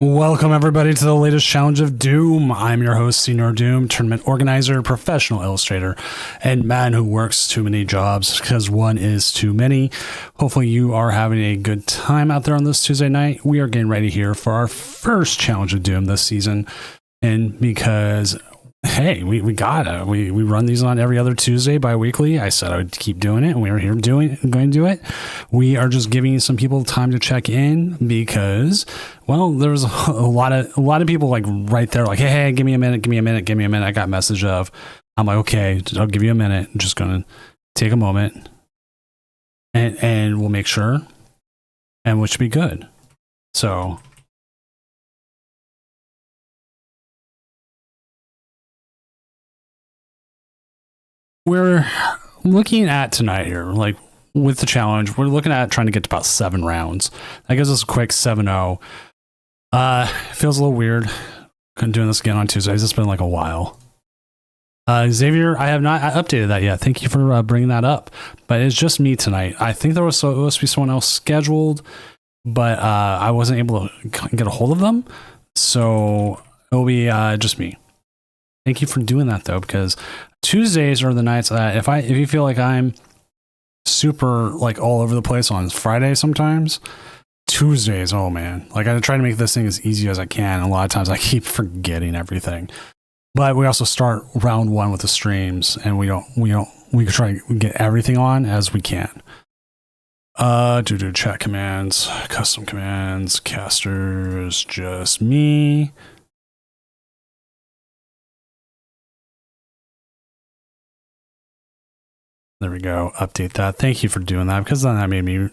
Welcome everybody to the latest challenge of Doom. I'm your host, Senior Doom, tournament organizer, professional illustrator, and man who works too many jobs because one is too many. Hopefully you are having a good time out there on this Tuesday night. We are getting ready here for our first challenge of Doom this season. And because, hey, we run these on every other Tuesday bi-weekly. I said I would keep doing it, and we are here going to do it. We are just giving some people time to check in because, well, there was a lot of people like right there, like, hey, give me a minute. I got a message of, I'm like, okay, I'll give you a minute. I'm just gonna take a moment, and we'll make sure, and which should be good. So. We're looking at tonight here, like with the challenge, we're looking at trying to get to about 7 rounds. That gives us a quick 7-0. Feels a little weird doing this again on Tuesdays. It's been like a while. Xavier, I have not updated that yet. Thank you for bringing that up. But it's just me tonight. I think there was supposed to be someone else scheduled, but I wasn't able to get a hold of them. So it'll be just me. Thank you for doing that though, because Tuesdays are the nights that if you feel like I'm super like all over the place on Friday sometimes, Tuesdays, oh man, like I try to make this thing as easy as I can. A lot of times I keep forgetting everything, but we also start round 1 with the streams, and we try to get everything on as we can. Do chat commands, custom commands, casters, just me. There we go. Update that. Thank you for doing that, because then that made me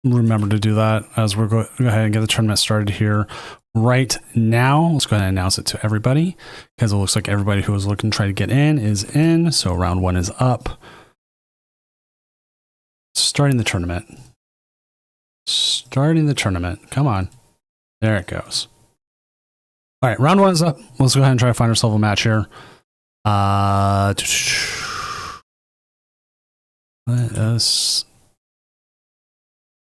remember to do that as we're go ahead and get the tournament started here right now. Let's go ahead and announce it to everybody, because it looks like everybody who was looking to try to get in is in. So round 1 is up. Starting the tournament. Come on. There it goes. All right. Round 1 is up. Let's go ahead and try to find ourselves a match here. Let us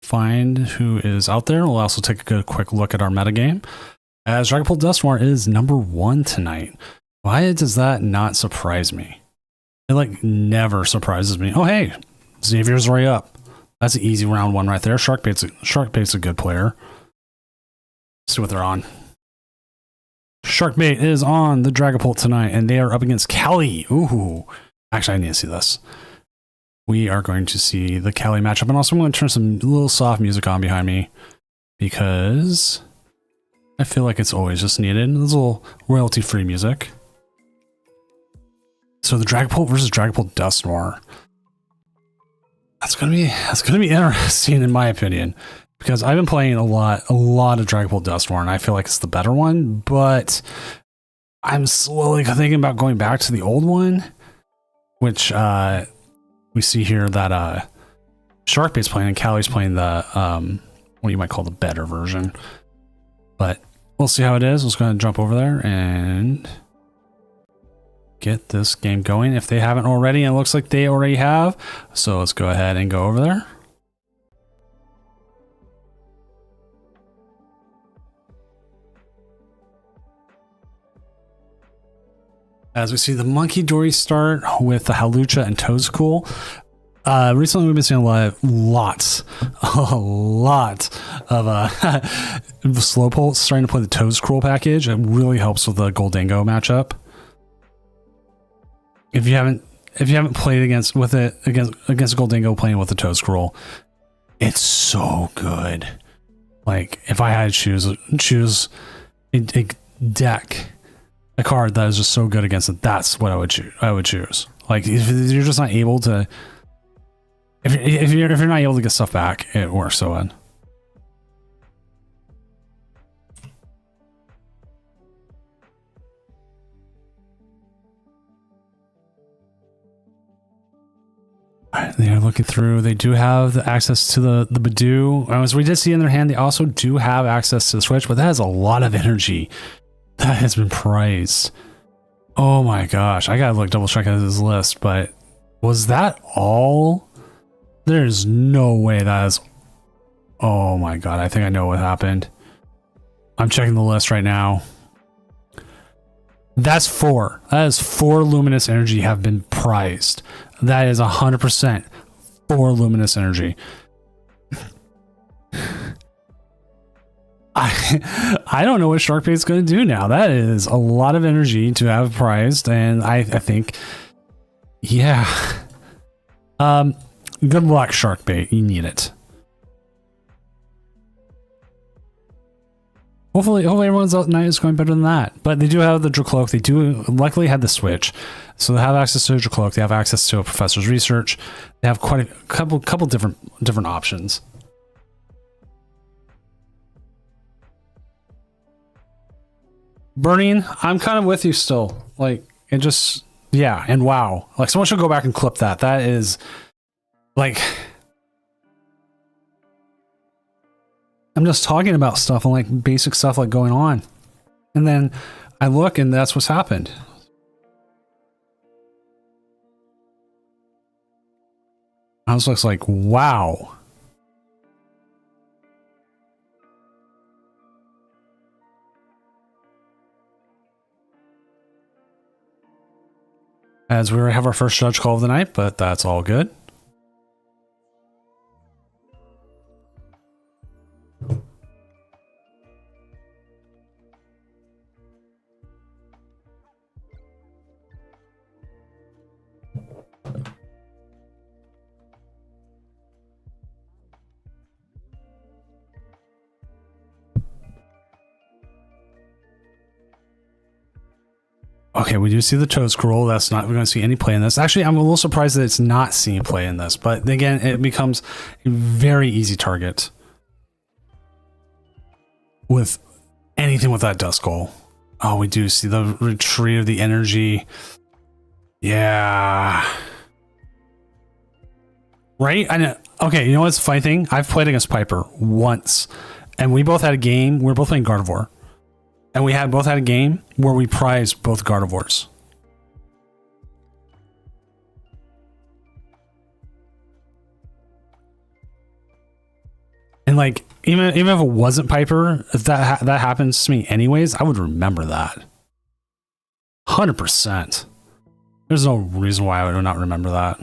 find who is out there. We'll also take a quick look at our metagame, as Dragapult Dustmore is number 1 tonight. Why does that not surprise me? It like never surprises me. Oh hey, Xavier's right up. That's an easy round 1 right there. Sharkbait's a good player. Let's see what they're on. Sharkbait is on the Dragapult tonight, and they are up against Cali. Ooh, actually, I need to see this. We are going to see the Cali matchup, and also I'm going to turn some little soft music on behind me, because I feel like it's always just needed. This little royalty-free music. So the Dragapult versus Dragapult Dustmore. That's gonna be interesting in my opinion, because I've been playing a lot of Dragapult Dustmore, and I feel like it's the better one, but I'm slowly thinking about going back to the old one, which we see here that Sharkbait's playing and Cali's playing the what you might call the better version. But we'll see how it is. Let's go ahead and jump over there and get this game going if they haven't already, and it looks like they already have. So let's go ahead and go over there. As we see the Monkey Dory start with the Halucha and Toadcool. Recently we've been seeing a lot of Slowpoke starting to play the Toadcool package. It really helps with the Goldango matchup. If you haven't played against Goldango playing with the Toadcool, it's so good. Like if I had to choose a deck, a card that is just so good against it, that's what I would choose. Like if you're just not able to, if you're not able to get stuff back, it works so well. They are looking through. They do have the access to the Badoo. As we did see in their hand, they also do have access to the Switch, but that has a lot of energy. That has been prized. Oh my gosh. I gotta double check out this list, but was that all? There's no way that is. Oh my god. I think I know what happened. I'm checking the list right now. That's 4. That is 4 luminous energy have been prized. That is 100% 4 luminous energy. I don't know what Sharkbait is going to do now. That is a lot of energy to have prized, and I think, yeah. Good luck, Sharkbait. You need it. Hopefully everyone's night is going better than that. But they do have the Dracloak. They do luckily have the Switch, so they have access to Dracloak. They have access to a professor's research. They have quite a couple different options. Burning, I'm kind of with you still. Like, it just, yeah, and wow. Like, someone should go back and clip that. That is, like, I'm just talking about stuff and, like, basic stuff, like, going on. And then I look, and that's what's happened. I was just like, wow. As we have our first judge call of the night, but that's all good. Okay, we do see the Toad Scroll. That's not, we're going to see any play in this. Actually, I'm a little surprised that it's not seeing play in this, but again, it becomes a very easy target with anything with that Dust Goal. Oh, we do see the retreat of the energy. Yeah. Right? I know. Okay, you know what's the funny thing? I've played against Piper once, and we both had a game. We were both playing Gardevoir. And we both had a game where we prized both Gardevoirs. And like, even if it wasn't Piper, if that happens to me anyways, I would remember that. 100%. There's no reason why I would not remember that.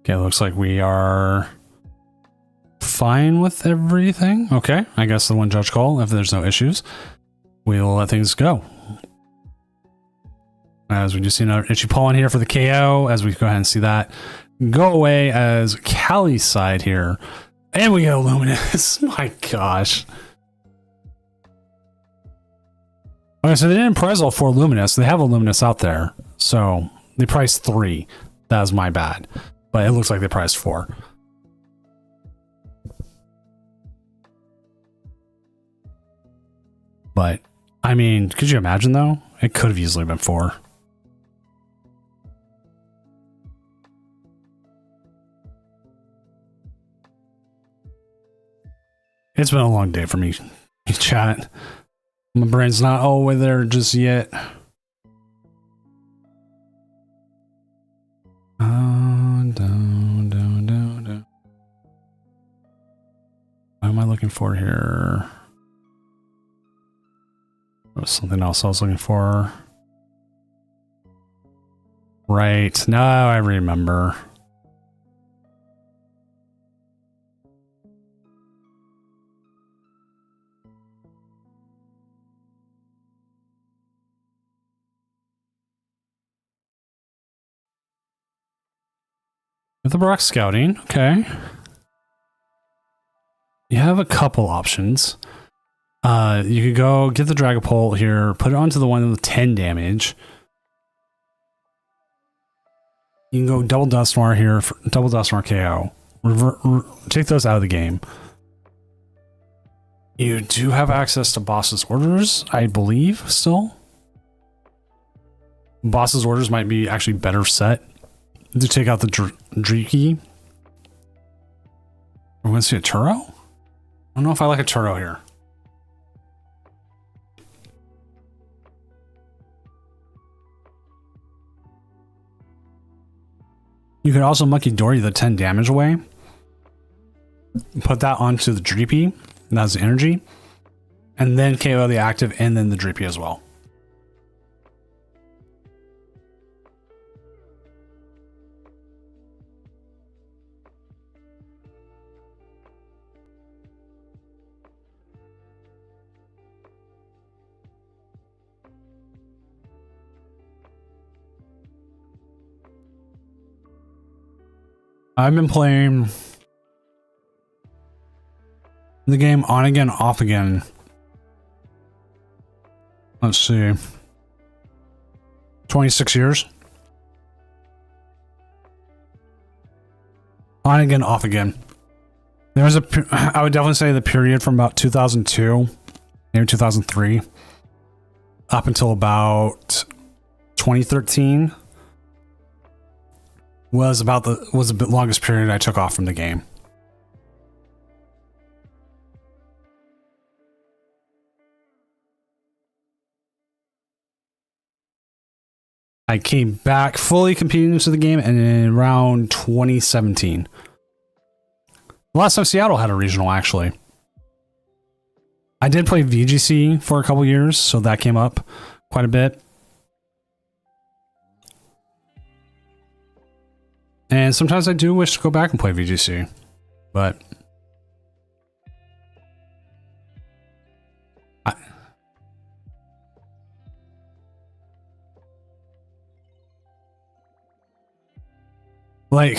Okay, looks like we are fine with everything. Okay, I guess the one judge call, if there's no issues, we'll let things go. As we just see another Itchy Paw in here for the KO, as we go ahead and see that go away as Callie's side here. And we get a Luminous. My gosh. Okay, so they didn't prize all 4 Luminous. They have a Luminous out there. So they priced 3. That was my bad. But it looks like they priced 4. But, I mean, could you imagine though? It could have easily been 4. It's been a long day for me, chat. My brain's not all the way there just yet. Down. What am I looking for here? There was something else I was looking for. Right. Now I remember. With the Brock Scouting, okay. You have a couple options. You could go get the Dragapult here, put it onto the one with 10 damage. You can go double Dusknoir here, for double Dusknoir KO. Take those out of the game. You do have access to boss's orders, I believe, still. Boss's Orders might be actually better set to take out the Driki. We're going to see a Turo? I don't know if I like a Turo here. You could also Monkey Dory the 10 damage away. Put that onto the Dreepy. That's the energy. And then KO the active and then the Dreepy as well. I've been playing the game on again, off again. Let's see. 26 years. On again, off again. There was I would definitely say the period from about 2002, maybe 2003, up until about 2013. Was the bit longest period I took off from the game. I came back fully competing into the game in around 2017. The last time Seattle had a regional, actually. I did play VGC for a couple years, so that came up quite a bit. And sometimes I do wish to go back and play VGC, but I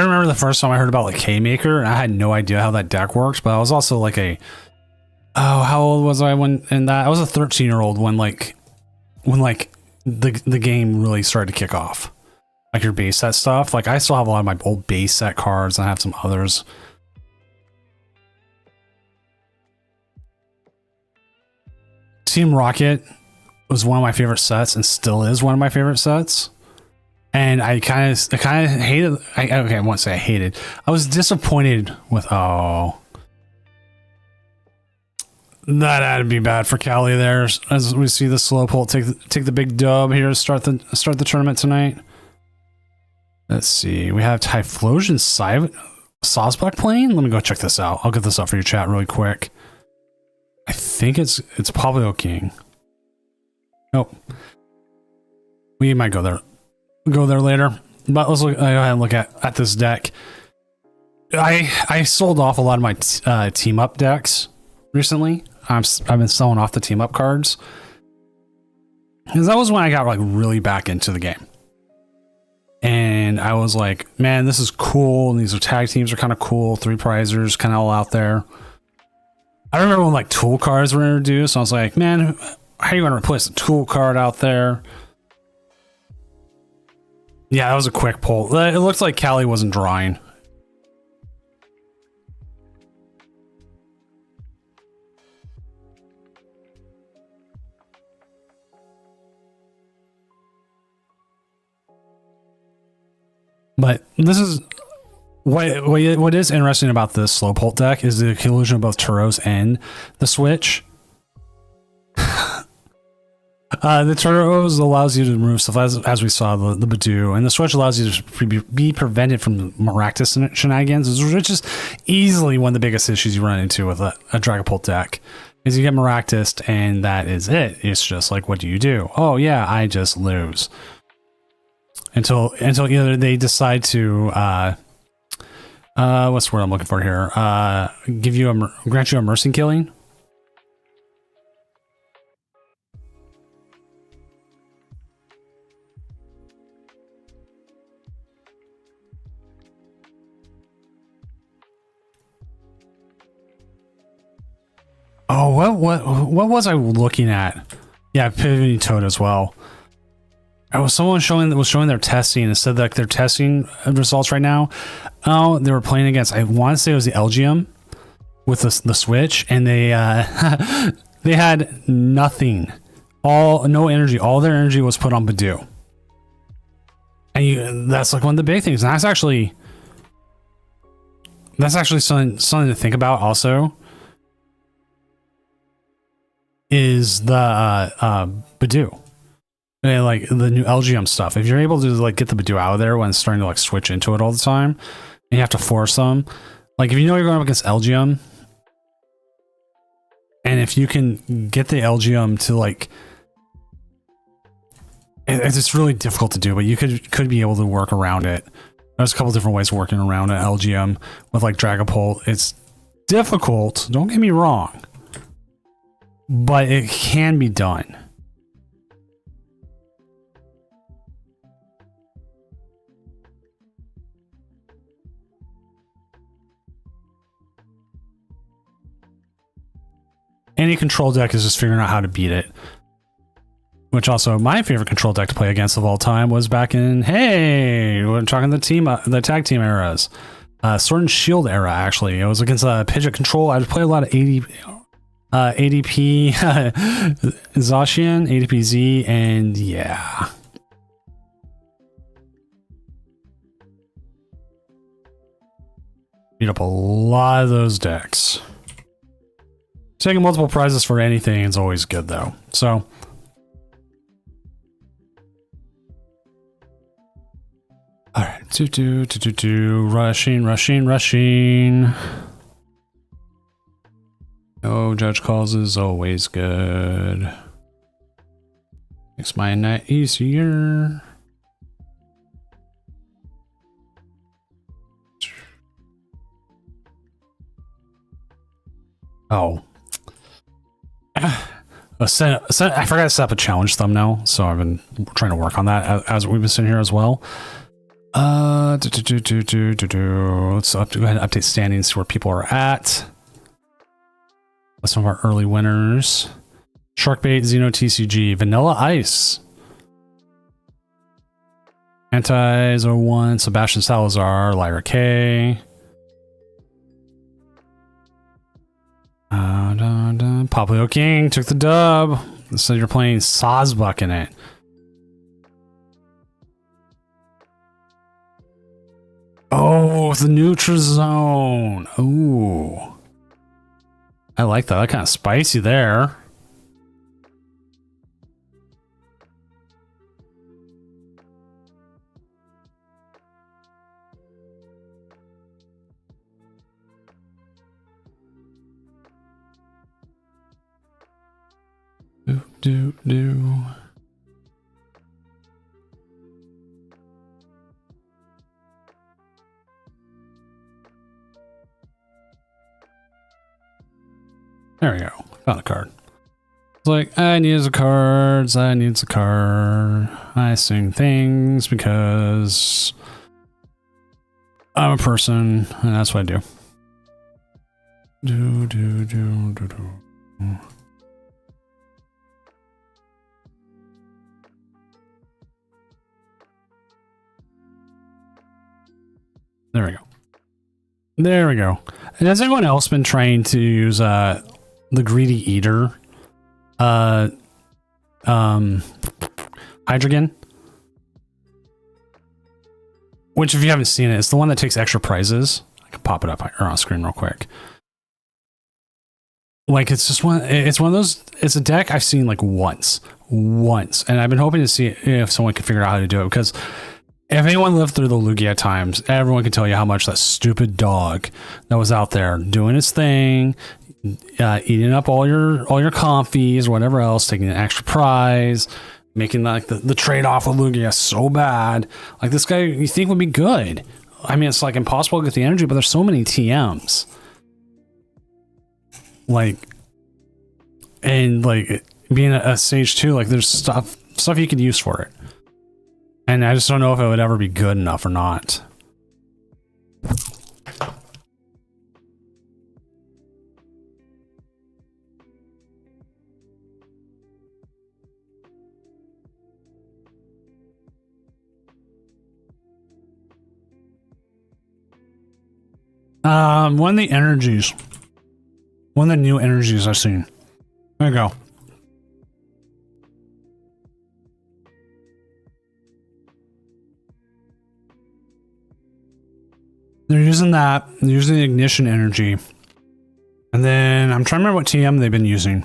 remember the first time I heard about like K-Maker, and I had no idea how that deck works, but I was also like how old was I when in that? I was a 13-year-old when the game really started to kick off. Like your base set stuff. Like I still have a lot of my old base set cards, and I have some others. Team Rocket was one of my favorite sets and still is one of my favorite sets. And I kind of hated, I won't say I hated. I was disappointed with, that'd be bad for Cali there. As we see the slow pull take the big dub here to start the tournament tonight. Let's see. We have Typhlosion Sawsbuck playing. Let me go check this out. I'll get this up for your chat really quick. I think it's Pablo King. Nope. We might go there later. But let's go ahead and look at this deck. I sold off a lot of my team up decks recently. I've been selling off the team up cards. Because that was when I got like really back into the game. And I was like, man, this is cool. And these tag teams are kind of cool. 3 prizers kind of all out there. I remember when like tool cards were introduced. I was like, man, how are you going to replace a tool card out there? Yeah, that was a quick pull. It looks like Cali wasn't drawing. But this is what is interesting about this slow pull deck is the collusion of both Turos and the Switch. The Turos allows you to remove stuff as we saw the Badoo, and the Switch allows you to be prevented from Maractus shenanigans, which is easily one of the biggest issues you run into with a Dragapult deck. Is you get Maractus and that is it. It's just like, what do you do? Oh yeah, I just lose. Until either they decide to what's the word I'm looking for here? Grant you a mercy killing. Oh, what was I looking at? Yeah, Pivoting Toad as well. Oh, someone was showing their testing and said that their testing results right now. Oh, they were playing against, I want to say it was the Elgium with the Switch, and they they had nothing no energy. All their energy was put on Badoo. And that's like one of the big things. And that's actually something to think about also, is the Badoo. And like the new LGM stuff. If you're able to like get the Badoo out of there when it's starting to like switch into it all the time, and you have to force them. Like if you know you're going up against LGM, and if you can get the LGM to like, it's really difficult to do, but you could be able to work around it. There's a couple different ways of working around an LGM with like Dragapult. It's difficult, don't get me wrong, but it can be done. Any control deck is just figuring out how to beat it. Which also, my favorite control deck to play against of all time was back in, hey, we're talking the tag team eras. Sword and Shield era, actually. It was against Pidgeot Control. I would play a lot of ADP Zacian, ADP Z, and yeah. Beat up a lot of those decks. Taking multiple prizes for anything is always good, though. So, all right, rushing. No judge calls is always good. Makes my night easier. Oh. I forgot to set up a challenge thumbnail, so I've been trying to work on that as we've been sitting here as well. Let's go ahead and update standings, see where people are at. Some of our early winners: Sharkbait, Xeno TCG, Vanilla Ice, Antis 01, Sebastian Salazar, Lyra K. Papio King took the dub. So you're playing Sawsbuck in it. Oh, the Nutrizone. Ooh. I like that. That kind of spicy there. Do. There we go. Found a card. It's like, I need the cards. I need the card. I sing things because I'm a person, and that's what I do. Do. There we go. And has anyone else been trying to use the Greedy Eater Hydrogen? Which, if you haven't seen it, it's the one that takes extra prizes. I can pop it up on screen real quick. Like, it's just one of those, it's a deck I've seen like once, and I've been hoping to see if someone could figure out how to do it, because if anyone lived through the Lugia times, everyone can tell you how much that stupid dog that was out there doing its thing, eating up all your confies or whatever else, taking an extra prize, making like the trade-off with Lugia so bad. Like, this guy you think would be good. I mean, it's like impossible to get the energy, but there's so many TMs. Like, and like being a stage 2, like there's stuff you could use for it. And I just don't know if it would ever be good enough or not. One of the energies. One of the new energies I've seen. There you go. They're using that. They're using the ignition energy. And then I'm trying to remember what TM they've been using.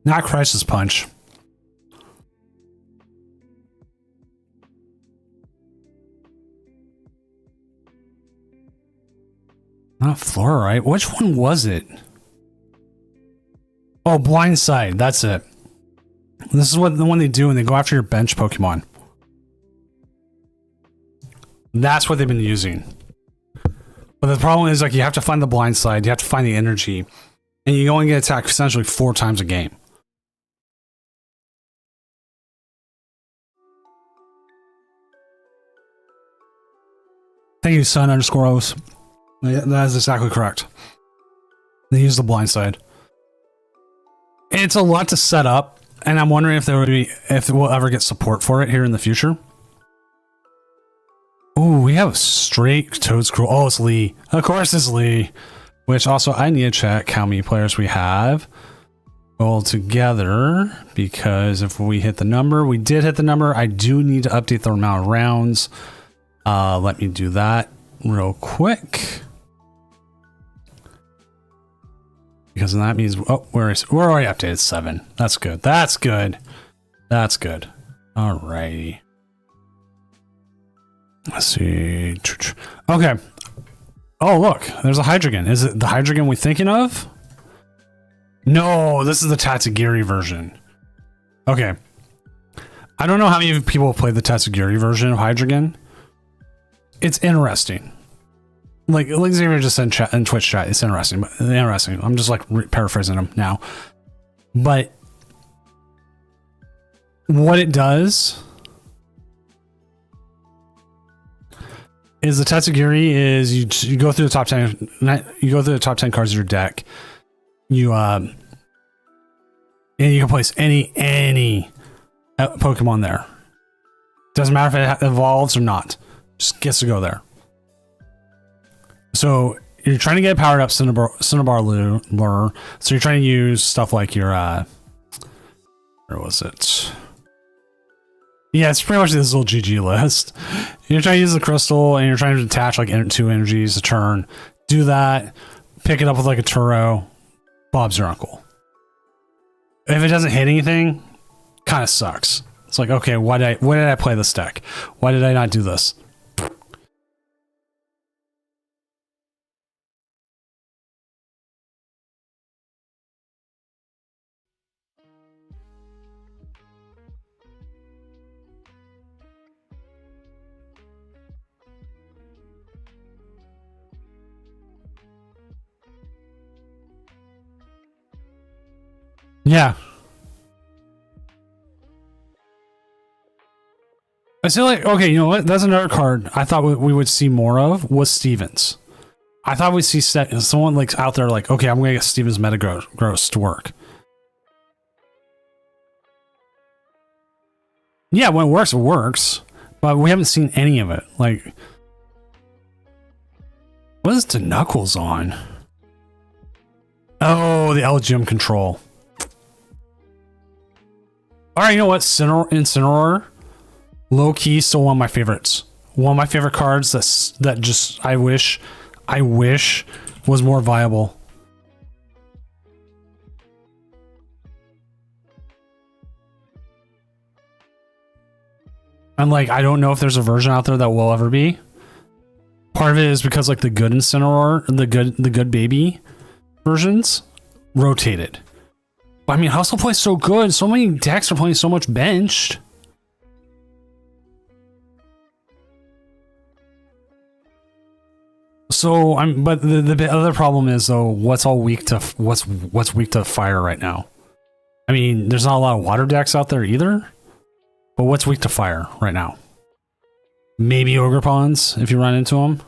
Not Crisis Punch. Not Fluorite. Which one was it? Oh, Blindside. That's it. This is what the one they do when they go after your bench Pokemon. That's what they've been using. But the problem is, like, you have to find the Blindside, you have to find the energy, and you only get attacked essentially 4 times a game. Thank you, Sun_O's. That is exactly correct. They use the Blindside. It's a lot to set up, and I'm wondering if we'll ever get support for it here in the future. Ooh, we have a straight Toedscruel. Oh, it's Lee. Of course it's Lee. Which also, I need to check how many players we have all together, because if we hit the number, we did hit the number. I do need to update the amount of rounds. Let me do that real quick. Because that means, oh, we're already updated 7. That's good. That's good. That's good. Alrighty. Let's see. Okay. Oh, look, there's a Hydreigon. Is it the Hydreigon we're thinking of? No, this is the Tatsugiri version. Okay. I don't know how many people have played the Tatsugiri version of Hydreigon. It's interesting. Like Xavier just said in Twitch chat, it's interesting. But interesting. I'm just like paraphrasing him now. But what it does is the Tatsugiri is you go through the top 10. You go through the top 10 cards of your deck. You and you can place any Pokemon there. Doesn't matter if it evolves or not. Just gets to go there. So you're trying to get powered up Cinnabar lure. So you're trying to use stuff like your where was it? Yeah, it's pretty much this little GG list. You're trying to use the crystal and you're trying to attach like 2 energies a turn. Do that, pick it up with like a Turo. Bob's your uncle. If it doesn't hit anything, kind of sucks. It's like, okay, why did I play this deck? Why did I not do this? Yeah. I feel like, okay, you know what? That's another card I thought we would see more of was Stevens. I thought we'd see someone like out there like, okay, I'm going to get Stevens Metagross to work. Yeah, when it works. But we haven't seen any of it. Like, what is the Knuckles on? Oh, the LGM control. Alright, you know what? Incineroar, low-key, still one of my favorites. One of my favorite cards that just I wish was more viable. And like, I don't know if there's a version out there that will ever be. Part of it is because like the good Incineroar, the good baby versions rotated. I mean, Hustle plays so good. So many decks are playing so much benched. So but the other problem is though, what's weak to fire right now? I mean, there's not a lot of water decks out there either. But what's weak to fire right now? Maybe Ogre Pawns if you run into them.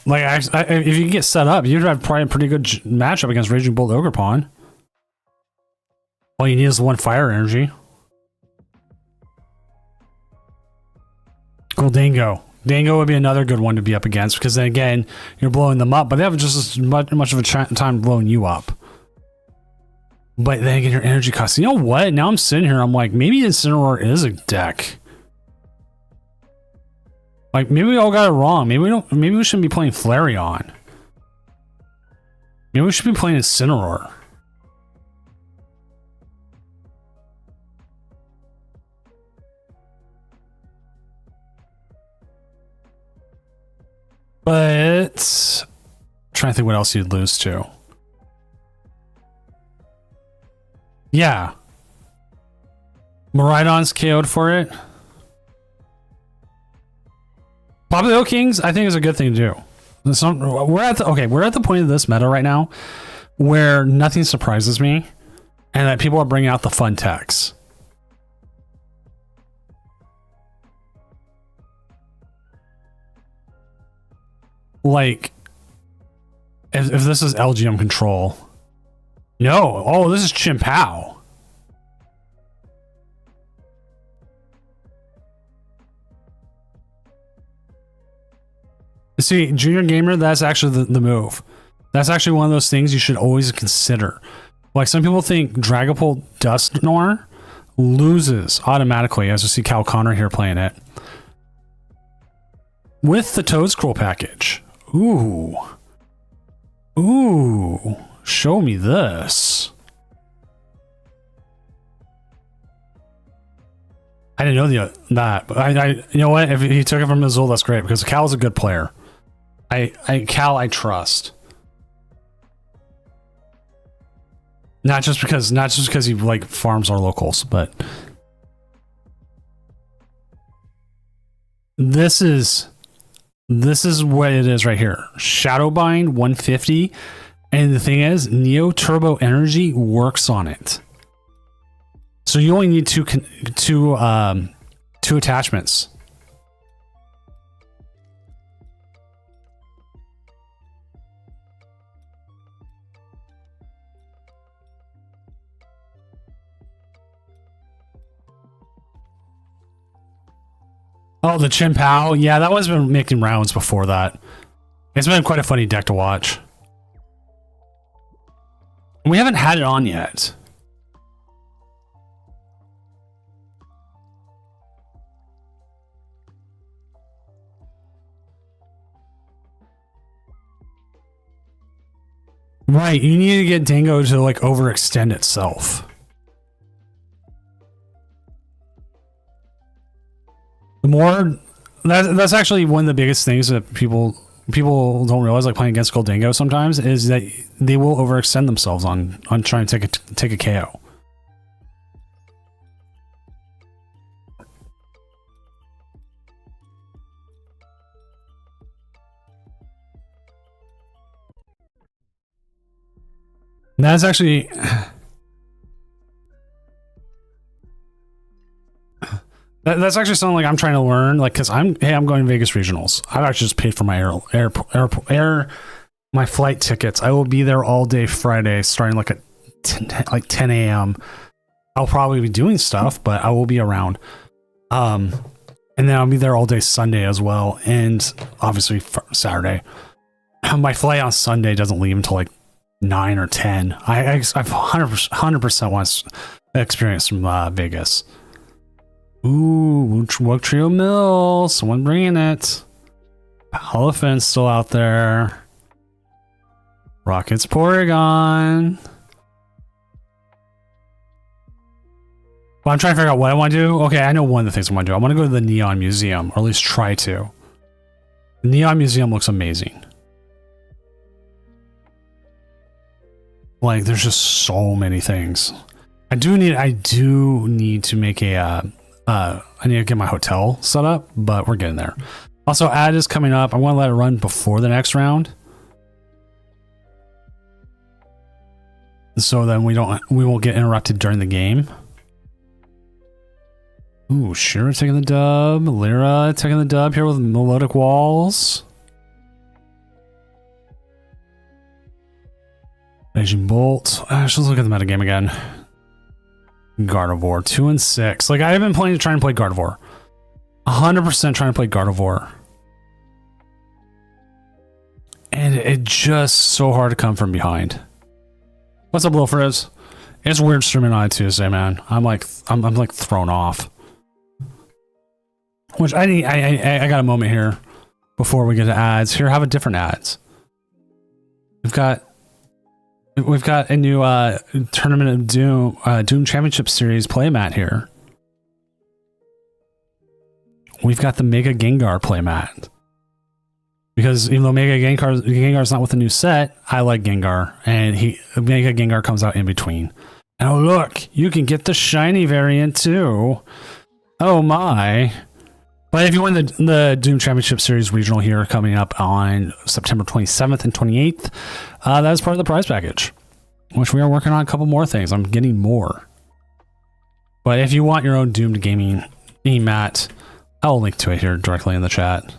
Like, if you get set up, you'd have probably a pretty good matchup against Raging Bolt Ogerpon. All you need is 1 fire energy. Goldango. Dango would be another good one to be up against because then again, you're blowing them up, but they have just as much of a time blowing you up. But then again, your energy cost. You know what? Now I'm sitting here, I'm like, maybe Incineroar is a deck. Like, maybe we all got it wrong. Maybe we shouldn't be playing Flareon. Maybe we should be playing Incineroar. But I'm trying to think what else you'd lose to. Yeah. Miraidon's KO'd for it. Popplio Kings, I think, is a good thing to do. We're at the point of this meta right now where nothing surprises me and that people are bringing out the fun techs. Like, if this is LGM control. No. Oh, this is Chimpao. See, Junior Gamer, that's actually the move. That's actually one of those things you should always consider. Like, some people think Dragapult Dusknoir loses automatically, as you see Cal Connor here playing it. With the Toedscroll package. Ooh. Ooh. Show me this. I didn't know that, but I you know what? If he took it from Azul, that's great because Cal's a good player. Cal, I trust. Not just because he like farms our locals, but this is what it is right here. Shadowbind 150, and the thing is, Neo Turbo Energy works on it. So you only need two attachments. Oh, the Chimpao. Yeah, that one's been making rounds before that. It's been quite a funny deck to watch. We haven't had it on yet. Right, you need to get Dango to like overextend itself. The more that's actually one of the biggest things that people don't realize, like playing against Goldango sometimes, is that they will overextend themselves on trying to take a KO. And that's actually that's actually something like I'm trying to learn, like, because I'm going to Vegas regionals. I've actually just paid for my my flight tickets. I will be there all day Friday, starting like at 10 a.m. I'll probably be doing stuff, but I will be around. And then I'll be there all day Sunday as well, and obviously Saturday. My flight on Sunday doesn't leave until like 9 or 10. I've 100% want to experience from Vegas. Ooh, Woke Trio Mill. Someone bringing it. Elephant's still out there. Rockets Porygon. Well, I'm trying to figure out what I want to do. Okay, I know one of the things I want to do. I want to go to the Neon Museum, or at least try to. The Neon Museum looks amazing. Like, there's just so many things. I do need to make a I need to get my hotel set up, but we're getting there. Also, ad is coming up. I want to let it run before the next round, so then we won't get interrupted during the game. Ooh, Shira taking the dub. Lyra taking the dub here with Melodic Walls. Raging Bolt. Let's look at the metagame again. Gardevoir, 2 and 6. Like, I've been trying to play Gardevoir. 100% trying to play Gardevoir. It's just so hard to come from behind. What's up, Lil Frizz? It's weird streaming on Tuesday, man. I'm like thrown off. Which I got a moment here before we get to ads. Here, have a different ads. We've got a new Tournament of Doom Doom Championship Series playmat here. We've got the Mega Gengar playmat. Because even though Mega Gengar's not with the new set, I like Gengar, and Mega Gengar comes out in between. And oh look, you can get the shiny variant too. Oh my. But if you win the Doom Championship Series regional here coming up on September 27th and 28th, that is part of the prize package, which we are working on a couple more things. I'm getting more. But if you want your own Doom Gaming mat, I'll link to it here directly in the chat.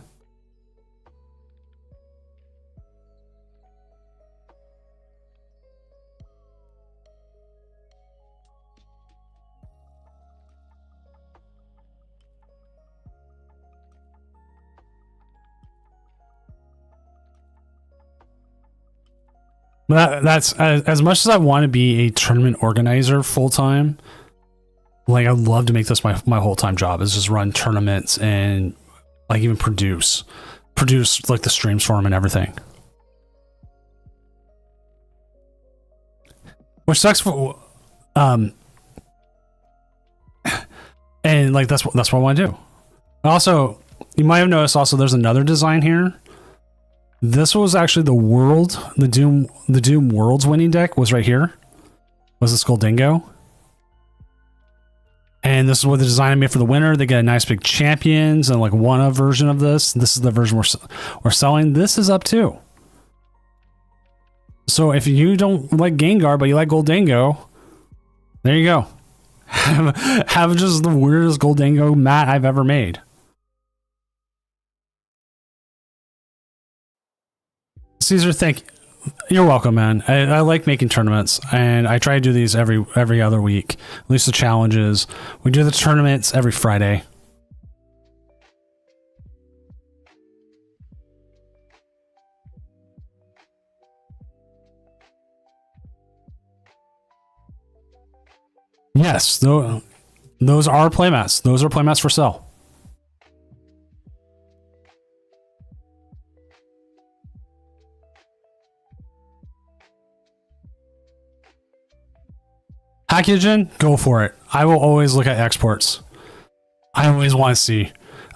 That's as much as I want to be a tournament organizer full time. Like, I'd love to make this my whole time job, is just run tournaments and like even produce like the streams for them and everything. Which sucks for and like that's what I want to do. Also, you might have noticed also there's another design here. This was actually the Doom Worlds winning deck was right here. Was the Scoldingo. And this is what the design I made for the winner. They get a nice big champions and like one-of version of this. This is the version we're selling. This is up too. So if you don't like Gengar, but you like Gholdengo, there you go. Have just the weirdest Gholdengo mat I've ever made. Caesar, thank you. You're welcome, man. I like making tournaments, and I try to do these every other week. At least the challenges. We do the tournaments every Friday. Yes, those are playmats. Those are playmats for sale. Packaging, go for it. I will always look at exports. I always want to see.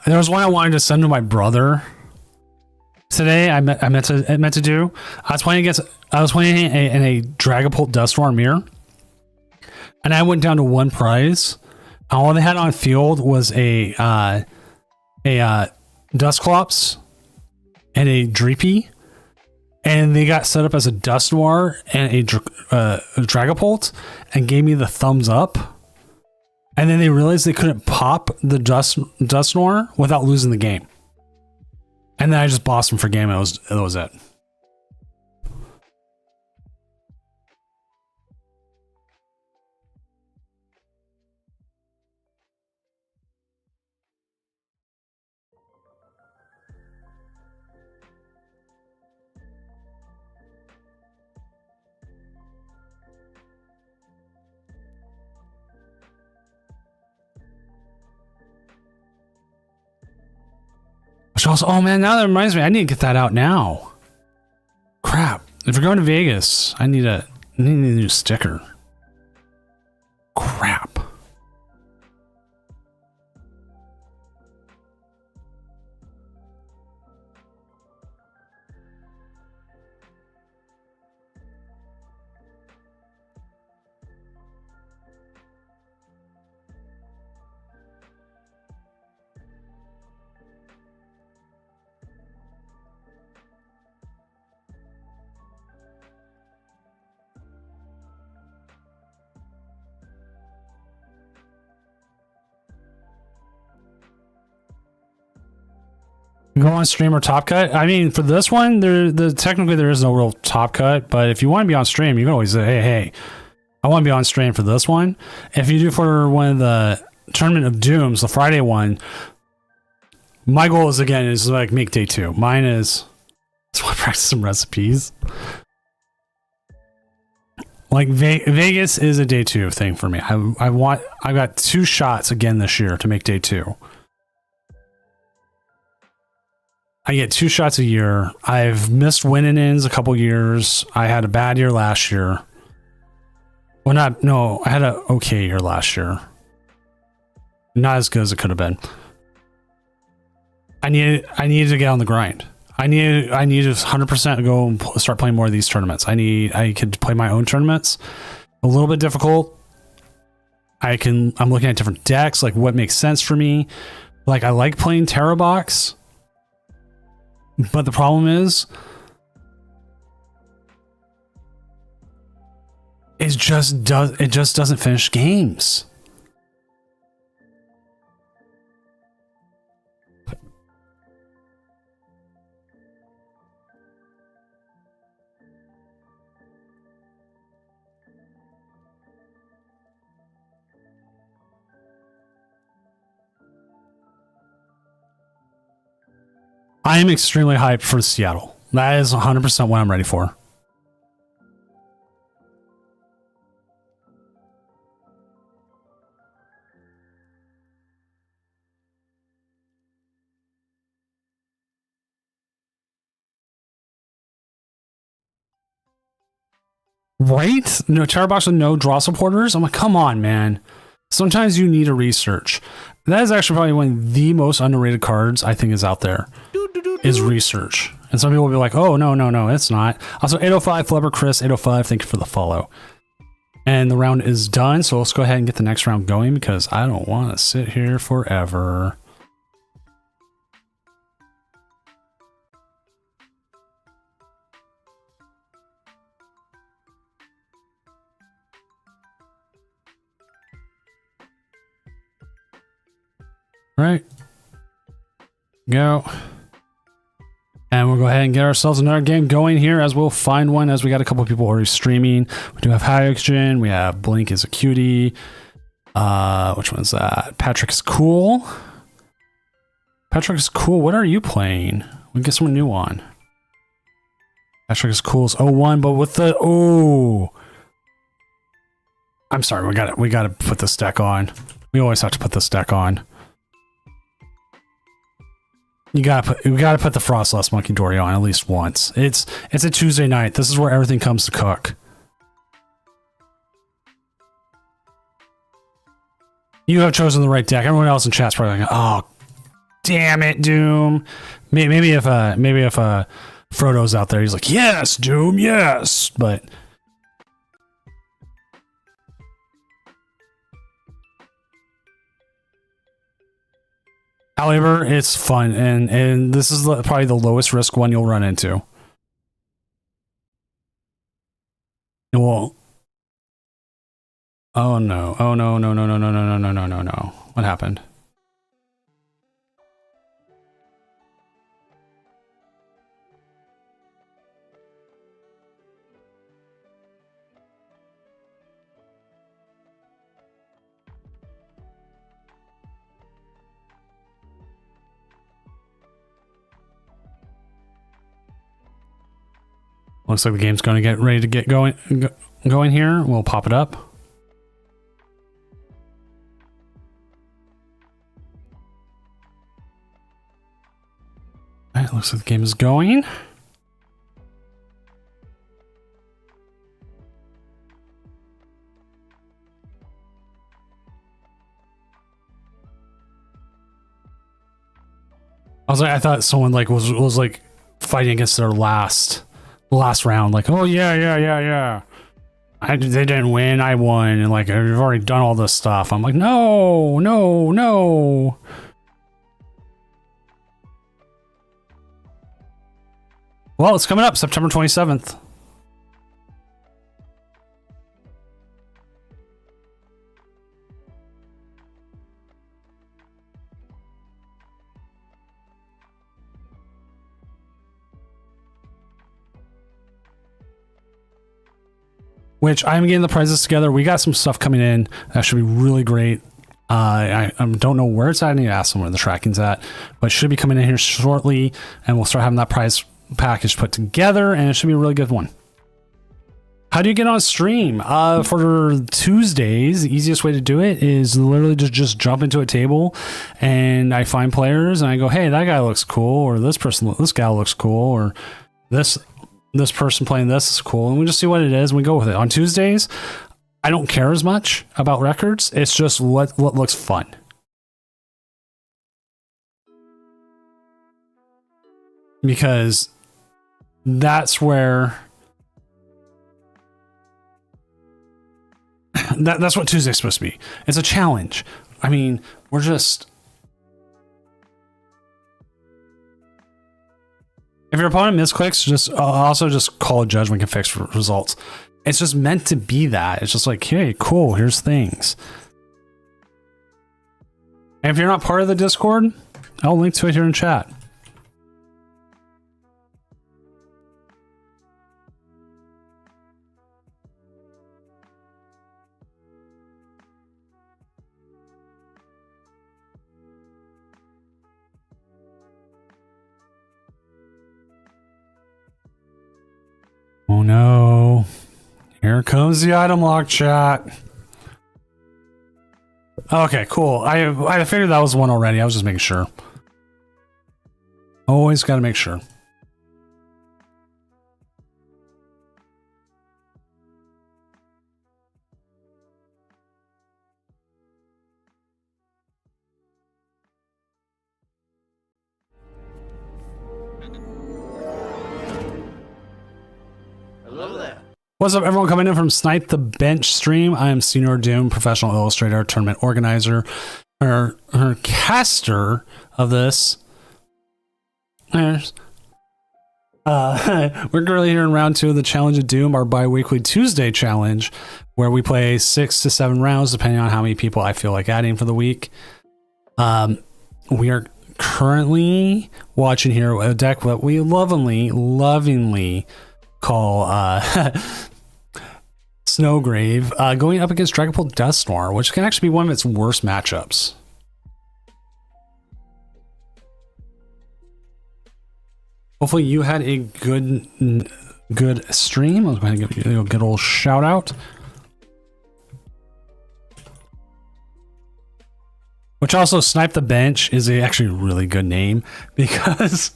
There was one I wanted to send to my brother today. I meant to do. I was playing in a Dragapult Dusknoir mirror, and I went down to one prize. All they had on field was a Dusclops and a Dreepy. And they got set up as a Dusknoir and a Dragapult and gave me the thumbs up. And then they realized they couldn't pop the Dusknoir without losing the game. And then I just bossed them for game. And that was it. Also, oh man, now that reminds me, I need to get that out now. Crap. If you're going to Vegas, I need a new sticker. Crap. Go on stream or top cut. I mean, for this one, technically there is no real top cut, but if you want to be on stream, you can always say, hey, I want to be on stream for this one. If you do for one of the Tournament of Dooms, the Friday one, my goal is like make day 2. Mine is, that's what practice some recipes. Like Vegas is a day 2 thing for me. I got 2 shots again this year to make day 2. I get 2 shots a year. I've missed win-ins a couple years. I had a bad year last year. Well, I had an okay year last year. Not as good as it could have been. I needed to get on the grind. I need to 100% go and start playing more of these tournaments. I could play my own tournaments. A little bit difficult. I'm looking at different decks, like what makes sense for me. Like I like playing Terra Box, but the problem is, it just doesn't finish games. I am extremely hyped for Seattle. That is 100% what I'm ready for. Right? No Terror Box with no draw supporters? I'm like, come on, man. Sometimes you need to research. That is actually probably one of the most underrated cards I think is out there. Is research. And some people will be like, oh, no, it's not. Also, 805, Flubber Chris, 805, thank you for the follow. And the round is done, so let's go ahead and get the next round going because I don't want to sit here forever. All right. Go. And we'll go ahead and get ourselves another game going here as we'll find one as we got a couple of people already streaming. We do have Hydrogen. We have Blink is a cutie. Which one's that? Patrick is cool. Patrick is cool. What are you playing? We get someone new on. Patrick is cool is 01, but with the I'm sorry, we gotta put this deck on. We always have to put this deck on. We gotta put the Frostless Monkey Dory on at least once. It's a Tuesday night. This is where everything comes to cook. You have chosen the right deck. Everyone else in chat's probably like, oh, damn it, Doom. Maybe if Frodo's out there, he's like, yes, Doom, yes. But however, it's fun, and this is probably the lowest risk one you'll run into. Well, oh no, no. What happened? Looks like the game's going to get ready to get going here. We'll pop it up. All right, looks like the game is going. I thought someone like was like fighting against their last round, like, oh yeah. They didn't win, I won, and like I've already done all this stuff. I'm like, no. Well, it's coming up September 27th. Which I'm getting the prizes together. We got some stuff coming in that should be really great. I don't know where it's at. I need to ask them where the tracking's at, but it should be coming in here shortly, and we'll start having that prize package put together, and it should be a really good one. How do you get on stream? For Tuesdays, the easiest way to do it is literally just jump into a table, and I find players, and I go, hey, that guy looks cool, or this guy looks cool, or this person playing this is cool, and we just see what it is, and we go with it. On Tuesdays, I don't care as much about records. It's just what looks fun. Because that's where that's what Tuesday's supposed to be. It's a challenge. I mean, we're just, if your opponent misclicks, just also just call a judge when we can fix results. It's just meant to be that. It's just like, hey, cool, here's things. And if you're not part of the Discord, I'll link to it here in chat. Oh no. Here comes the item lock chat. Okay, cool. I figured that was one already. I was just making sure. Always got to make sure. What's up, everyone coming in from Snipe the Bench stream? I am Senior Doom, professional illustrator, tournament organizer, or caster of this. We're currently here in round 2 of the Challenge of Doom, our bi-weekly Tuesday challenge, where we play 6 to 7 rounds, depending on how many people I feel like adding for the week. We are currently watching here a deck that we lovingly call Snowgrave, going up against Dragapult Dusknoir, which can actually be one of its worst matchups. Hopefully you had a good stream. I was going to give you a good old shout out. Which also, Snipe the Bench is actually a really good name, because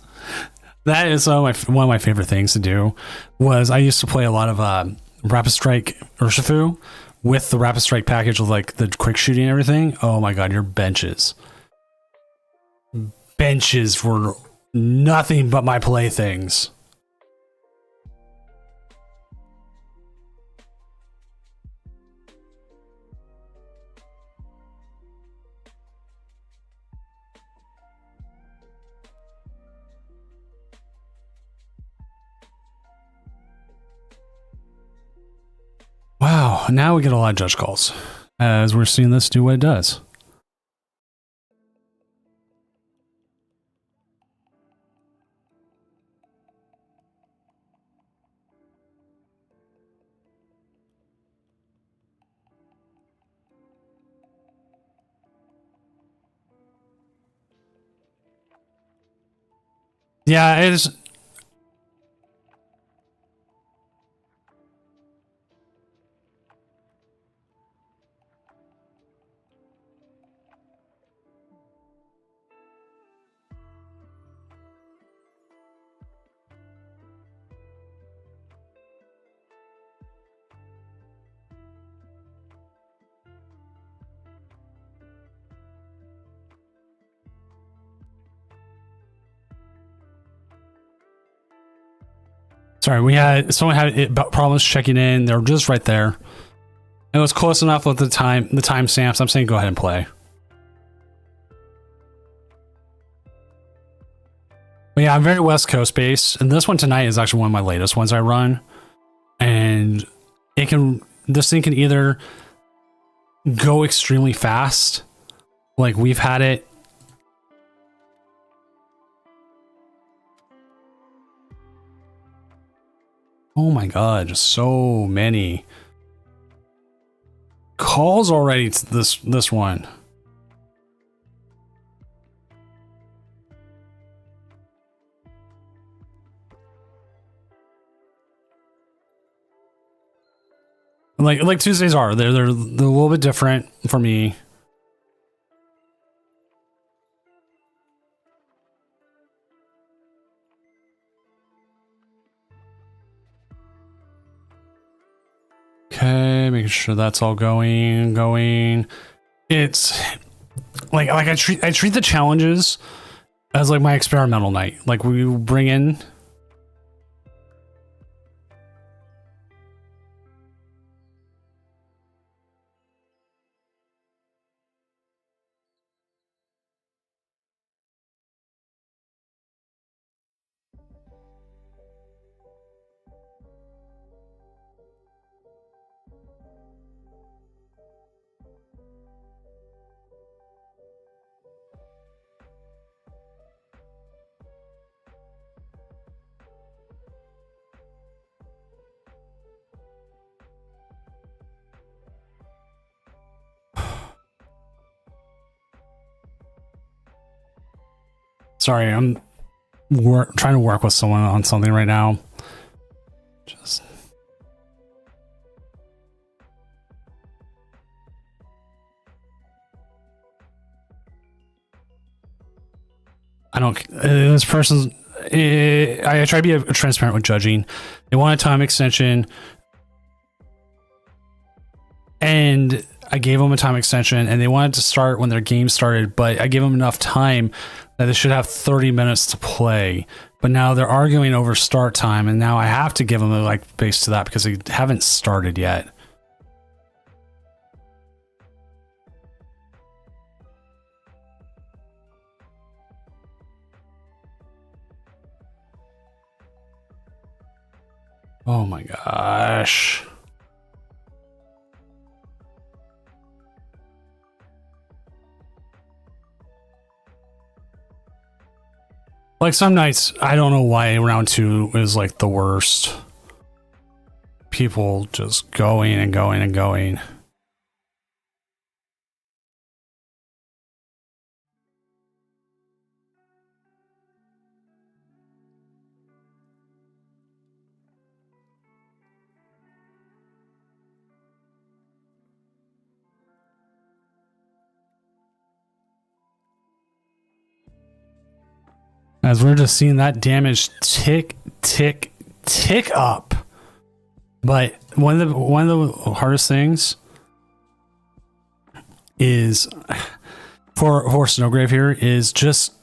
that is one of my favorite things to do. I used to play a lot of Rapid Strike Urshifu with the Rapid Strike package with like the quick shooting and everything. Oh my god, your benches were nothing but my playthings. Wow, now we get a lot of judge calls as we're seeing this do what it does. Yeah, it is. Sorry, someone had problems checking in. They're just right there. It was close enough with the timestamps. I'm saying go ahead and play. But yeah, I'm very West Coast based, and this one tonight is actually one of my latest ones I run. And this thing can either go extremely fast, like we've had it. Oh my god, just so many calls already to this one. Like Tuesdays are. They're a little bit different for me. Okay, making sure that's all going. It's like I treat the challenges as like my experimental night. Like we bring in. Sorry, I'm trying to work with someone on something right now. Just. I don't. This person's. I try to be transparent with judging. They want a time extension, and I gave them a time extension, and they wanted to start when their game started, but I gave them enough time that they should have 30 minutes to play. But now they're arguing over start time, and now I have to give them a like base to that because they haven't started yet. Oh my gosh. Like some nights, I don't know why round 2 is like the worst. People just going and going and going. As we're just seeing that damage tick up. But one of the hardest things is for Snowgrave here is just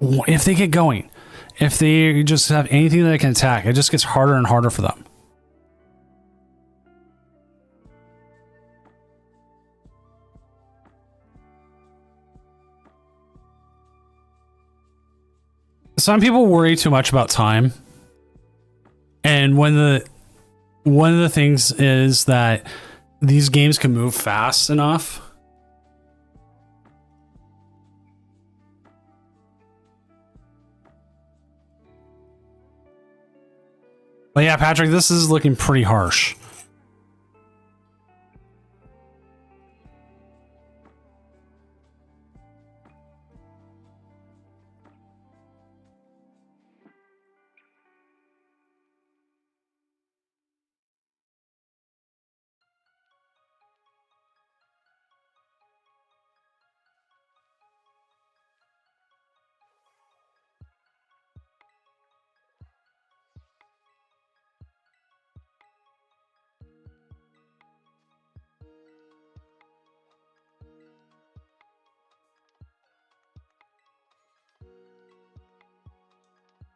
if they get going, if they just have anything that they can attack, it just gets harder and harder for them. Some people worry too much about time, and one of the things is that these games can move fast enough. But yeah, Patrick, this is looking pretty harsh.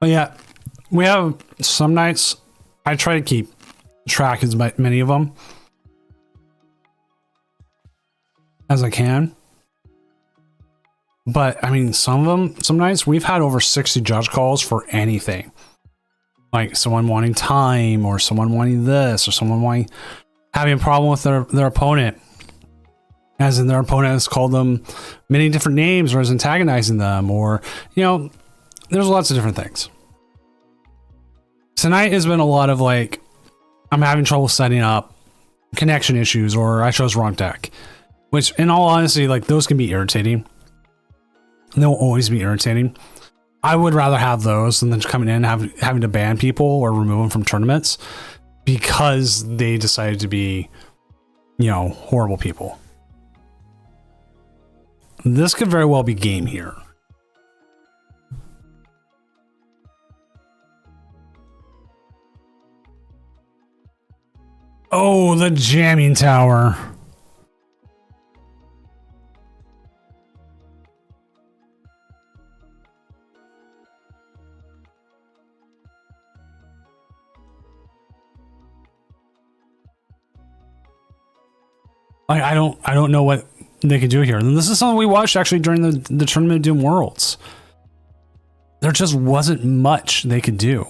But yeah, we have some nights I try to keep track as many of them as I can. But I mean, some nights we've had over 60 judge calls for anything. Like someone wanting time, or someone wanting this, or someone having a problem with their opponent. As in their opponent has called them many different names, or is antagonizing them, or, you know, there's lots of different things. Tonight has been a lot of like, I'm having trouble setting up, connection issues, or I chose wrong deck. Which, in all honesty, like those can be irritating. They'll always be irritating. I would rather have those than coming in and having to ban people or remove them from tournaments, because they decided to be, you know, horrible people. This could very well be game here. Oh, the jamming tower. I don't know what they could do here. And this is something we watched actually during the Tournament of Doom Worlds. There just wasn't much they could do.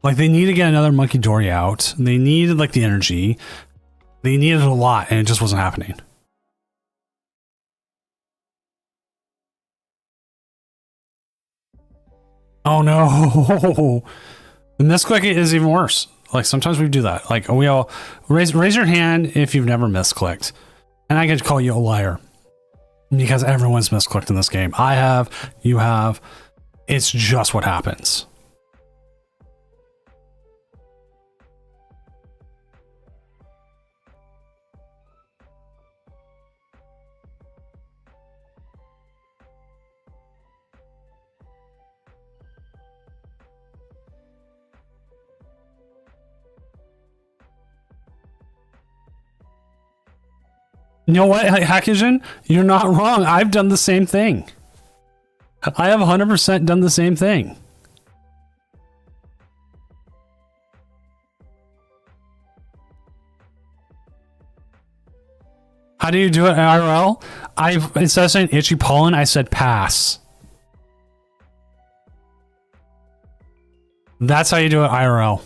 Like, they need to get another Monkey Dory out. They needed, like, the energy. They needed a lot, and it just wasn't happening. Oh, no. The misclick is even worse. Like, sometimes we do that. Like, we all... Raise your hand if you've never misclicked. And I can call you a liar. Because everyone's misclicked in this game. I have. You have. It's just what happens. You know what, Hackagin? You're not wrong. I've done the same thing. I have 100% done the same thing. How do you do it in IRL? Instead of saying itchy pollen, I said pass. That's how you do it IRL.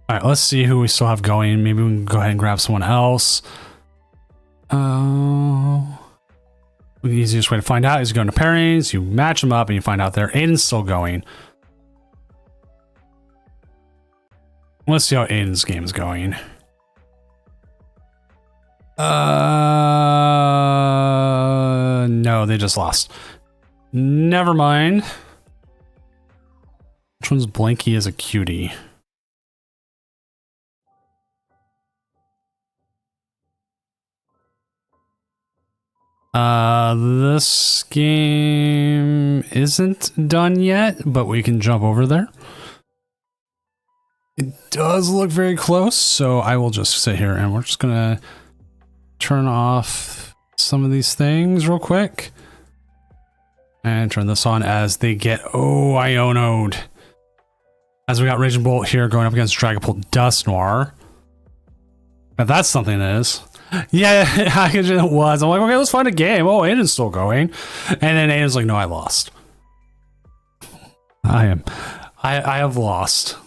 All right, let's see who we still have going. Maybe we can go ahead and grab someone else. The easiest way to find out is you go into pairings, you match them up, and you find out there. Aiden's still going. Let's see how Aiden's game is going. No, they just lost. Never mind. Which one's Blanky as a cutie? This game isn't done yet, but we can jump over there. It does look very close, so I will just sit here and we're just gonna turn off some of these things real quick and turn this on as they get Iono'd. As we got Raging Bolt here going up against Dragapult Dust Noir. If that's something it is. Yeah, it was. I'm like, okay, let's find a game. Oh, Aiden's still going. And then Aiden's like, no, I lost. I have lost.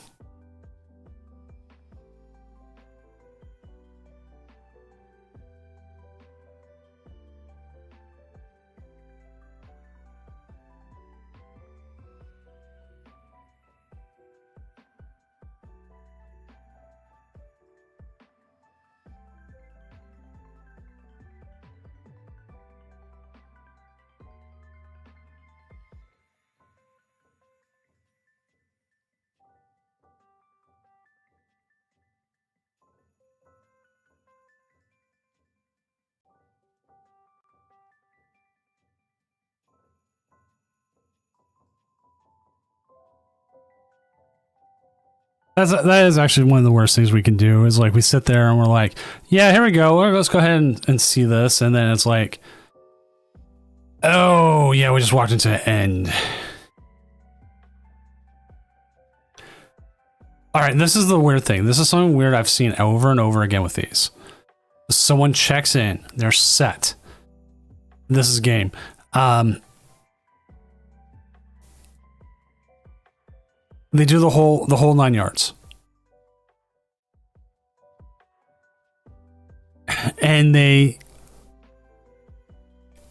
That is actually one of the worst things we can do is like we sit there and we're like, yeah, here we go. Let's go ahead and see this. And then it's like, oh, yeah, we just walked into the end. All right, this is the weird thing. This is something weird I've seen over and over again with these. Someone checks in. They're set. This is game. They do the whole 9 yards. And they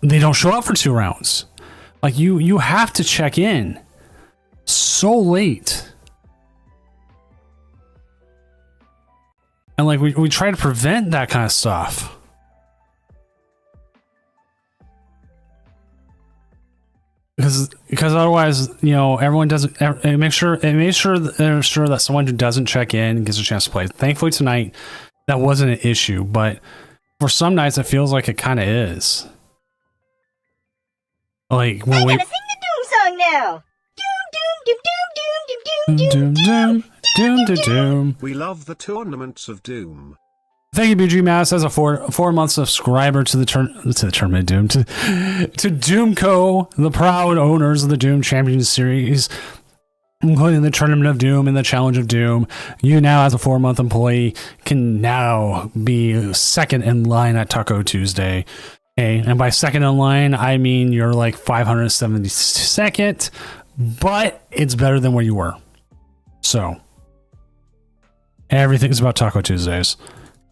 don't show up for 2 rounds. Like you have to check in so late. And like we try to prevent that kind of stuff. because otherwise, you know, everyone doesn't make sure that someone who doesn't check in gets a chance to play. Thankfully tonight, that wasn't an issue, but for some nights it feels like it kind of is. Like when I gotta sing the Doom song now. Doom, doom, doom, doom, doom. We love the tournaments of Doom. Thank you, BG Mass, as a 4-month subscriber to the tournament of Doom, to Doomco, the proud owners of the Doom Champions Series, including the Tournament of Doom and the Challenge of Doom. You now, as a 4-month employee, can now be second in line at Taco Tuesday. Okay, and by second in line, I mean you're like 572nd, but it's better than where you were. So, everything's about Taco Tuesdays.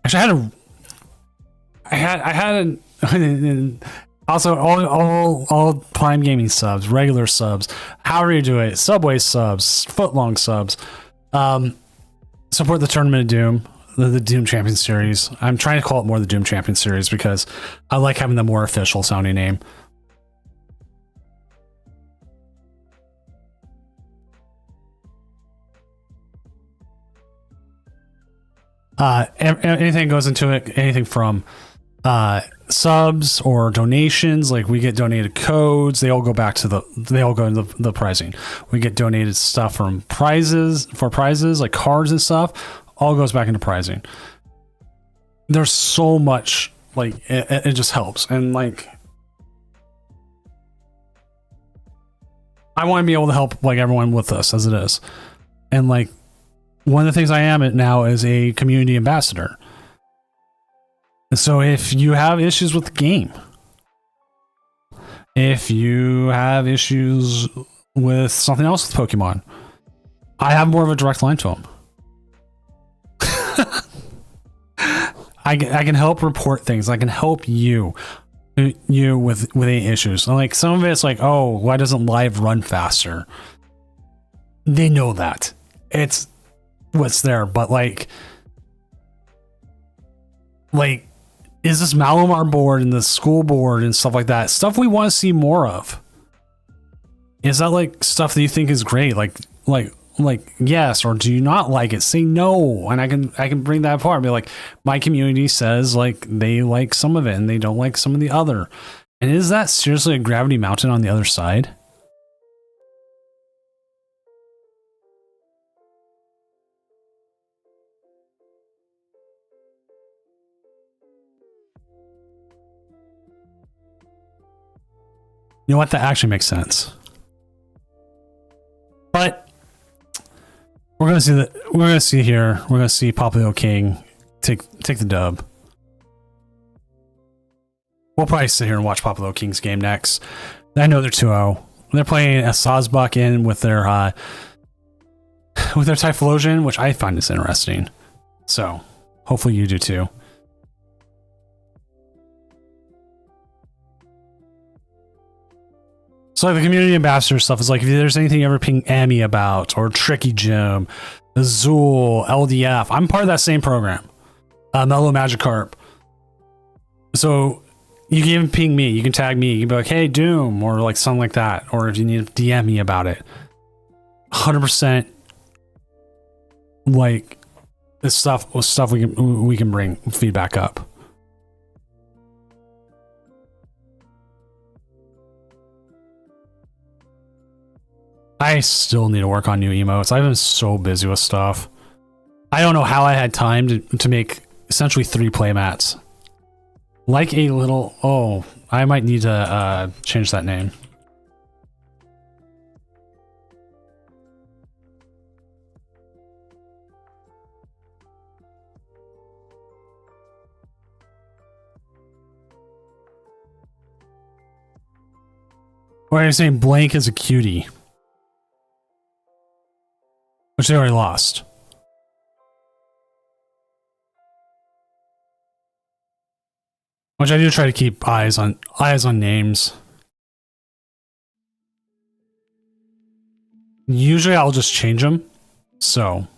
Actually, I had also all Prime Gaming subs, regular subs, however you do it, Subway subs, footlong subs, support the Tournament of Doom, the Doom Champion Series. I'm trying to call it more the Doom Champion Series because I like having the more official sounding name. Anything goes into it, anything from subs or donations, like we get donated codes, they all go into the prizing. We get donated stuff from prizes like cards and stuff, all goes back into prizing. There's so much, like it just helps. And like I want to be able to help like everyone with this as it is. And like one of the things I am at now is a community ambassador. And so if you have issues with the game, if you have issues with something else with Pokemon, I have more of a direct line to them. I can help report things. I can help you with any issues. And like some of it's like, oh, why doesn't live run faster? They know that. It's what's there, but like is this Malamar board and the school board and stuff like that stuff we want to see more of? Is that like stuff that you think is great, like yes, or do you not like it? Say no, and I can bring that apart and be like, my community says like they like some of it and they don't like some of the other, and is that seriously a gravity mountain on the other side? You know what? That actually makes sense. But we're gonna see here. We're gonna see Papio King take the dub. We'll probably sit here and watch Papio King's game next. I know they're 2-0. They're playing a Sazbak in with their Typhlosion, which I find is interesting. So hopefully you do too. So like the community ambassador stuff is like, if there's anything you ever ping Amy about, or Tricky Jim, Azul, LDF, I'm part of that same program. Mellow Magikarp. So you can even ping me, you can tag me, you can be like, hey Doom, or like something like that, or if you need to DM me about it. 100% like this stuff we can bring feedback up. I still need to work on new emotes. I've been so busy with stuff. I don't know how I had time to make essentially 3 playmats. Like a little... Oh, I might need to change that name. Or are you saying Blank is a cutie? Which they already lost. Which I do try to keep eyes on names. Usually I'll just change them. So.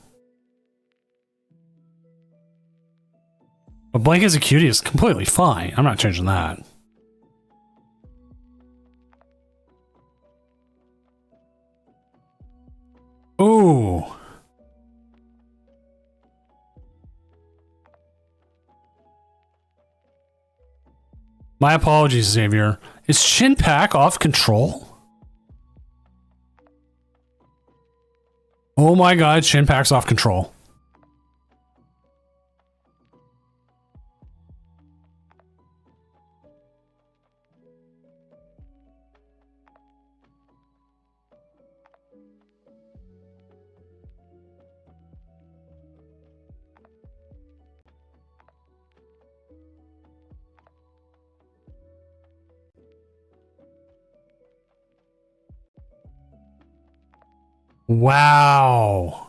But Blank as a cutie is completely fine. I'm not changing that. My apologies, Xavier. Is Chin Pack off control? Oh my god, Chin Pack's off control. Wow.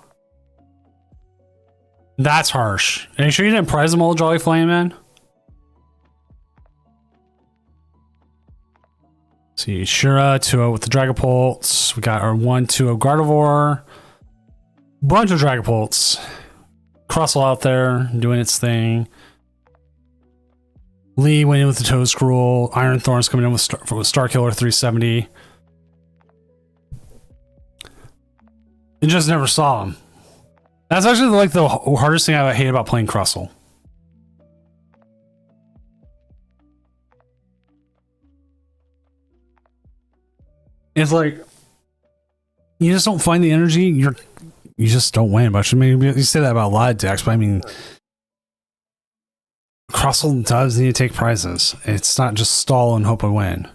That's harsh. Are you sure you didn't prize them all, Jolly Flame, man? Let's see, Shura, 2-0 with the Dragapults. We got our 1-2 Gardevoir. Bunch of Dragapults. Crustle out there doing its thing. Lee went in with the Toedscruel. Iron Thorns coming in with Star Killer 370. You just never saw him. That's actually like the hardest thing I hate about playing Crustle. It's like you just don't find the energy. You just don't win much. I mean, you say that about a lot of decks, but I mean, Crustle does need to take prizes. It's not just stall and hope I win.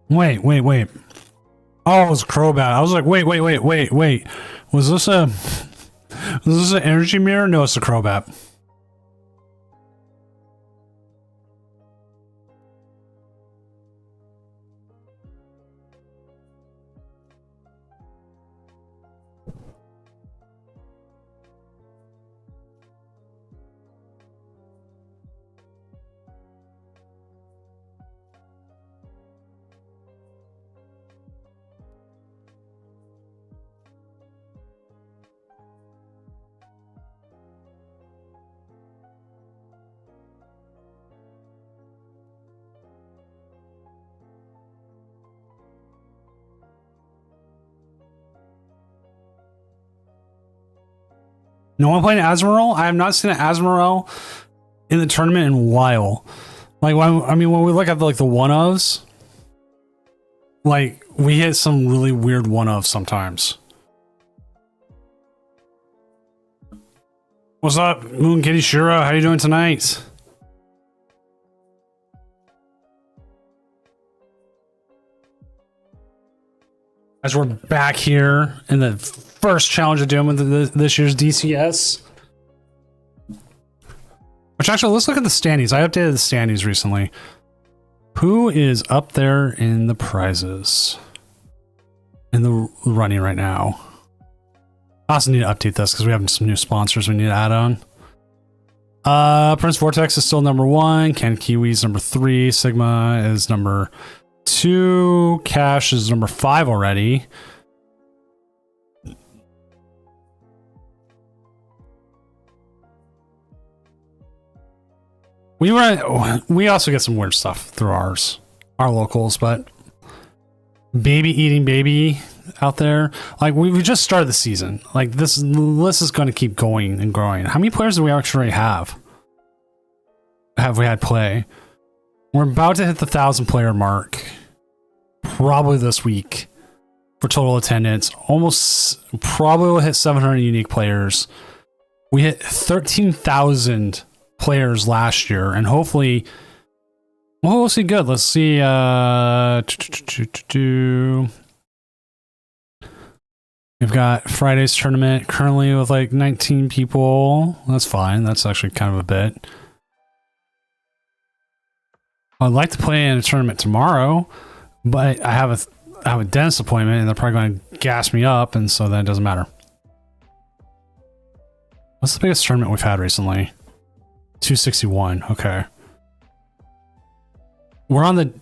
Wait. Oh, it was Crobat. I was like, wait. Was this an energy mirror? No, it's a Crobat. No one playing Azumarill? I have not seen an Azumarill in the tournament in a while. Like, I mean, when we look at the one-ofs, like, we hit some really weird one-ofs sometimes. What's up, Moon Kitty Shura? How you doing tonight? As we're back here in the first challenge of doing with this year's DCS. Which actually, let's look at the standings. I updated the standings recently. Who is up there in the prizes? In the running right now? I also need to update this because we have some new sponsors we need to add on. Prince Vortex is still number 1. Ken Kiwi's number 3. Sigma is number 2. Cash is number 5 already. We also get some weird stuff through our locals, but baby eating baby out there. Like we just started the season. Like this list is going to keep going and growing. How many players do we actually have? Have we had play? We're about to hit the 1,000 player mark. Probably this week for total attendance. Almost probably will hit 700 unique players. We hit 13,000 players last year, and hopefully we'll see good. Let's see. We've got Friday's tournament currently with like 19 people. That's fine. That's actually kind of a bit. I'd like to play in a tournament tomorrow, but I have a dentist appointment and they're probably going to gas me up, and so then it doesn't matter. What's the biggest tournament we've had recently? 261. Okay. We're on the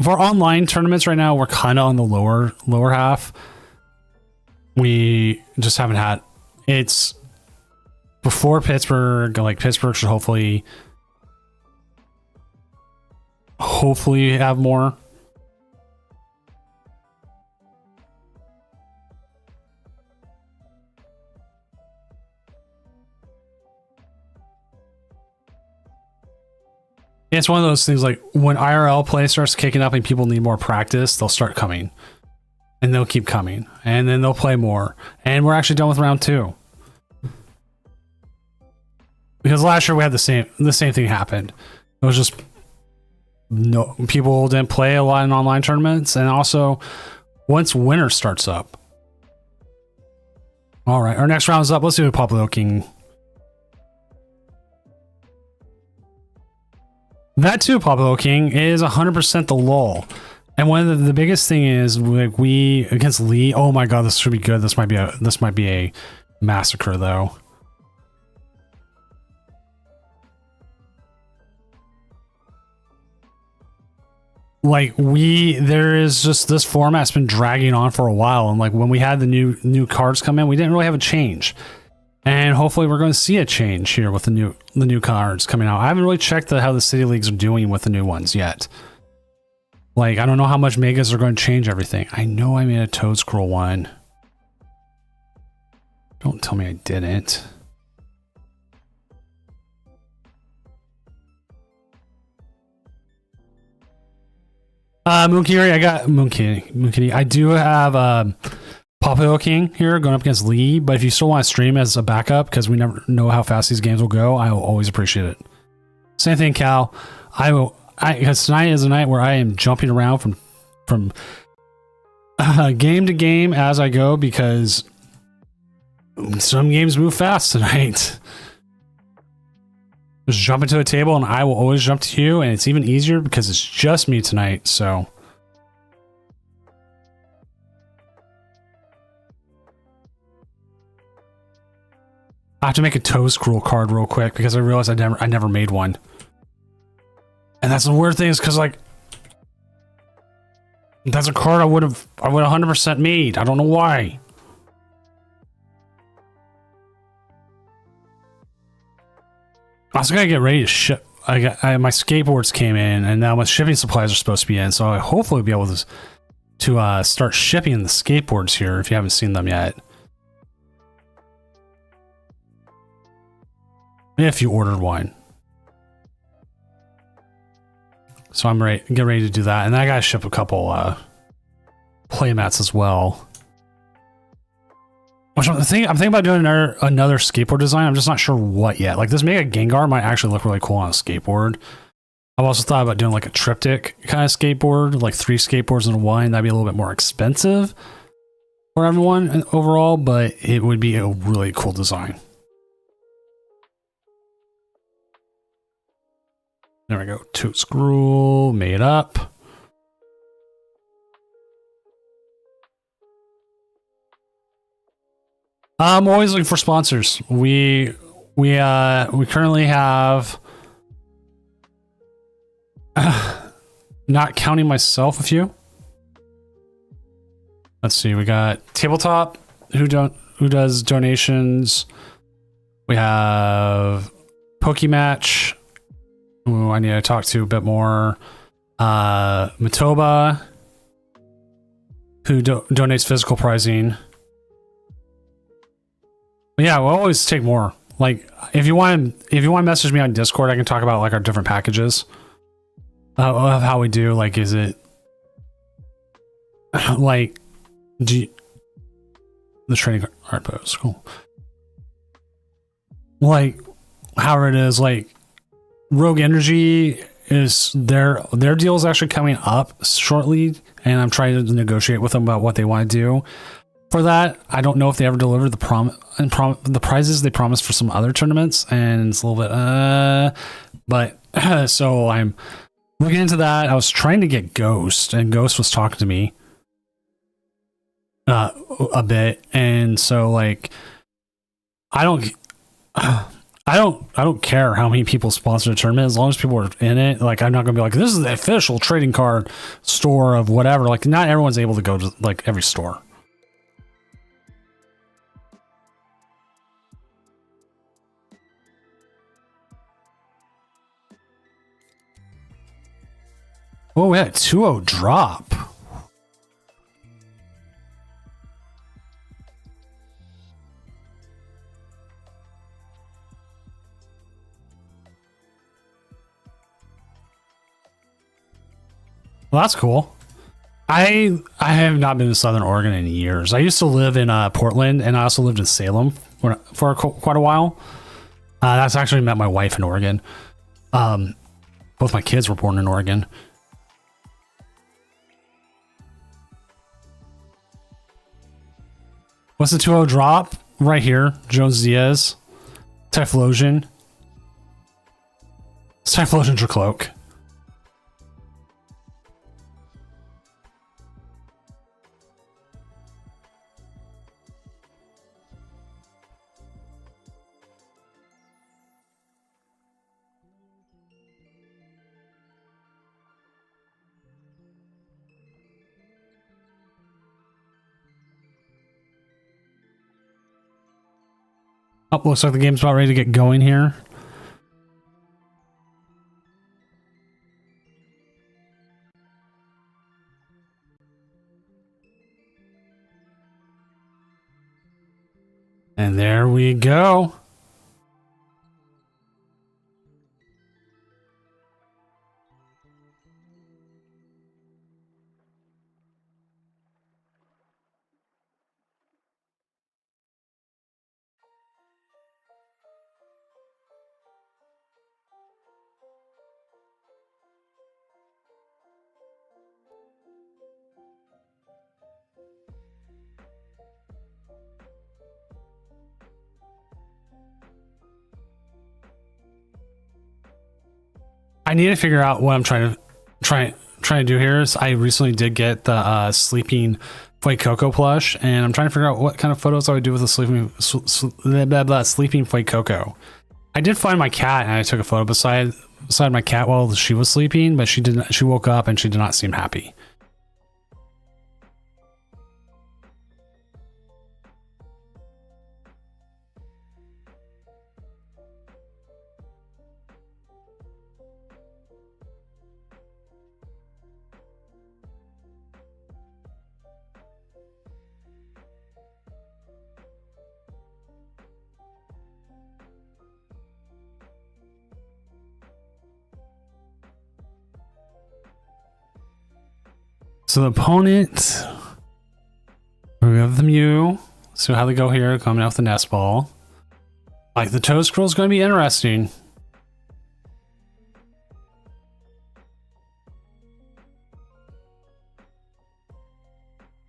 for online tournaments right now. We're kind of on the lower half. We just haven't had. It's before Pittsburgh. Like Pittsburgh should hopefully have more. It's one of those things like when IRL play starts kicking up and people need more practice, they'll start coming. And they'll keep coming. And then they'll play more. And we're actually done with round 2. Because last year we had the same thing happened. It was just no people didn't play a lot in online tournaments, and also once winter starts up. All right, our next round is up. Let's do Popular King. That too, Popular King is 100% the lull. And one of the biggest thing is like we against Lee. Oh my god, this should be good. This might be a massacre though. Like there is just this format's been dragging on for a while, and like when we had the new cards come in, we didn't really have a change. And hopefully we're going to see a change here with the new cards coming out. I haven't really checked how the city leagues are doing with the new ones yet. Like, I don't know how much megas are going to change everything. I know I made a Toad Scroll one. Don't tell me I didn't. Moonkiri, I got Moonkiri. I do have Popular King here going up against Lee, but if you still want to stream as a backup, because we never know how fast these games will go, I will always appreciate it. Same thing, Cal. Because tonight is a night where I am jumping around from game to game as I go, because some games move fast tonight. Just jump into a table and I will always jump to you, and it's even easier because it's just me tonight, so. I have to make a Toad Scroll card real quick because I realized I never made one. And that's the weird thing, is because like that's a card I would 100% made. I don't know why. I was gonna get ready to ship. My skateboards came in, and now my shipping supplies are supposed to be in. So I hopefully will be able to start shipping the skateboards here if you haven't seen them yet. If you ordered one. So I'm get ready to do that, and then I gotta ship a couple playmats as well. Which I'm thinking about doing another skateboard design. I'm just not sure what yet. Like this Mega Gengar might actually look really cool on a skateboard. I've also thought about doing like a triptych kind of skateboard, like 3 skateboards in one. That'd be a little bit more expensive for everyone overall, but it would be a really cool design. There we go. Toot Scroll made up. I'm always looking for sponsors. We currently have, not counting myself, a few. Let's see. We got Tabletop, who does donations. We have Pokematch, who I need to talk to a bit more. Matoba, who donates physical pricing. But yeah, we'll always take more. Like if you want to message me on Discord, I can talk about like our different packages of how we do. Like, is it like the training art pose? Cool. Like how it is. Like Rogue Energy is their deal is actually coming up shortly, and I'm trying to negotiate with them about what they want to do. for that. I don't know if they ever delivered the prizes they promised for some other tournaments, and it's a little bit but so I'm looking into that. I was trying to get Ghost, and Ghost was talking to me a bit, and so like I don't care how many people sponsor the tournament as long as people are in it. Like, I'm not gonna be like, this is the official trading card store of whatever. Like, not everyone's able to go to like every store. Oh, we had a 2-0 drop. Well, that's cool. I have not been to Southern Oregon in years. I used to live in Portland, and I also lived in Salem for quite a while. That's actually met my wife in Oregon. Both my kids were born in Oregon. What's the 2-0 drop? Right here. Jones Diaz. Typhlosion. Typhlosion Dracloak. Oh, looks like the game's about ready to get going here. And there we go. I need to figure out what I'm trying to do here. Is I recently did get the sleeping Fue Coco plush, and I'm trying to figure out what kind of photos I would do with the sleeping Fue Coco. I did find my cat, and I took a photo beside my cat while she was sleeping, but she didn't. She woke up and she did not seem happy. So the opponent, we have the Mew. See how they go here, coming out with the nest ball. Like the Toad Scroll is going to be interesting.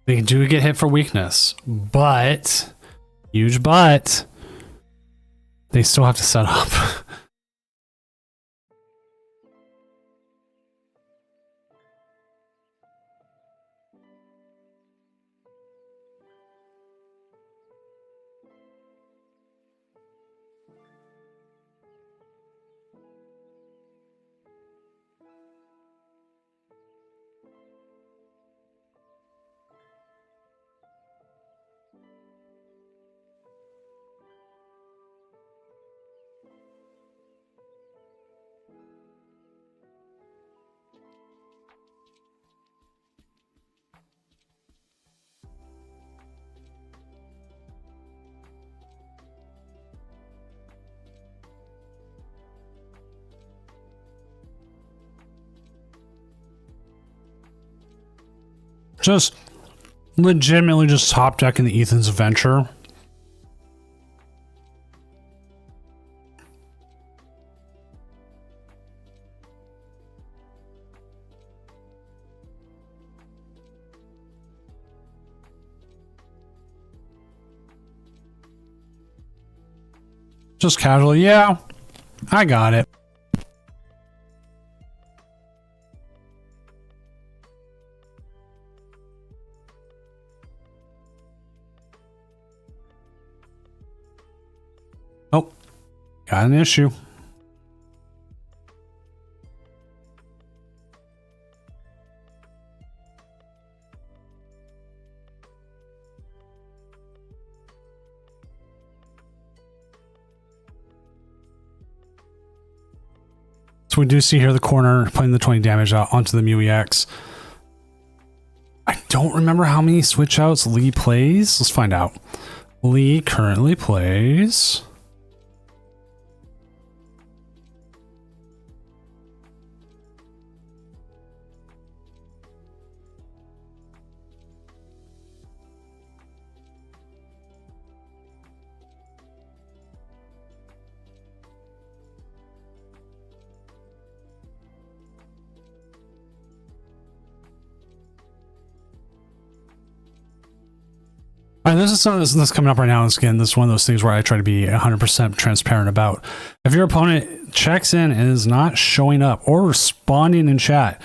They do get hit for weakness, but huge but they still have to set up. Just legitimately just top decking the Ethan's Adventure. Just casually, yeah, I got it. Oh, got an issue. So we do see here the corner putting the 20 damage out onto the MuEX. I don't remember how many switch outs Lee plays. Let's find out. Lee currently plays... All right, this is something that's coming up right now. Again, this is one of those things where I try to be 100% transparent about. If your opponent checks in and is not showing up or responding in chat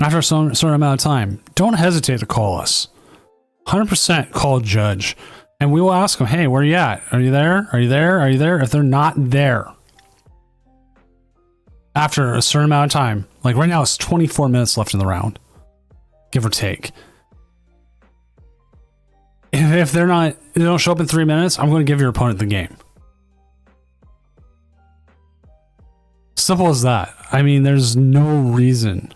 after a certain amount of time, don't hesitate to call us. 100% call Judge, and we will ask them, hey, where are you at? Are you there? Are you there? Are you there? If they're not there after a certain amount of time, like right now it's 24 minutes left in the round, give or take. If they don't show up in 3 minutes, I'm going to give your opponent the game. Simple as that. I mean, there's no reason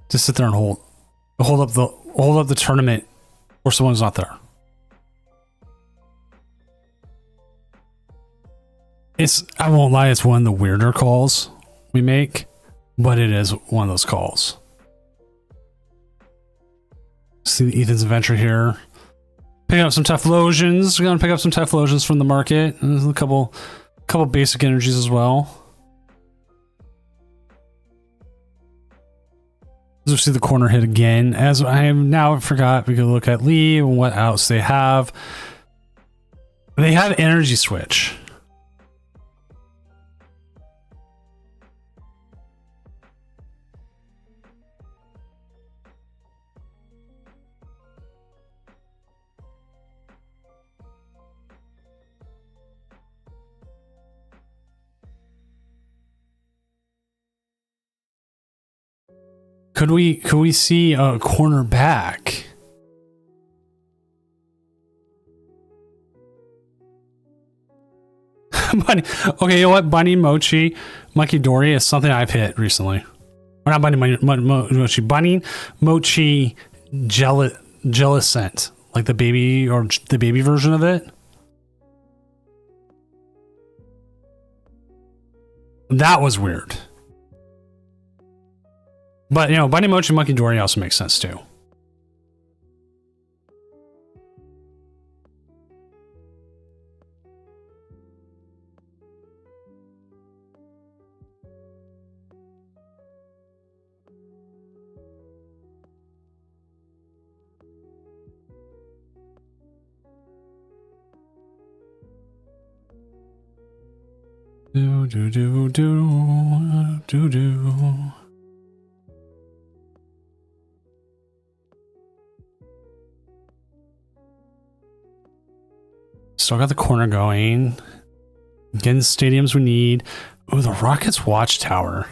to sit there and hold up the tournament where someone's not there. I won't lie, it's one of the weirder calls we make, but it is one of those calls. See Ethan's adventure here. Picking up some Typhlosions. We're gonna pick up some Typhlosions from the market. And there's a couple basic energies as well. As we see the corner hit again. As I have now forgot, we can look at Lee and what else they have. They have energy switch. Could we see a corner back? Bunny. Okay, you know what? Bunny Mochi Monkey Dory is something I've hit recently. Or not Bunny Mochi. Bunny Mochi Jellicent. Like the baby or the baby version of it. That was weird. But, you know, Bunny Mochi Monkey Dory also makes sense too. Do. Still got the corner going. Getting the stadiums we need. Oh, the Rockets Watchtower.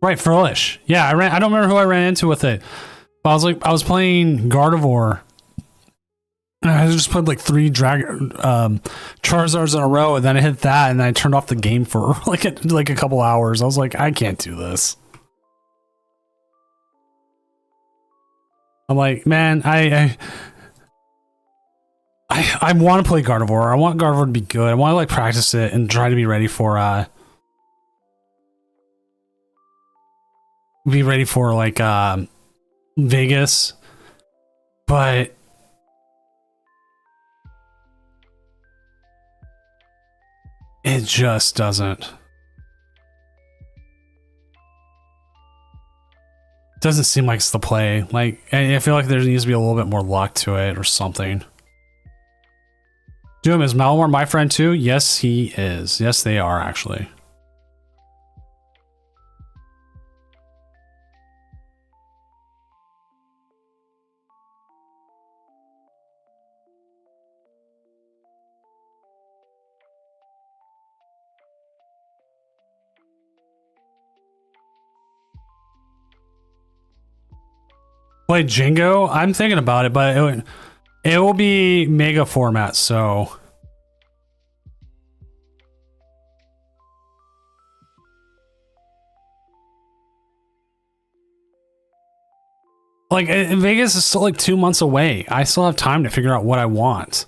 Right, Furlish. Yeah, I don't remember who I ran into with it. But I was playing Gardevoir. And I just played like 3 Charizards in a row, and then I hit that, and I turned off the game for like a couple hours. I was like, I can't do this. I'm like, man, I want to play Gardevoir. I want Gardevoir to be good. I want to like practice it and try to be ready for like Vegas. But it just doesn't seem like it's the play. Like, I feel like there needs to be a little bit more luck to it or something. Doom, is Malware my friend too? Yes, he is. Yes, they are actually. Play Jingo? I'm thinking about it, but it will be mega format, so. Like, Vegas is still like 2 months away. I still have time to figure out what I want.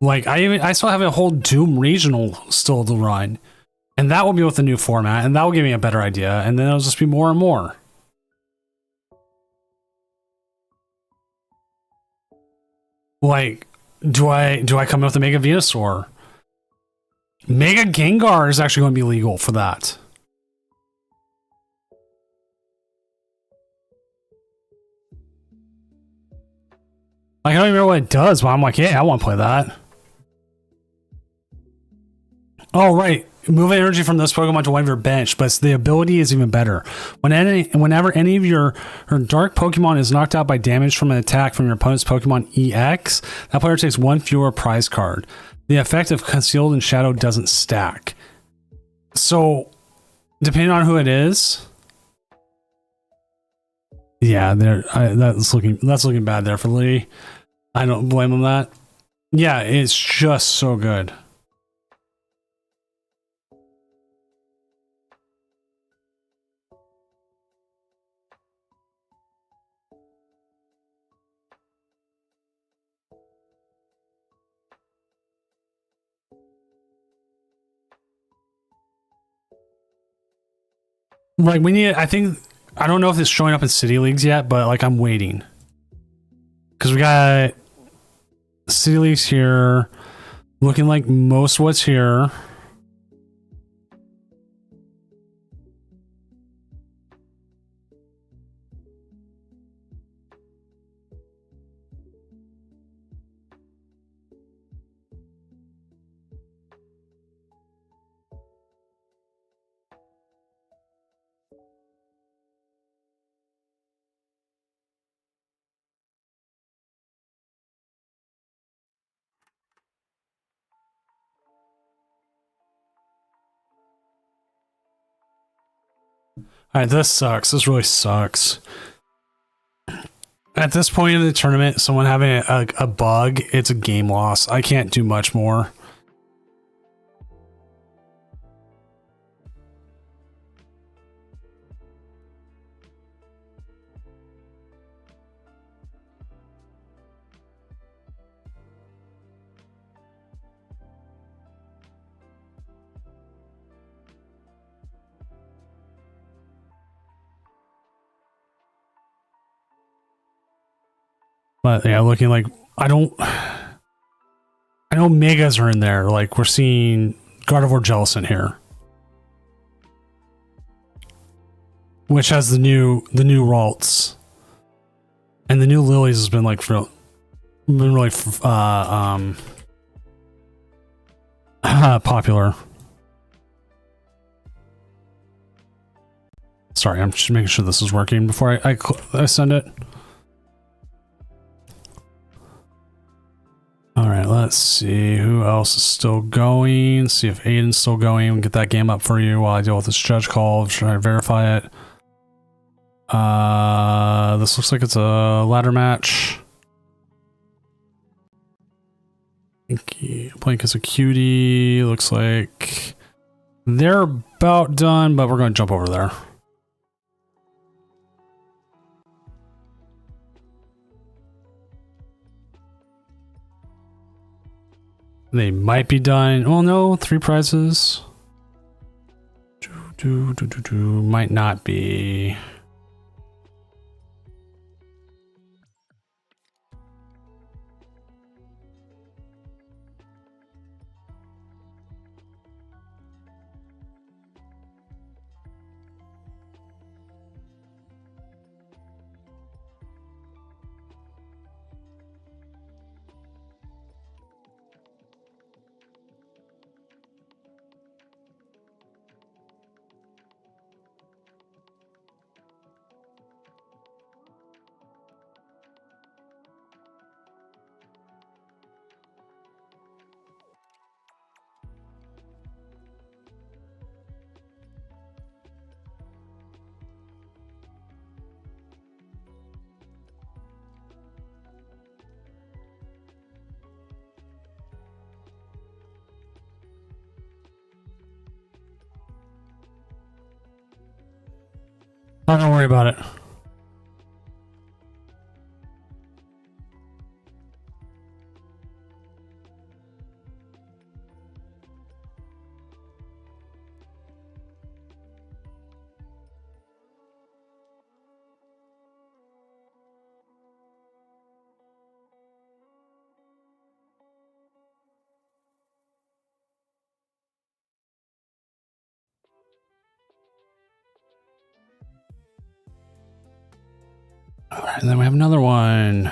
Like, I still have a whole Doom regional still to run. And that will be with the new format, and that will give me a better idea, and then it'll just be more and more. Like, do I come up with a Mega Venusaur? Mega Gengar is actually going to be legal for that. Like, I don't even know what it does, but I'm like, yeah, I want to play that. Oh, right. Move energy from this Pokemon to one of your bench, but the ability is even better. Whenever any of your dark Pokemon is knocked out by damage from an attack from your opponent's Pokemon EX, that player takes one fewer prize card. The effect of Concealed and Shadow doesn't stack. So, depending on who it is, yeah, that's looking bad there for Lee. I don't blame him that. Yeah, it's just so good. Like, we need, I don't know if it's showing up in City Leagues yet, but like, I'm waiting. Because we got City Leagues here, looking like most what's here. Alright, this sucks. This really sucks. At this point in the tournament, someone having a bug, it's a game loss. I can't do much more. But yeah, looking like I know megas are in there. Like, we're seeing Gardevoir Jellicent here, which has the new Ralts, and the new Lilies has been like really popular. Sorry, I'm just making sure this is working before I send it. All right, let's see who else is still going. See if Aiden's still going. We'll get that game up for you while I deal with this judge call. Try to verify it. This looks like it's a ladder match. Blink is a cutie. Looks like they're about done, but we're going to jump over there. They might be done. Oh no, 3 prizes. Might not be. Don't worry about it. All right, and then we have another one.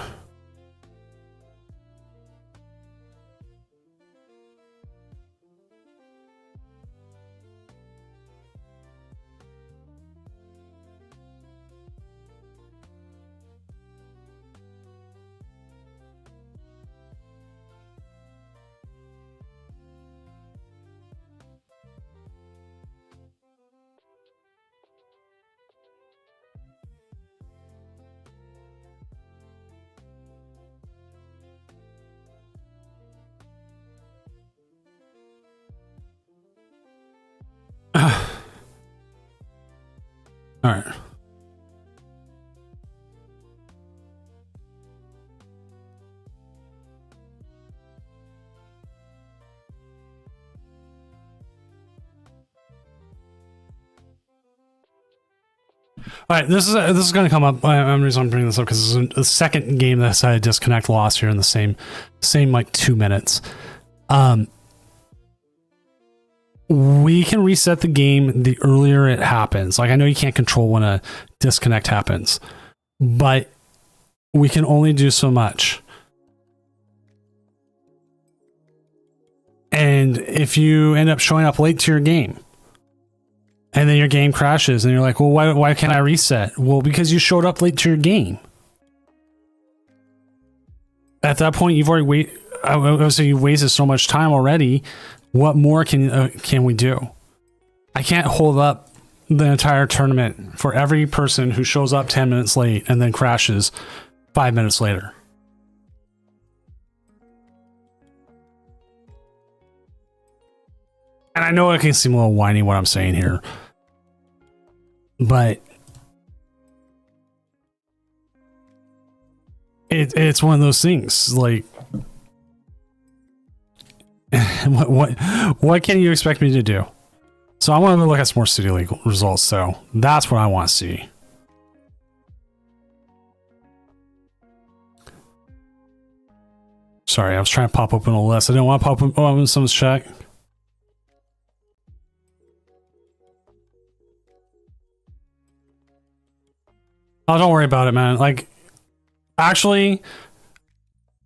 All right. All right, this is going to come up. I'm reason I'm bringing this up because it's the second game that decided to disconnect lost here in the same like 2 minutes. We can reset the game the earlier it happens. Like I know you can't control when a disconnect happens, but we can only do so much. And if you end up showing up late to your game, and then your game crashes, and you're like, well, why can't I reset? Well, because you showed up late to your game. At that point, you've already you've wasted so much time already. What more can we do? I can't hold up the entire tournament for every person who shows up 10 minutes late and then crashes 5 minutes later. And I know it can seem a little whiny what I'm saying here, but it's one of those things. Like, what can you expect me to do? So I want to look at some more City League results. So that's what I want to see. Sorry, I was trying to pop open a list. I didn't want to pop open someone's check. Oh, don't worry about it, man. Like, actually,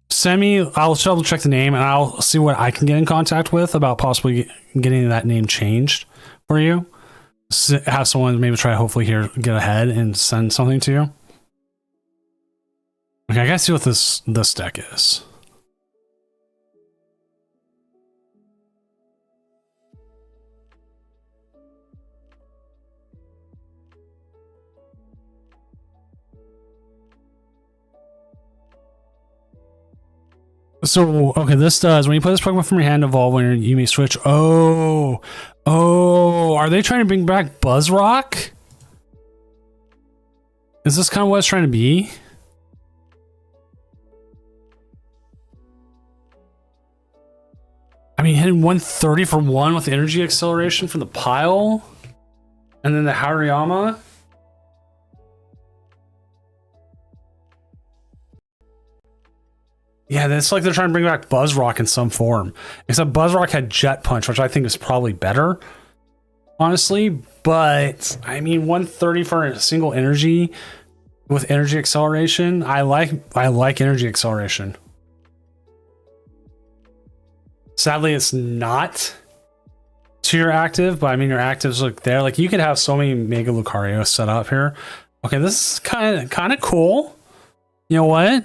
send me. I'll double check the name and I'll see what I can get in contact with about possibly getting that name changed for you. Have someone maybe try to hopefully get ahead and send something to you. Okay, I gotta see what this deck is. So, okay, this does, when you play this Pokemon from your hand, evolve when you may switch. Oh, are they trying to bring back Buzzrock? Is this kind of what it's trying to be? I mean, hitting 130 for 1 with energy acceleration from the pile. And then the Hariyama. Yeah, it's like they're trying to bring back Buzzrock in some form. Except Buzzrock had Jet Punch, which I think is probably better, honestly. But, I mean, 130 for a single energy with energy acceleration. I like energy acceleration. Sadly, it's not to your active, but I mean, your actives look there. Like, you could have so many Mega Lucario set up here. Okay, this is kind of cool. You know what?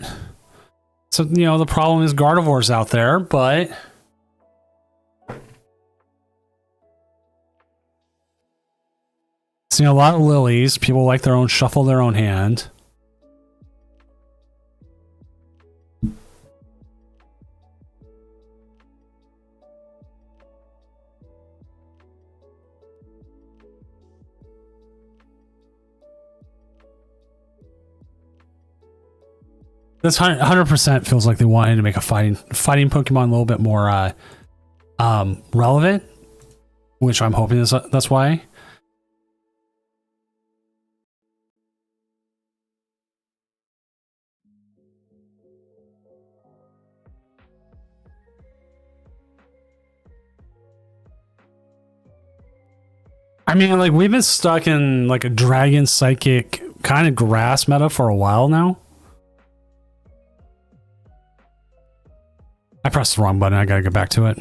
So, you know, the problem is Gardevoir's out there, but seeing a lot of lilies. People like their own shuffle their own hand. This 100% feels like they wanted to make a fighting Pokemon a little bit more relevant, which I'm hoping that's why. I mean, like, we've been stuck in like a dragon psychic kind of grass meta for a while now. I pressed the wrong button. I gotta get back to it.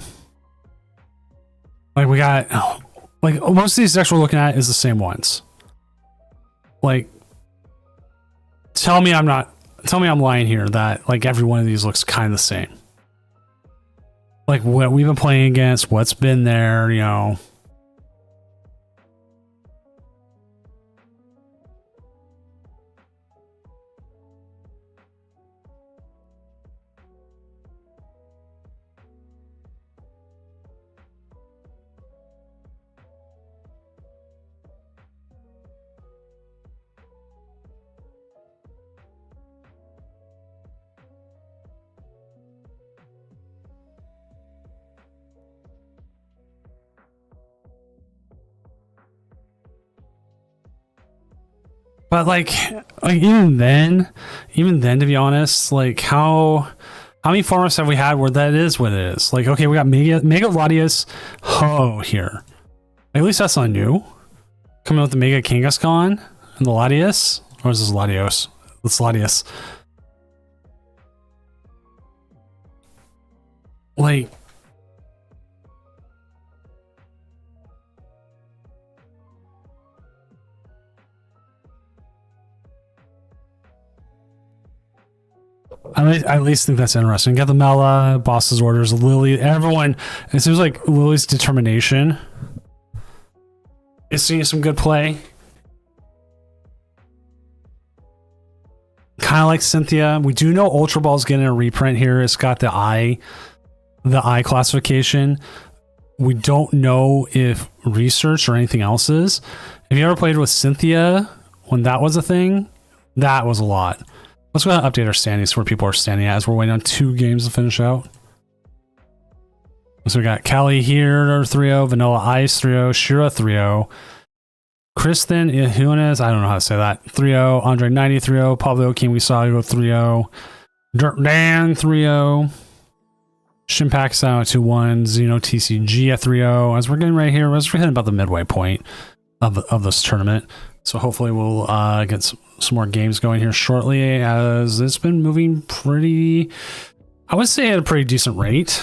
Like, we got, like, most of these decks we're looking at is the same ones. Like, tell me I'm lying here that like every one of these looks kind of the same. Like what we've been playing against, what's been there, you know. But like even then, to be honest, like how many farmers have we had where that is what it is? Like, okay, we got Mega Latias Ho here. At least that's not new. Coming with the Mega Kangaskhan and the Latias. Or is this Latios? It's Latias. Like, I at least think that's interesting. Got the Mela, Boss's Orders, Lily, everyone. It seems like Lily's determination is seeing some good play. Kind of like Cynthia. We do know Ultra Ball's getting a reprint here. It's got the eye classification. We don't know if research or anything else is. Have you ever played with Cynthia when that was a thing? That was a lot. Let's go ahead and update our standings where people are standing at as we're waiting on 2 games to finish out. So we got Callie here, 3-0, Vanilla Ice 3-0, Shira 3-0, Kristen Ihunes, I don't know how to say that, 3-0, Andre 90 3-0, Pablo Kiwisago 3-0, Dirt Dan 3-0, Shimpaxao 2-1, Xeno TCG at 3-0. As we're getting right here, we're hitting about the midway point of this tournament. So hopefully we'll get some more games going here shortly, as it's been moving pretty, I would say, at a pretty decent rate.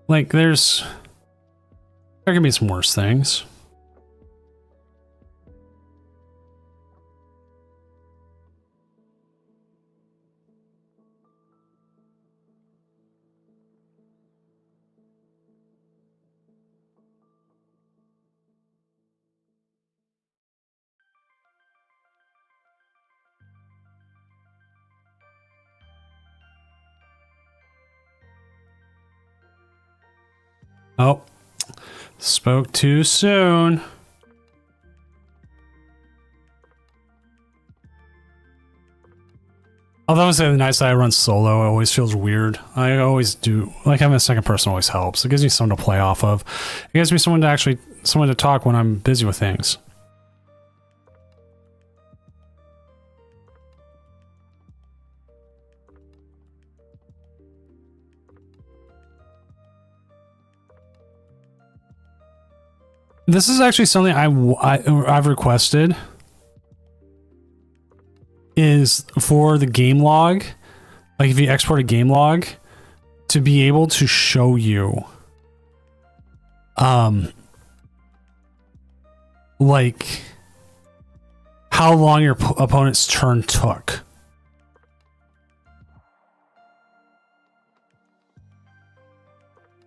Like, there can be some worse things. Oh, spoke too soon. Although I say the nights that I run solo, it always feels weird. I always do. Like, having a second person always helps. It gives me someone to play off of. It gives me someone to talk when I'm busy with things. This is actually something I've requested, is for the game log, like if you export a game log, to be able to show you like how long your opponent's turn took.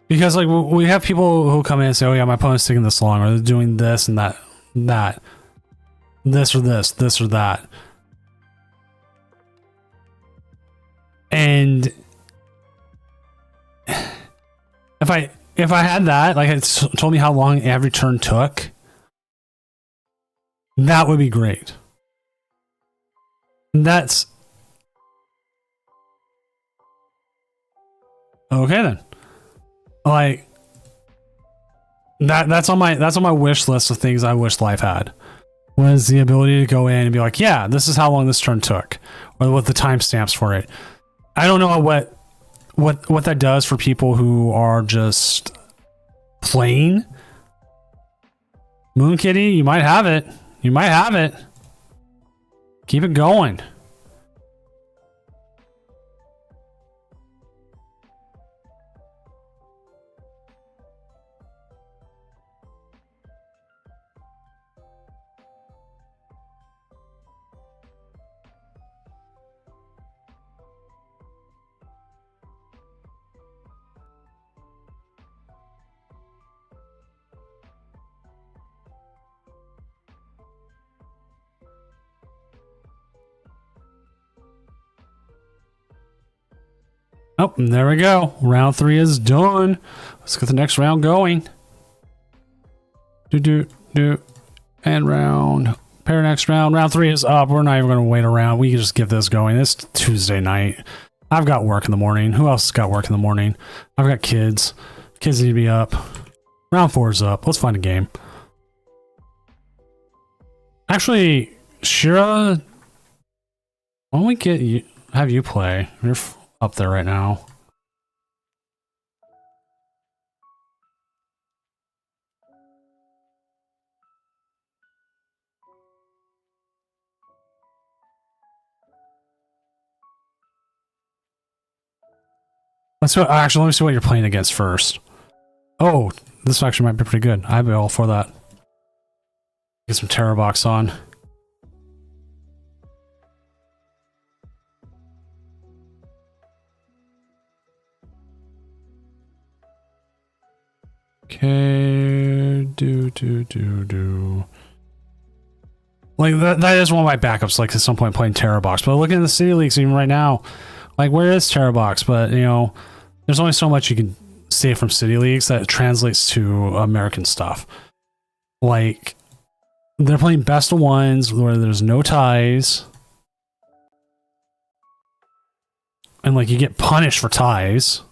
Because like we have people who come in and say, "Oh yeah, my opponent's taking this long, or they're doing this and that, this or that," and if I had that, like it told me how long every turn took, that would be great. That's okay then. Like that's on my wish list of things I wish life had, was the ability to go in and be like, yeah, this is how long this turn took, or what the timestamps for it. I don't know what that does for people who are just playing. Moon Kitty, you might have it. You might have it. Keep it going. Oh, and there we go. Round 3 is done. Let's get the next round going. And round. Pair next round. Round 3 is up. We're not even going to wait around. We can just get this going. It's Tuesday night. I've got work in the morning. Who else has got work in the morning? I've got kids. Kids need to be up. Round 4 is up. Let's find a game. Actually, Shira, why don't we have you play? You're up there right now. Actually, let me see what you're playing against first. Oh, this actually might be pretty good. I'd be all for that. Get some Terror Box on. Okay, like that is one of my backups. Like at some point playing Terror Box, but looking at the City Leagues even right now, like where is Terror Box? But you know, there's only so much you can say from City Leagues that translates to American stuff. Like they're playing best of ones where there's no ties, and like you get punished for ties.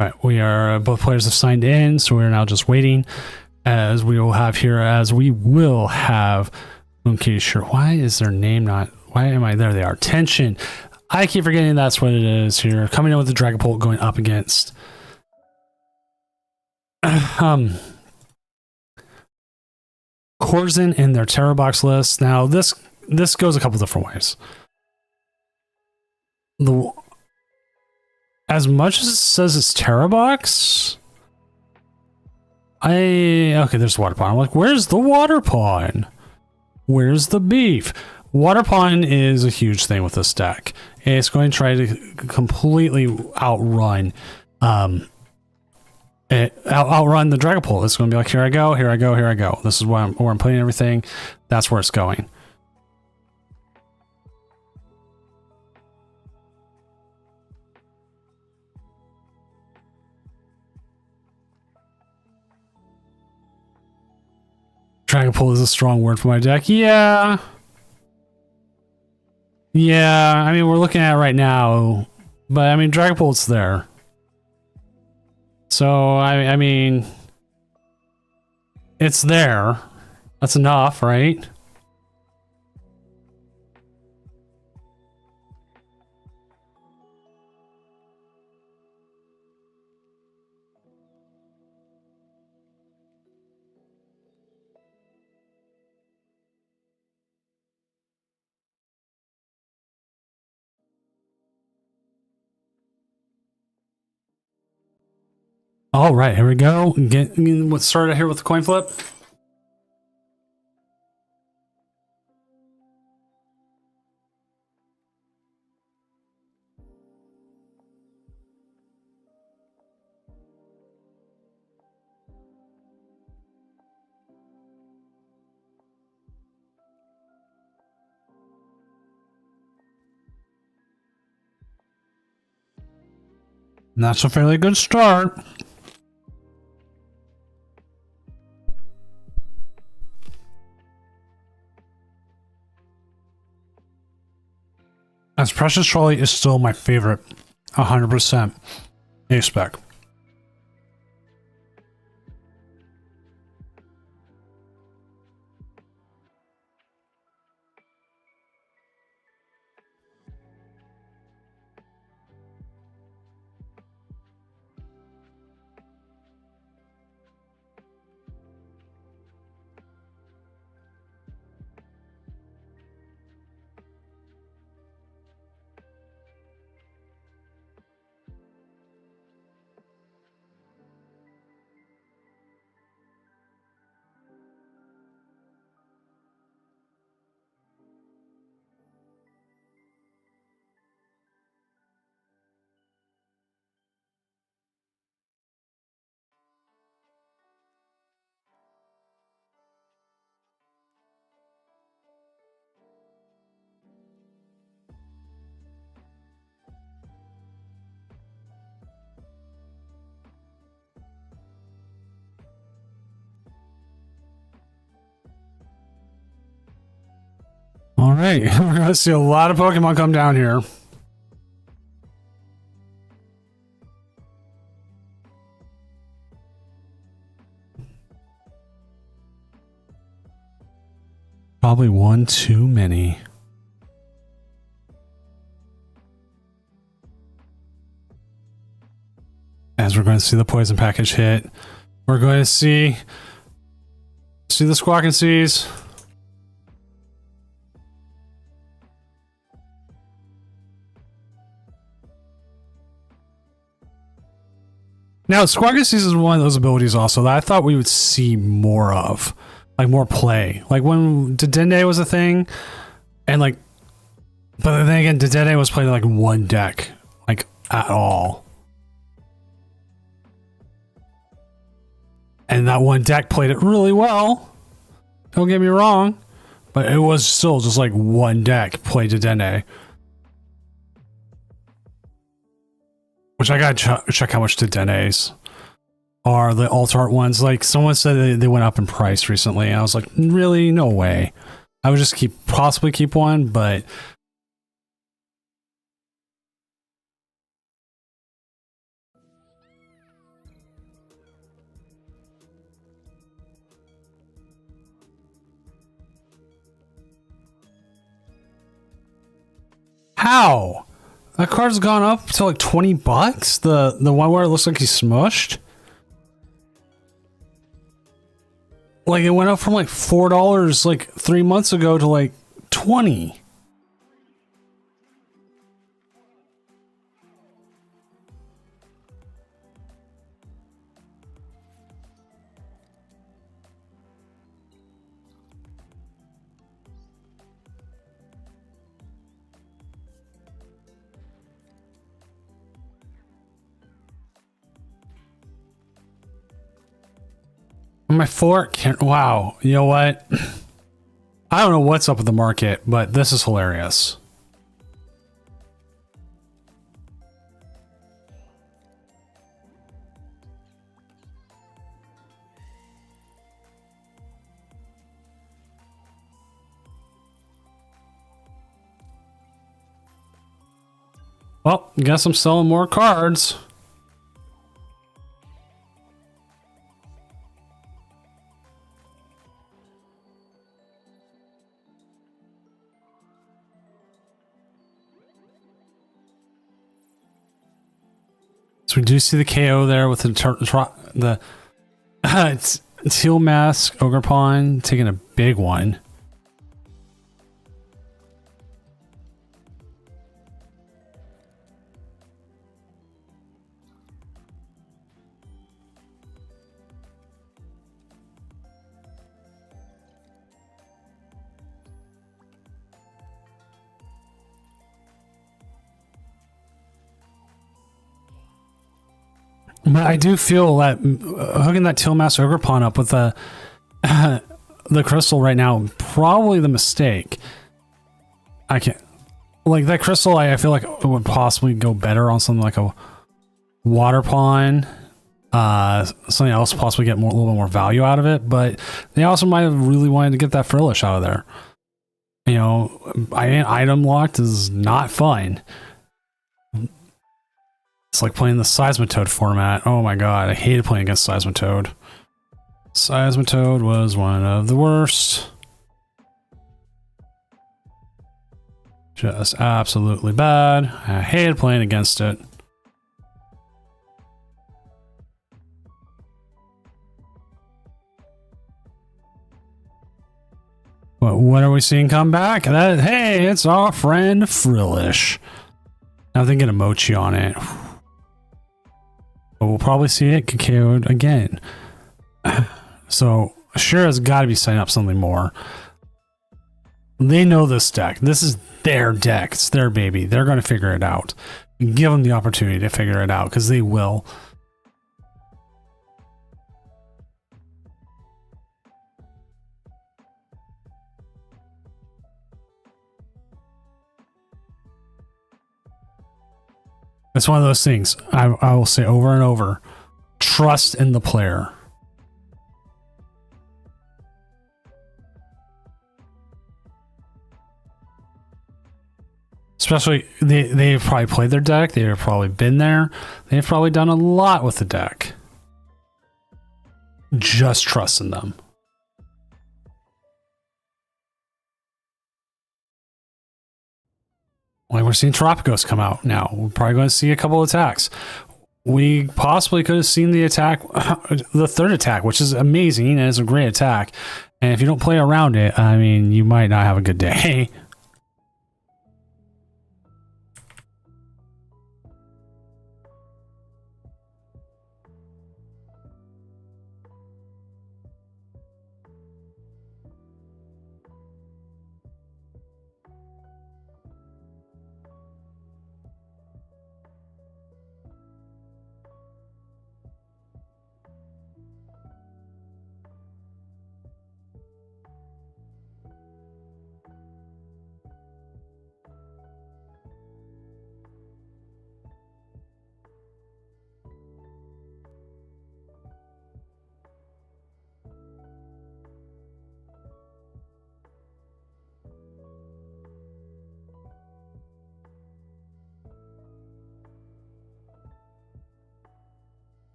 All right, we are both players have signed in, so we're now just waiting. As we will have Moon Kitty. Sure, why is their name not? Why am I there? They are. Tension. I keep forgetting that's what it is here. Coming in with the Dragapult going up against Corzin in their Terror Box list. Now this goes a couple different ways. As much as it says it's Terror Box, okay, there's the water pond. I'm like, where's the water pond? Where's the beef? Water pond is a huge thing with this deck. It's going to try to completely outrun outrun the Dragapult. It's going to be like, here I go, here I go, here I go. This is where I'm putting everything. That's where it's going. Dragapult is a strong word for my deck. Yeah. Yeah, I mean, we're looking at it right now, but I mean, Dragapult's there. So, I mean, It's there. That's enough, right? All right, here we go. Let's start here with the coin flip. And that's a fairly good start. As Precious Trolley is still my favorite, 100% A-Spec. All right, we're going to see a lot of Pokemon come down here. Probably one too many. As we're going to see the poison package hit, we're going to see the Squawk and Seas. Now, Squawk and Seas is one of those abilities also that I thought we would see more of. Like more play. Like when Dedenne was a thing, and like, but then again, Dedenne was played like one deck, like at all. And that one deck played it really well. Don't get me wrong, but it was still just like one deck played Dedenne. Which I gotta check how much Dedennes are, the alt art ones. Like someone said they went up in price recently, and I was like, really? No way. I would just possibly keep one, but how? That card's gone up to like $20. The one where it looks like he's smushed. Like it went up from like $4 like 3 months ago to like 20. My fork can't. Wow. You know what? I don't know what's up with the market, but this is hilarious. Well, guess I'm selling more cards. So we do see the KO there with the Teal Mask Ogre Pawn taking a big one. But I do feel that hooking that Teal Mask Ogre Pawn up with the crystal right now, probably the mistake. I can't, like, that crystal, I feel like it would possibly go better on something like a water pawn. Something else possibly get a little bit more value out of it, but they also might have really wanted to get that Frillish out of there. You know, item locked is not fun. It's like playing the Seismitoad format. Oh my god, I hated playing against Seismitoad. Seismitoad was one of the worst. Just absolutely bad. I hated playing against it. What are we seeing come back? Hey, it's our friend Frillish. Now they get a Mochi on it. But we'll probably see it KO'd again. So Shira's got to be setting up something more. They know this deck. This is their deck. It's their baby. They're going to figure it out. Give them the opportunity to figure it out, because they will. It's one of those things I will say over and over. Trust in the player. Especially, they've probably played their deck. They've probably been there. They've probably done a lot with the deck. Just trust in them. Like, we're seeing Tropicos come out now. We're probably going to see a couple attacks. We possibly could have seen the attack, the third attack, which is amazing and it's a great attack. And if you don't play around it, I mean, you might not have a good day.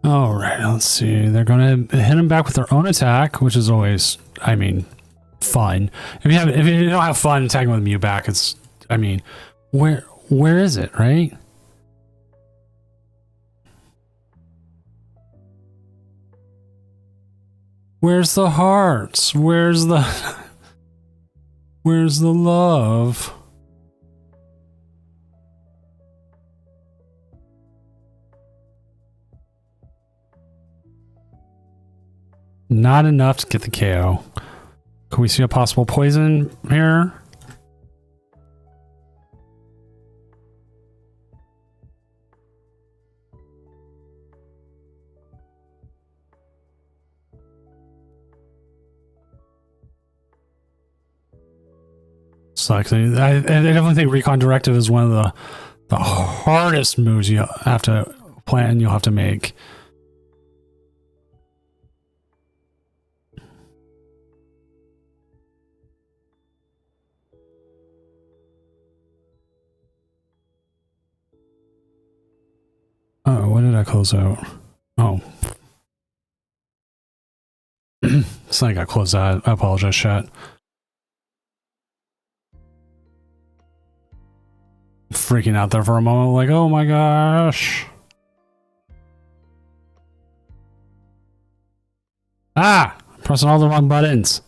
All right, let's see. They're going to hit him back with their own attack, which is always, I mean, fun. If you don't have fun attacking with Mew back, it's, I mean, where is it, right? Where's the hearts? Where's the love? Not enough to get the KO. Can we see a possible poison here? Sucks. I definitely think Recon Directive is one of the hardest moves you have to plan. You'll have to make. Oh, what did I close out? Oh. It's like I closed that. I apologize, chat. freaking out there for a moment, like, oh my gosh. Ah! Pressing all the wrong buttons.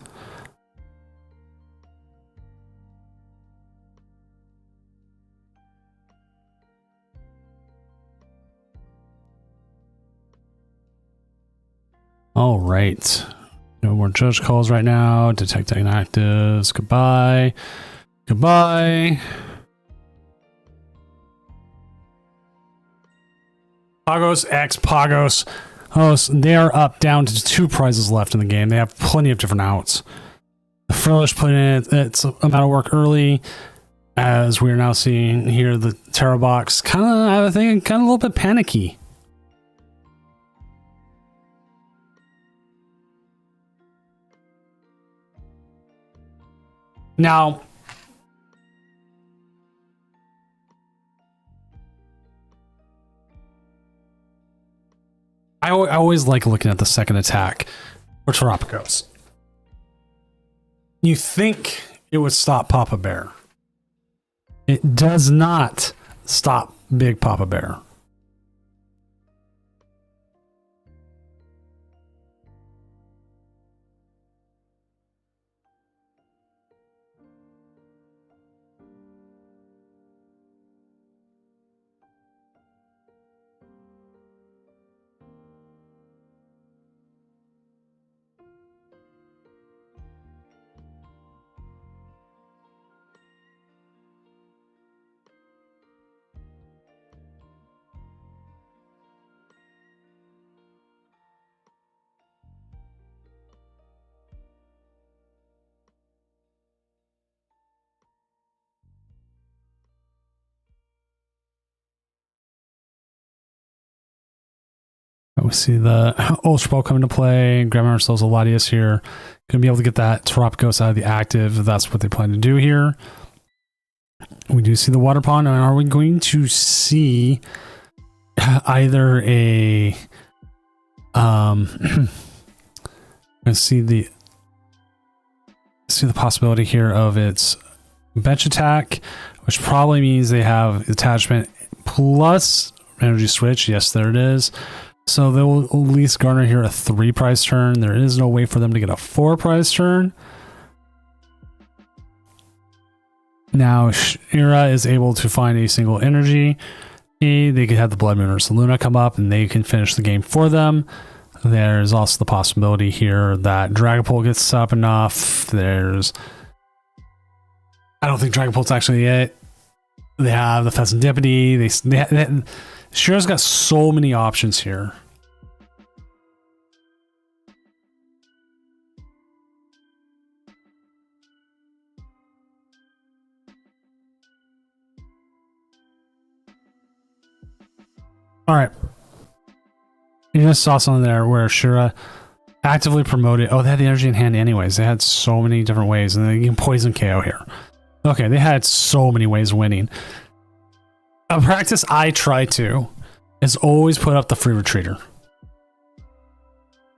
All right. No more judge calls right now. Detecting actives. Goodbye. Goodbye. Pagos X Pagos. Oh, so they are up down to 2 prizes left in the game. They have plenty of different outs. The Frillish put in its amount of work early, as we're now seeing here the Terra box kind of, I think, kind of a little bit panicky. Now, I always like looking at the second attack for Terrapagos. You think it would stop Papa Bear. It does not stop Big Papa Bear. We see the Ultra Ball come into play. Grabbing ourselves a Latias here. Gonna be able to get that Terrapagos out of the active. If that's what they plan to do here. We do see the water pond. And are we going to see either a let's see the possibility here of its bench attack, which probably means they have attachment plus energy switch. Yes, there it is. So they will at least garner here a 3 prize turn. There is no way for them to get a 4 prize turn. Now Shira is able to find a single energy. They could have the Blood Moon or Saluna come up and they can finish the game for them. There's also the possibility here that Dragapult gets up enough. I don't think Dragapult's actually it. They have the Pheasantipity. Shira's got so many options here. All right. You just saw something there where Shira actively promoted. Oh, they had the energy in hand anyways. They had so many different ways, and they can poison KO here. Okay, they had so many ways of winning. A practice I try to is always put up the free retreater.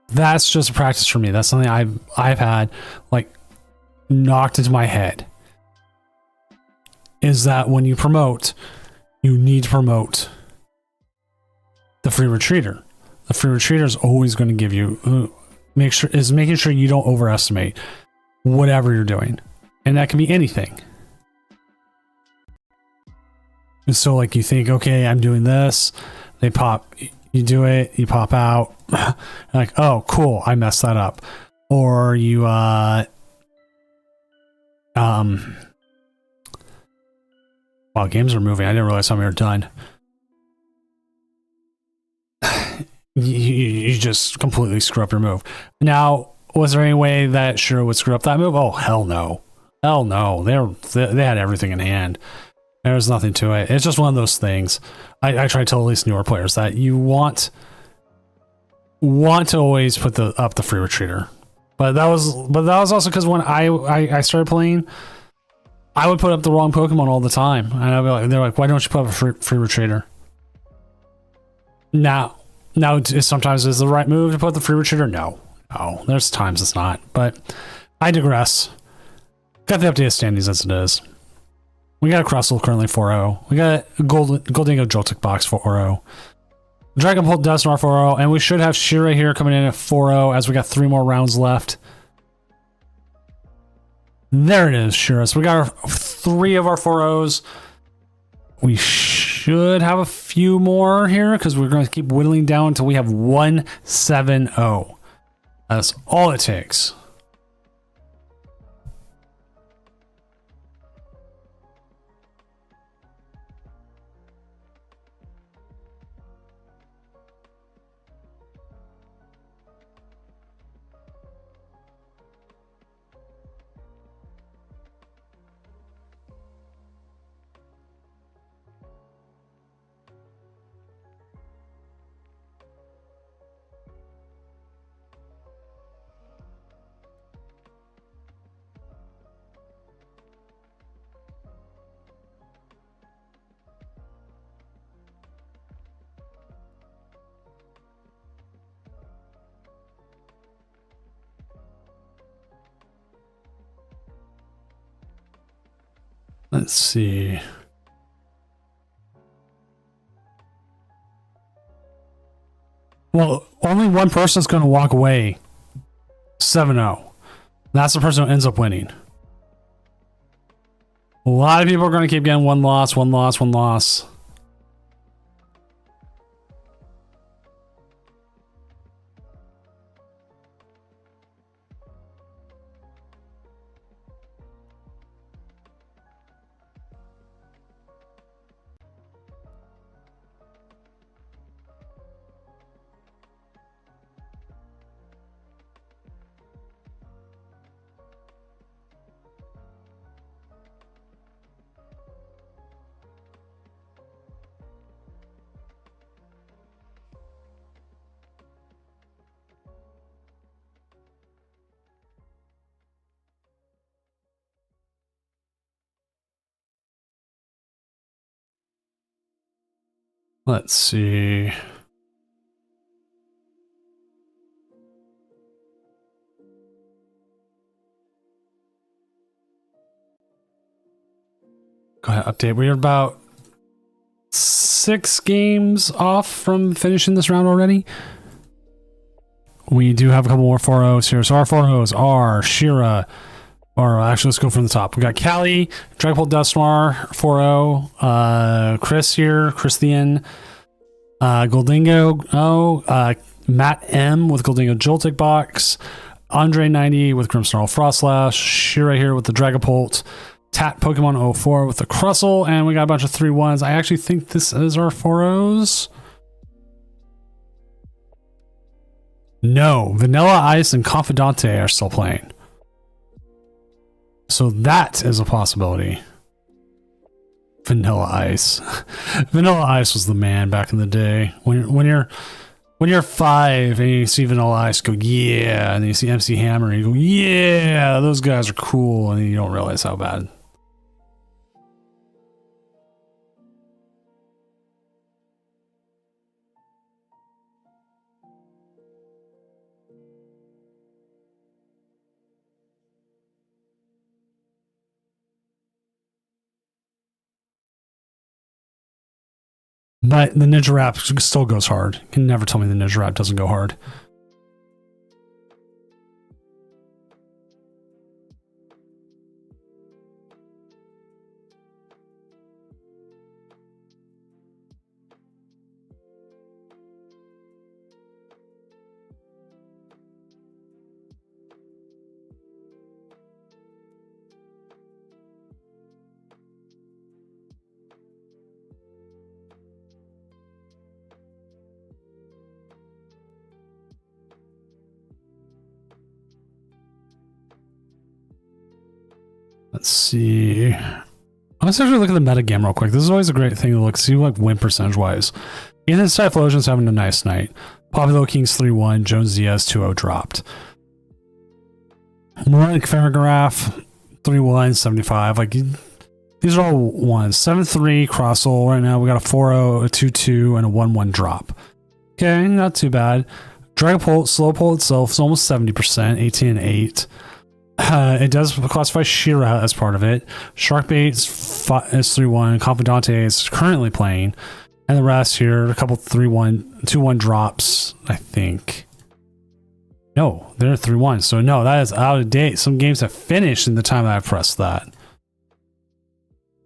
That's just a practice for me. That's something I've had like knocked into my head. Is that when you promote, you need to promote the free retreater. The free retreater is always going to give you making sure you don't overestimate whatever you're doing, and that can be anything. And so like you think, okay, I'm doing this, they pop, you do it, you pop out, like, oh, cool, I messed that up. Or you, wow, games are moving. I didn't realize how many were done. You just completely screw up your move. Now, was there any way that Shira would screw up that move? Oh, hell no. Hell no. They had everything in hand. There's nothing to it. It's just one of those things. I try to tell at least newer players that you want to always put up the free retreater. But that was also because when I started playing, I would put up the wrong Pokemon all the time. And I'd be like, they're like, why don't you put up a free retreater? Now sometimes is the right move to put the free retreater? No, there's times it's not. But I digress. Got the updated standings as it is. We got a Crustle currently 4-0. We got a Goldingo Joltik box 4-0. Dragonbolt Dusknoir 4-0. And we should have Shira here coming in at 4-0 as we got 3 more rounds left. There it is, Shira. So we got 3 of our 4-0s. We should have a few more here because we're going to keep whittling down until we have 1-7-0. That's all it takes. Let's see. Well, only one person's going to walk away 7-0. That's the person who ends up winning. A lot of people are going to keep getting one loss, one loss, one loss. Let's see. Go ahead, update. We're about 6 games off from finishing this round already. We do have a couple more 4-0s here. So our 4-0s are Shira, or actually let's go from the top. We got Callie, Dragonbolt Dusknoir 4-0, Chris here, Christian, Goldingo, Matt M with Goldingo Joltik box, Andre 90 with Grimmsnarl Frostlash, Shira here with the Dragapult, Tat Pokemon 04 with the Crustle, and we got a bunch of 3-1s. I actually think this is our 4-0s. No, Vanilla Ice and Confidante are still playing. So that is a possibility. Vanilla Ice. Vanilla Ice was the man back in the day. When you're 5 and you see Vanilla Ice, go yeah, and then you see MC Hammer and you go yeah, those guys are cool, and then you don't realize how bad. But the Ninja Rap still goes hard. You can never tell me the Ninja Rap doesn't go hard. Let's see. Let's actually look at the metagame real quick. This is always a great thing to look, see like win percentage wise. Ethan Typhlosion's having a nice night. Populo Kings 3-1, Jones Diaz 2-0 dropped. Moronic Farragraph 3-1, 75. Like these are all ones. 7-3 Crossel. Right now we got a 4-0, a 2-2, and a 1-1 drop. Okay, not too bad. Dragapult, Slowpolt itself is almost 70%, 18-8. It does classify Shira as part of it. Sharkbait is 3-1. Confidante is currently playing. And the rest here, a couple 3-1, 2-1 drops, I think. No, they're 3-1. So no, that is out of date. Some games have finished in the time that I pressed that.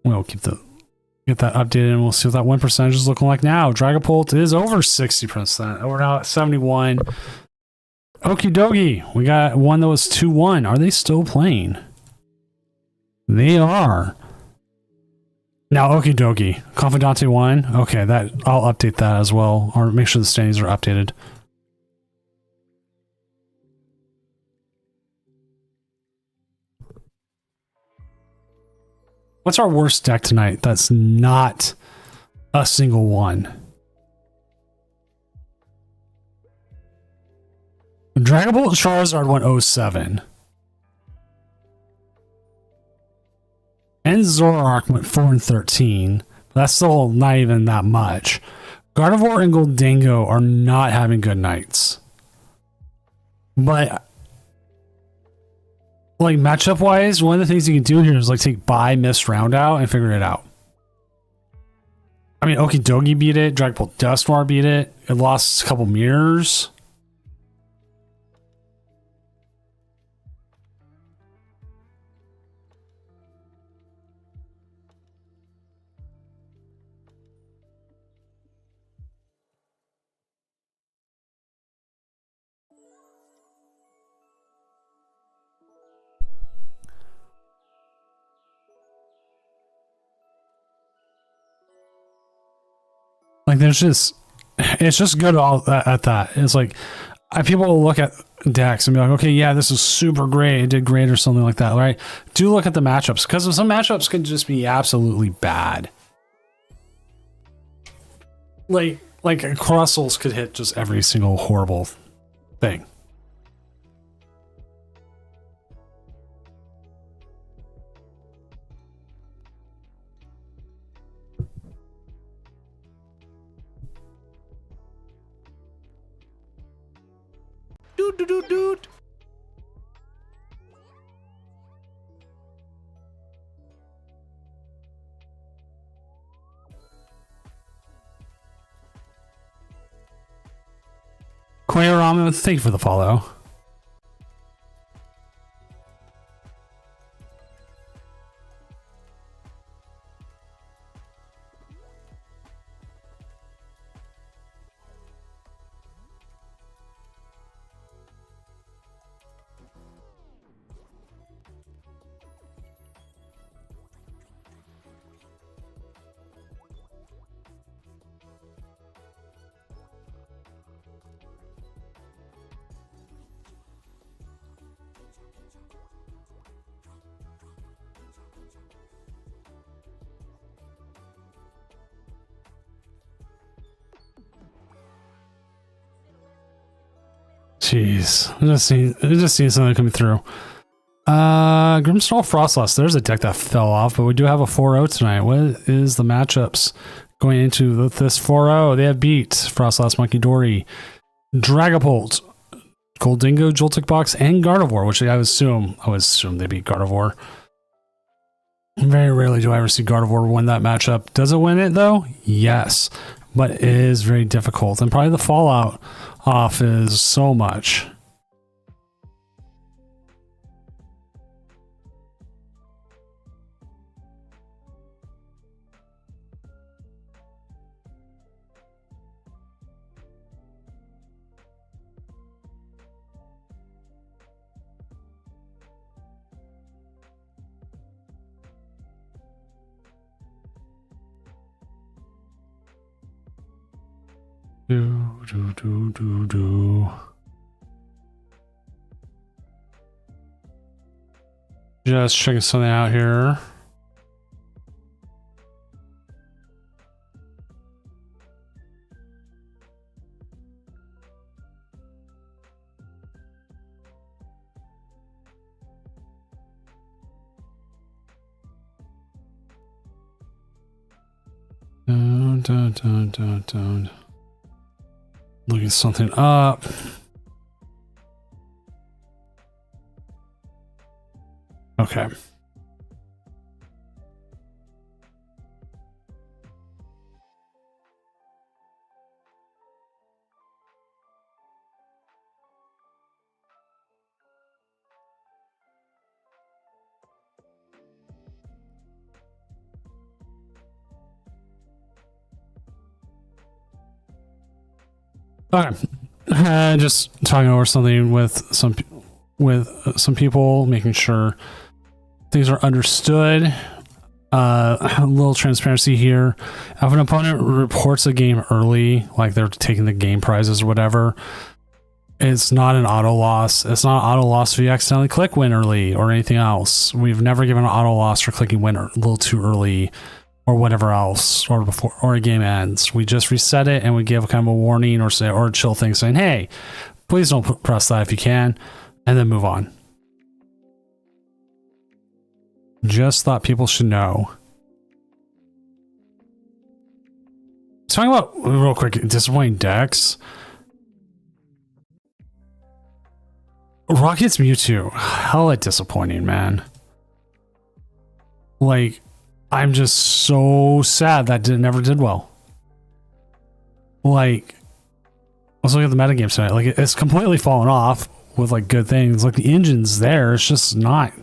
We'll get that updated and we'll see what that win percentage is looking like now. Dragapult is over 60%. We're now at 71. Okie dokie. We got one that was 2-1. Are they still playing? They are. Now, okie dokie. Confidante won. Okay, that I'll update that as well, or make sure the standings are updated. What's our worst deck tonight that's not a single one? Dragapult Charizard went 07. And Zoroark went 4-13. But that's still not even that much. Gardevoir and Goldango are not having good nights. But like matchup wise, one of the things you can do here is like take bye, missed round out and figure it out. I mean, Okidogi beat it. Dragapult Dusknoir beat it. It lost a couple mirrors. Like there's just, it's just good all at that. It's like people will look at decks and be like, okay, yeah, this is super great. It did great or something like that, right? Do look at the matchups because some matchups could just be absolutely bad. Like Crustles could hit just every single horrible thing. Dude. Koyarama, thank you for the follow. Jeez, I just seen something coming through. Grimstall Frostless. There's a deck that fell off, but we do have a 4-0 tonight. What is the matchups going into this 4-0? They have beat Frostless, Monkey Dory, Dragapult, Goldingo, Joltik Box, and Gardevoir, which I would assume they beat Gardevoir. Very rarely do I ever see Gardevoir win that matchup. Does it win it though? Yes, but it is very difficult, and probably the fallout off is so much. Just checking something out here. Dun. Looking something up. Okay. Okay. Just talking over something with some people, making sure things are understood. A little transparency here. If an opponent reports a game early, like they're taking the game prizes or whatever, it's not an auto loss. It's not an auto loss if you accidentally click win early or anything else. We've never given an auto loss for clicking win a little too early or whatever else, or before or a game ends. We just reset it and we give kind of a warning or a chill thing saying, hey, please don't press that if you can, and then move on. Just thought people should know. Talking about, real quick, disappointing decks. Rocket's Mewtwo. Hella disappointing, man. Like, I'm just so sad that never did well. Like, let's look at the metagames tonight. Like, it's completely fallen off with, like, good things. Like, the engine's there. It's just not.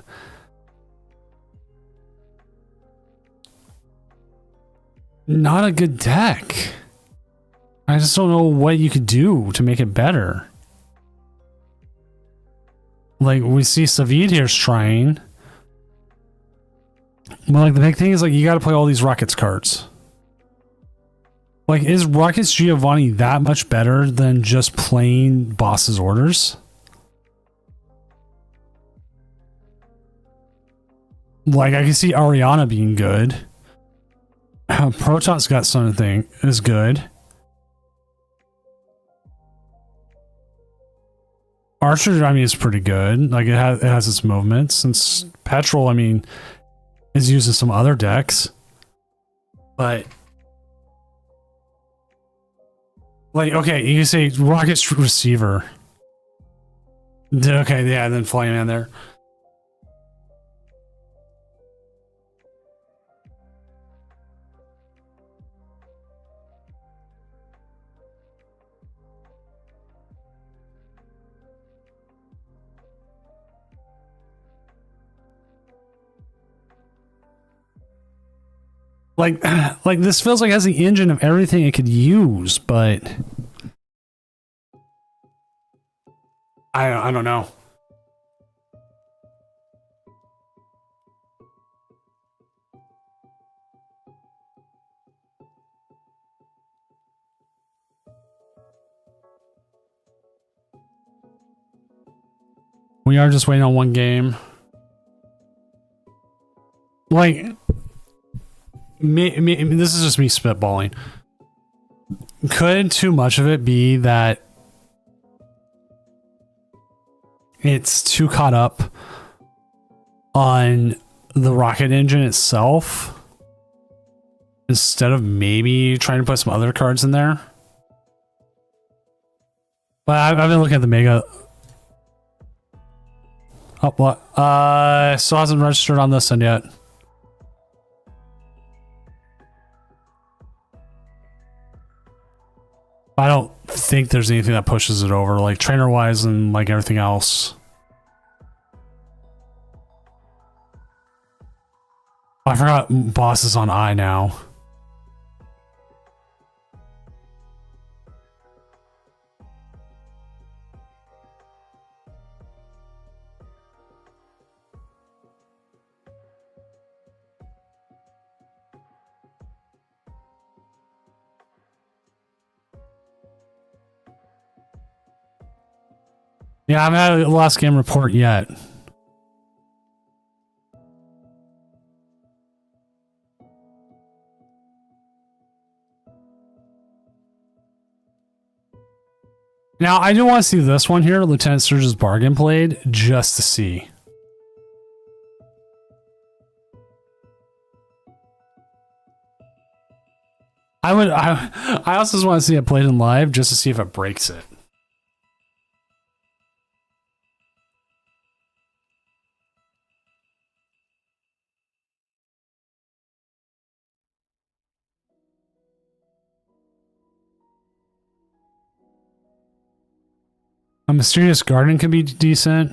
Not a good deck. I just don't know what you could do to make it better. Like, we see Savid here's trying. But, like, the big thing is, like, you got to play all these Rockets cards. Like, is Rockets Giovanni that much better than just playing boss's orders? Like, I can see Ariana being good. Proton's got something is good. Archer, I mean, is pretty good. Like, it has its movements. And Petrol, I mean, is used in some other decks. But, like, okay, you can say Rocket's receiver. Okay, yeah, and then Flyman there. Like this feels like it has the engine of everything it could use, but I don't know. We are just waiting on one game. Like, this is just me spitballing. Could too much of it be that it's too caught up on the rocket engine itself instead of maybe trying to put some other cards in there? But I've been looking at the mega. Oh, what? Still hasn't registered on this end yet. I don't think there's anything that pushes it over, like trainer wise and like everything else. I forgot boss is on I now. Yeah, I haven't had a last game report yet. Now, I do want to see this one here, Lieutenant Surge's Bargain Blade, just to see. I also just want to see it played in live just to see if it breaks it. A mysterious garden could be decent.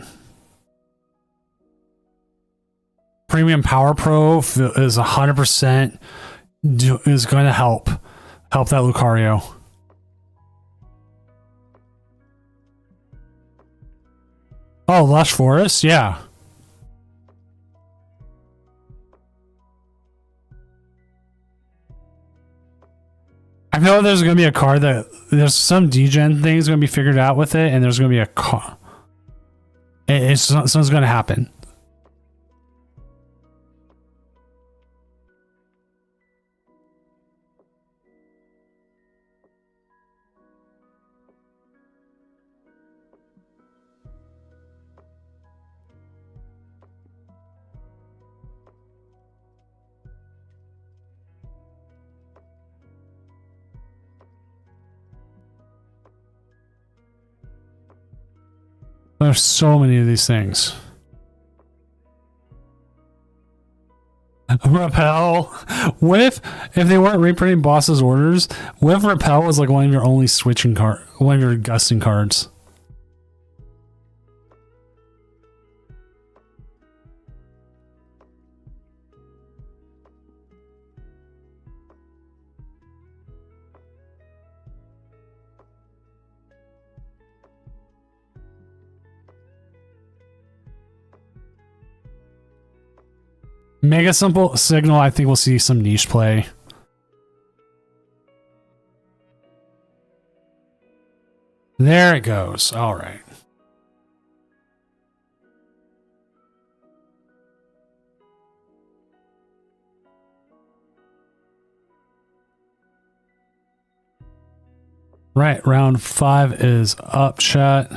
Premium Power Pro is 100% is going to help that Lucario. Oh, Lush Forest, yeah. I feel like there's going to be a card that there's some degen things going to be figured out with it, and there's going to be a car. Something's going to happen. There's so many of these things. Repel. What if they weren't reprinting boss's orders? What if Repel was like one of your only switching one of your gusting cards? Mega Simple Signal, I think we'll see some niche play. There it goes. All right. Right, round 5 is up, chat.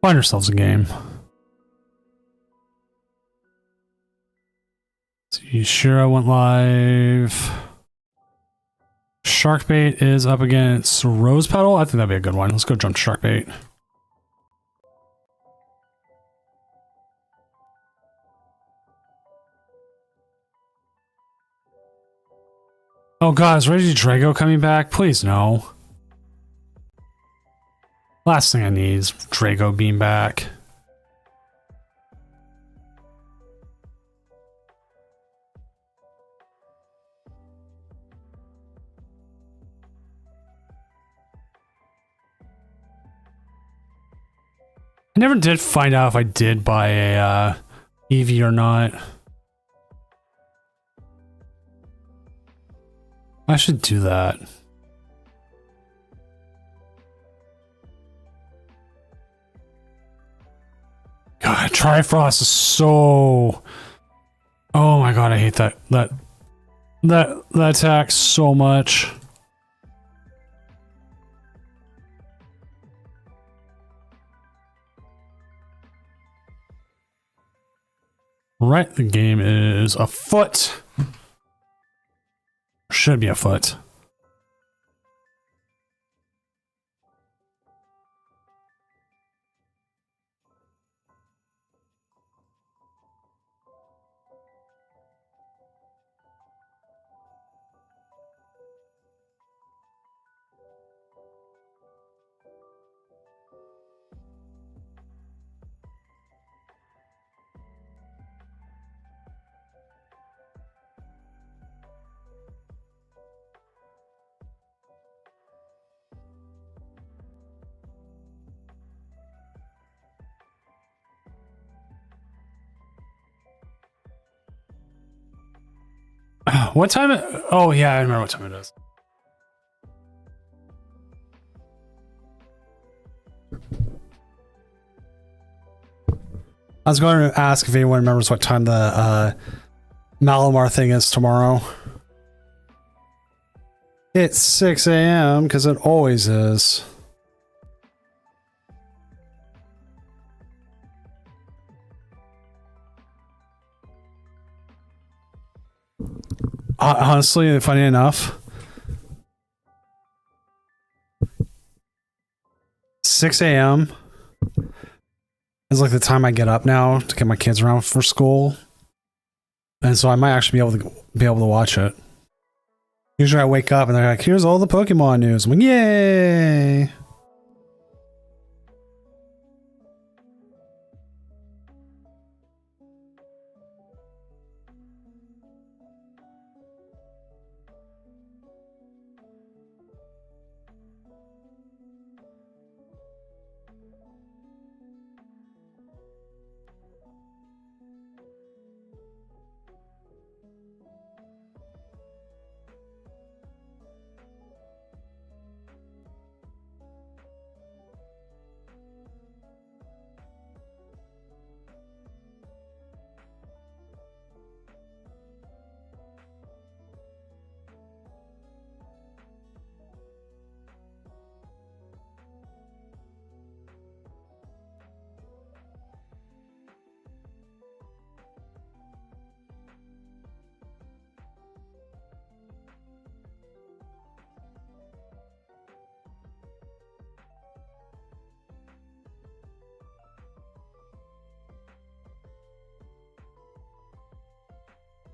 Find yourselves a game. So you sure I went live? Sharkbait is up against Rose Petal. I think that'd be a good one. Let's go jump to Sharkbait. Oh god, is Reggie Drago coming back? Please no. Last thing I need is Drago being back. I never did find out if I did buy a Eevee or not. I should do that. God, Trifrost is so... Oh my god, I hate that attack so much. Right, the game is afoot. Should be afoot. What time? Oh yeah, I remember what time it is. I was going to ask if anyone remembers what time the Malamar thing is tomorrow. It's 6 a.m. because it always is. Honestly, funny enough, 6 a.m. is like the time I get up now to get my kids around for school, and so I might actually be able to watch it. Usually I wake up and they're like, here's all the Pokemon news. I'm like, yay!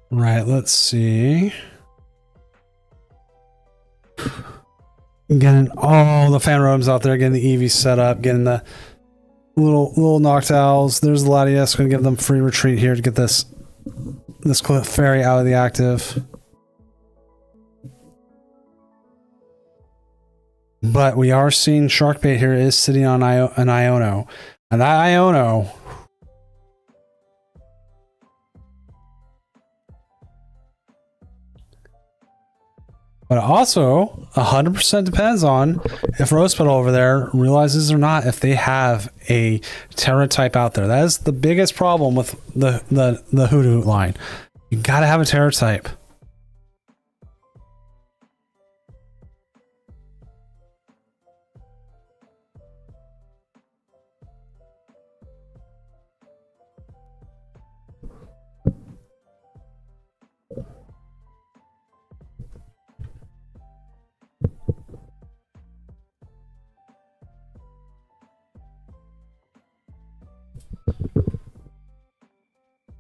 Right, let's see. Getting all the fan roams out there, getting the EV set up, getting the little Noctowls. There's the Latias. Going to give them free retreat here to get this Clefairy out of the active. But we are seeing Sharkbait here is sitting on an Iono. And that Iono... But also, 100% depends on if Rosepetal over there realizes or not if they have a Terra type out there. That is the biggest problem with the Hoot line. You gotta have a Terra type.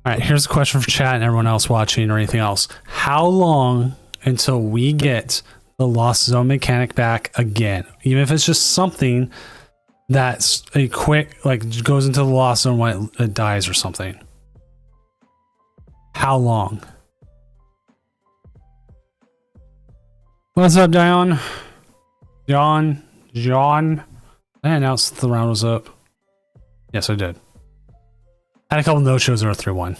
All right, here's a question for chat and everyone else watching or anything else. How long until we get the Lost Zone mechanic back again? Even if it's just something that's a quick, like, goes into the Lost Zone when it dies or something. How long? What's up, Dion? John? I announced the round was up. Yes, I did. Had a couple no-shows or a 3-1.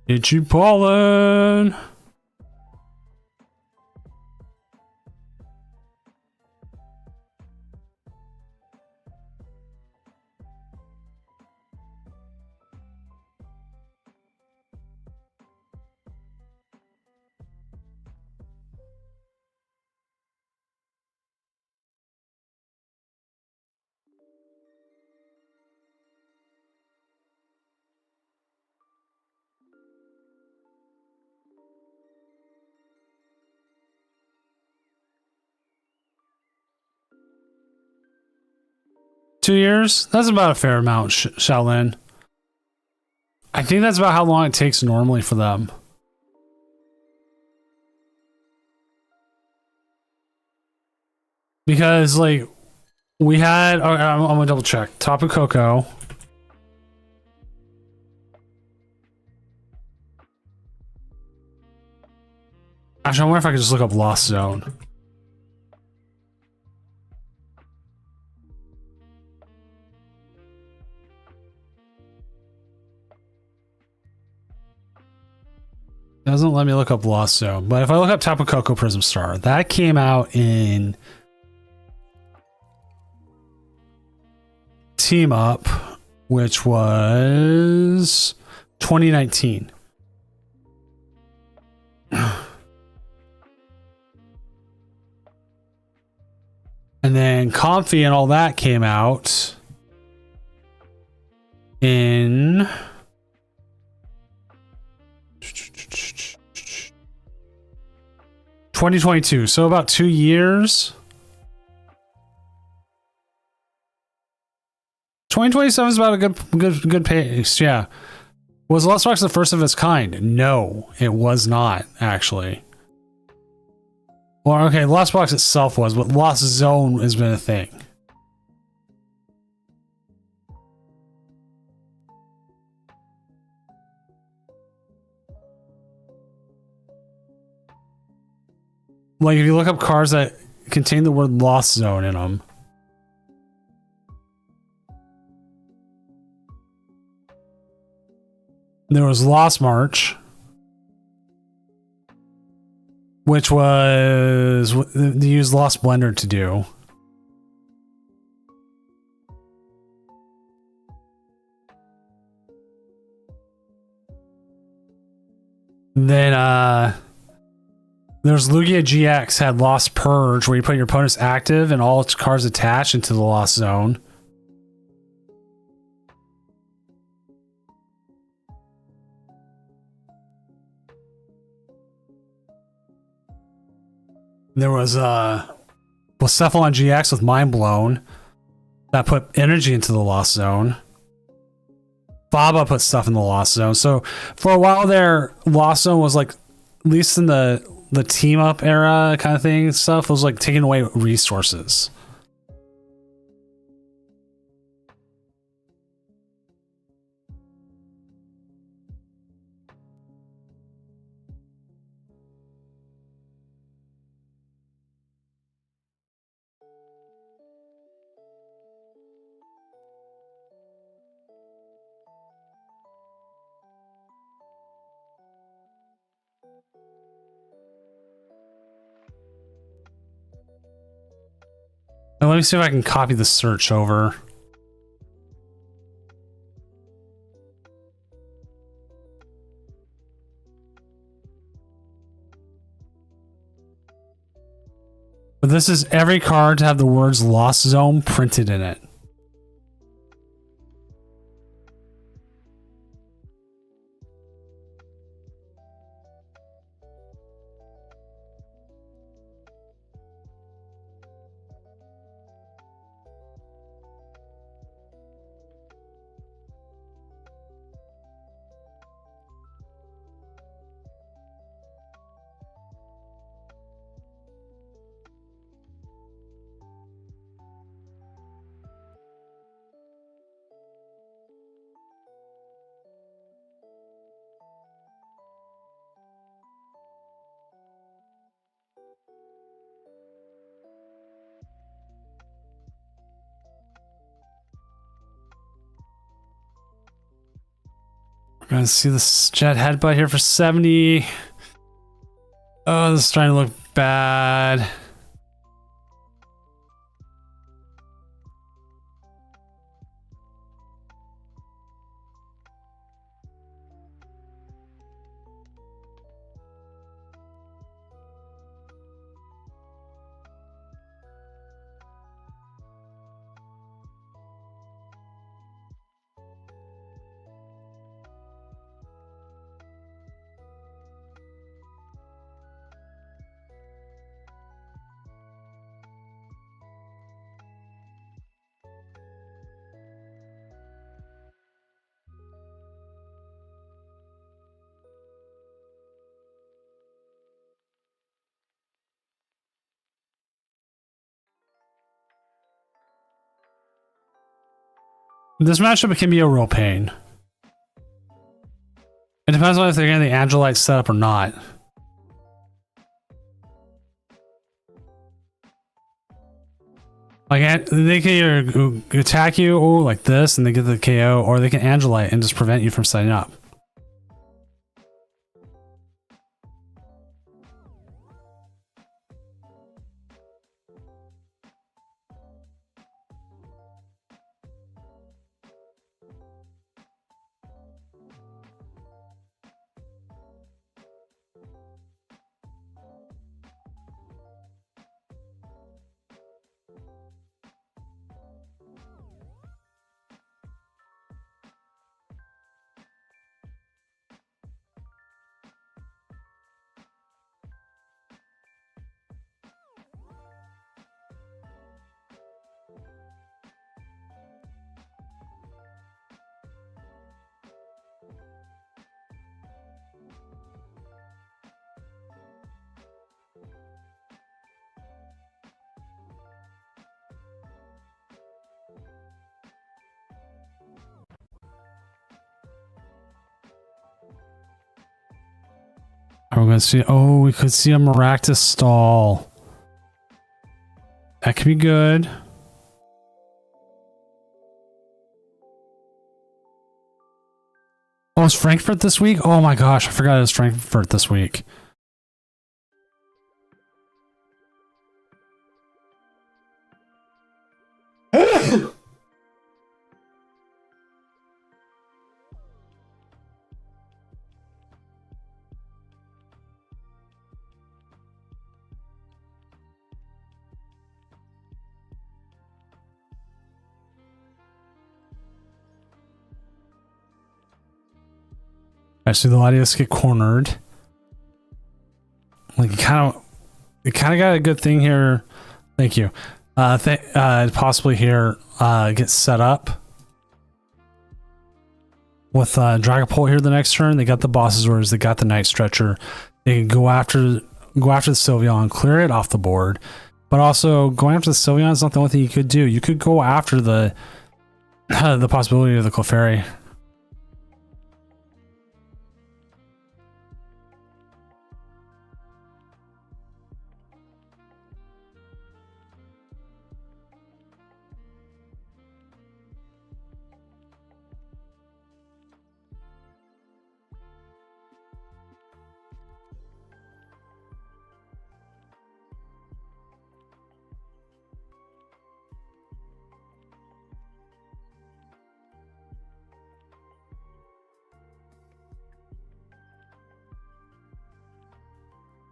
It's you, Pollen. Two years? That's about a fair amount, Shaolin. I think that's about how long it takes normally for them. Because, like, we had... I'm gonna double check. Tapu Koko. Actually, I wonder if I could just look up Lost Zone. Doesn't let me look up Lost Zone, but if I look up Tapu Koko Prism Star, that came out in Team Up, which was 2019. And then Comfy and all that came out in 2022, so about 2 years. 2027 is about a good pace, yeah. Was Lost Box the first of its kind? No, it was not, actually. Well, okay, Lost Box itself was, but Lost Zone has been a thing. Like, if you look up cars that contain the word Lost Zone in them, there was Lost March, which was they used Lost Blender to do. Then there's Lugia GX had Lost Purge, where you put your opponent's active and all its cards attached into the Lost Zone. There was Cephalon GX with Mind Blown that put energy into the Lost Zone. Baba put stuff in the Lost Zone. So for a while there, Lost Zone was like, at least in the team up era kind of thing stuff, was like taking away resources. Now let me see if I can copy the search over. But this is every card to have the words Lost Zone printed in it. We're gonna see this Jet Headbutt here for 70. Oh, this is starting to look bad. This matchup can be a real pain. It depends on if they're getting the Angelite set up or not. Like, they can either attack you like this and they get the KO, or they can Angelite and just prevent you from setting up. We're gonna see. Oh, we could see a Maractus stall. That could be good. Oh, it's Frankfurt this week? Oh my gosh, I forgot it was Frankfurt this week. I see the Latias get cornered. Like, it kind of got a good thing here. Thank you. Possibly here, get set up with Dragapult here the next turn. They got the boss's orders. They got the Night Stretcher. They can go after the Sylveon, clear it off the board. But also, going after the Sylveon is not the only thing you could do. You could go after the possibility of the Clefairy.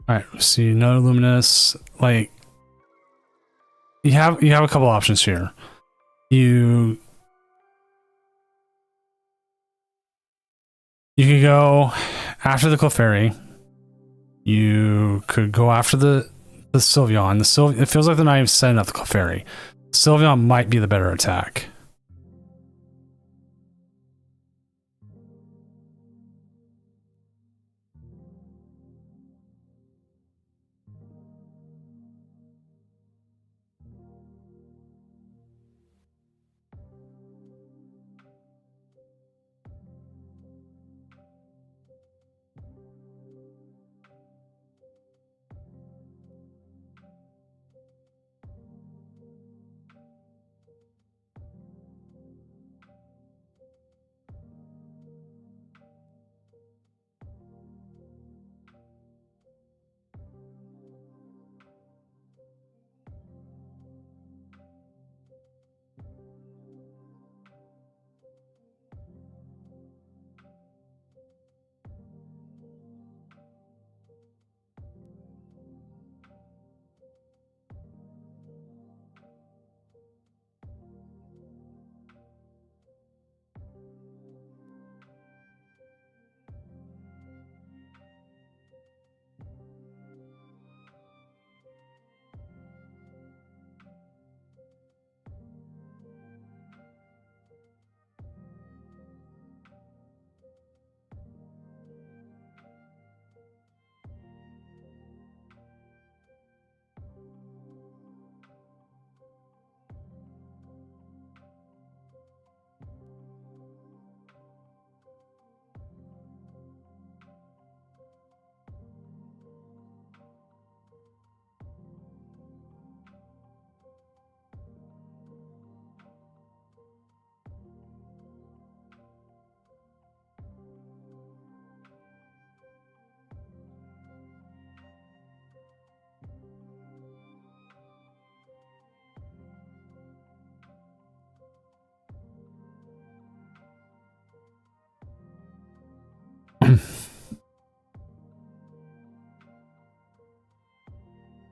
All right, see, no Luminous. Like, you have a couple options here. You could go after the Clefairy. You could go after the Sylveon. It feels like they're not even setting up the Clefairy. Sylveon might be the better attack.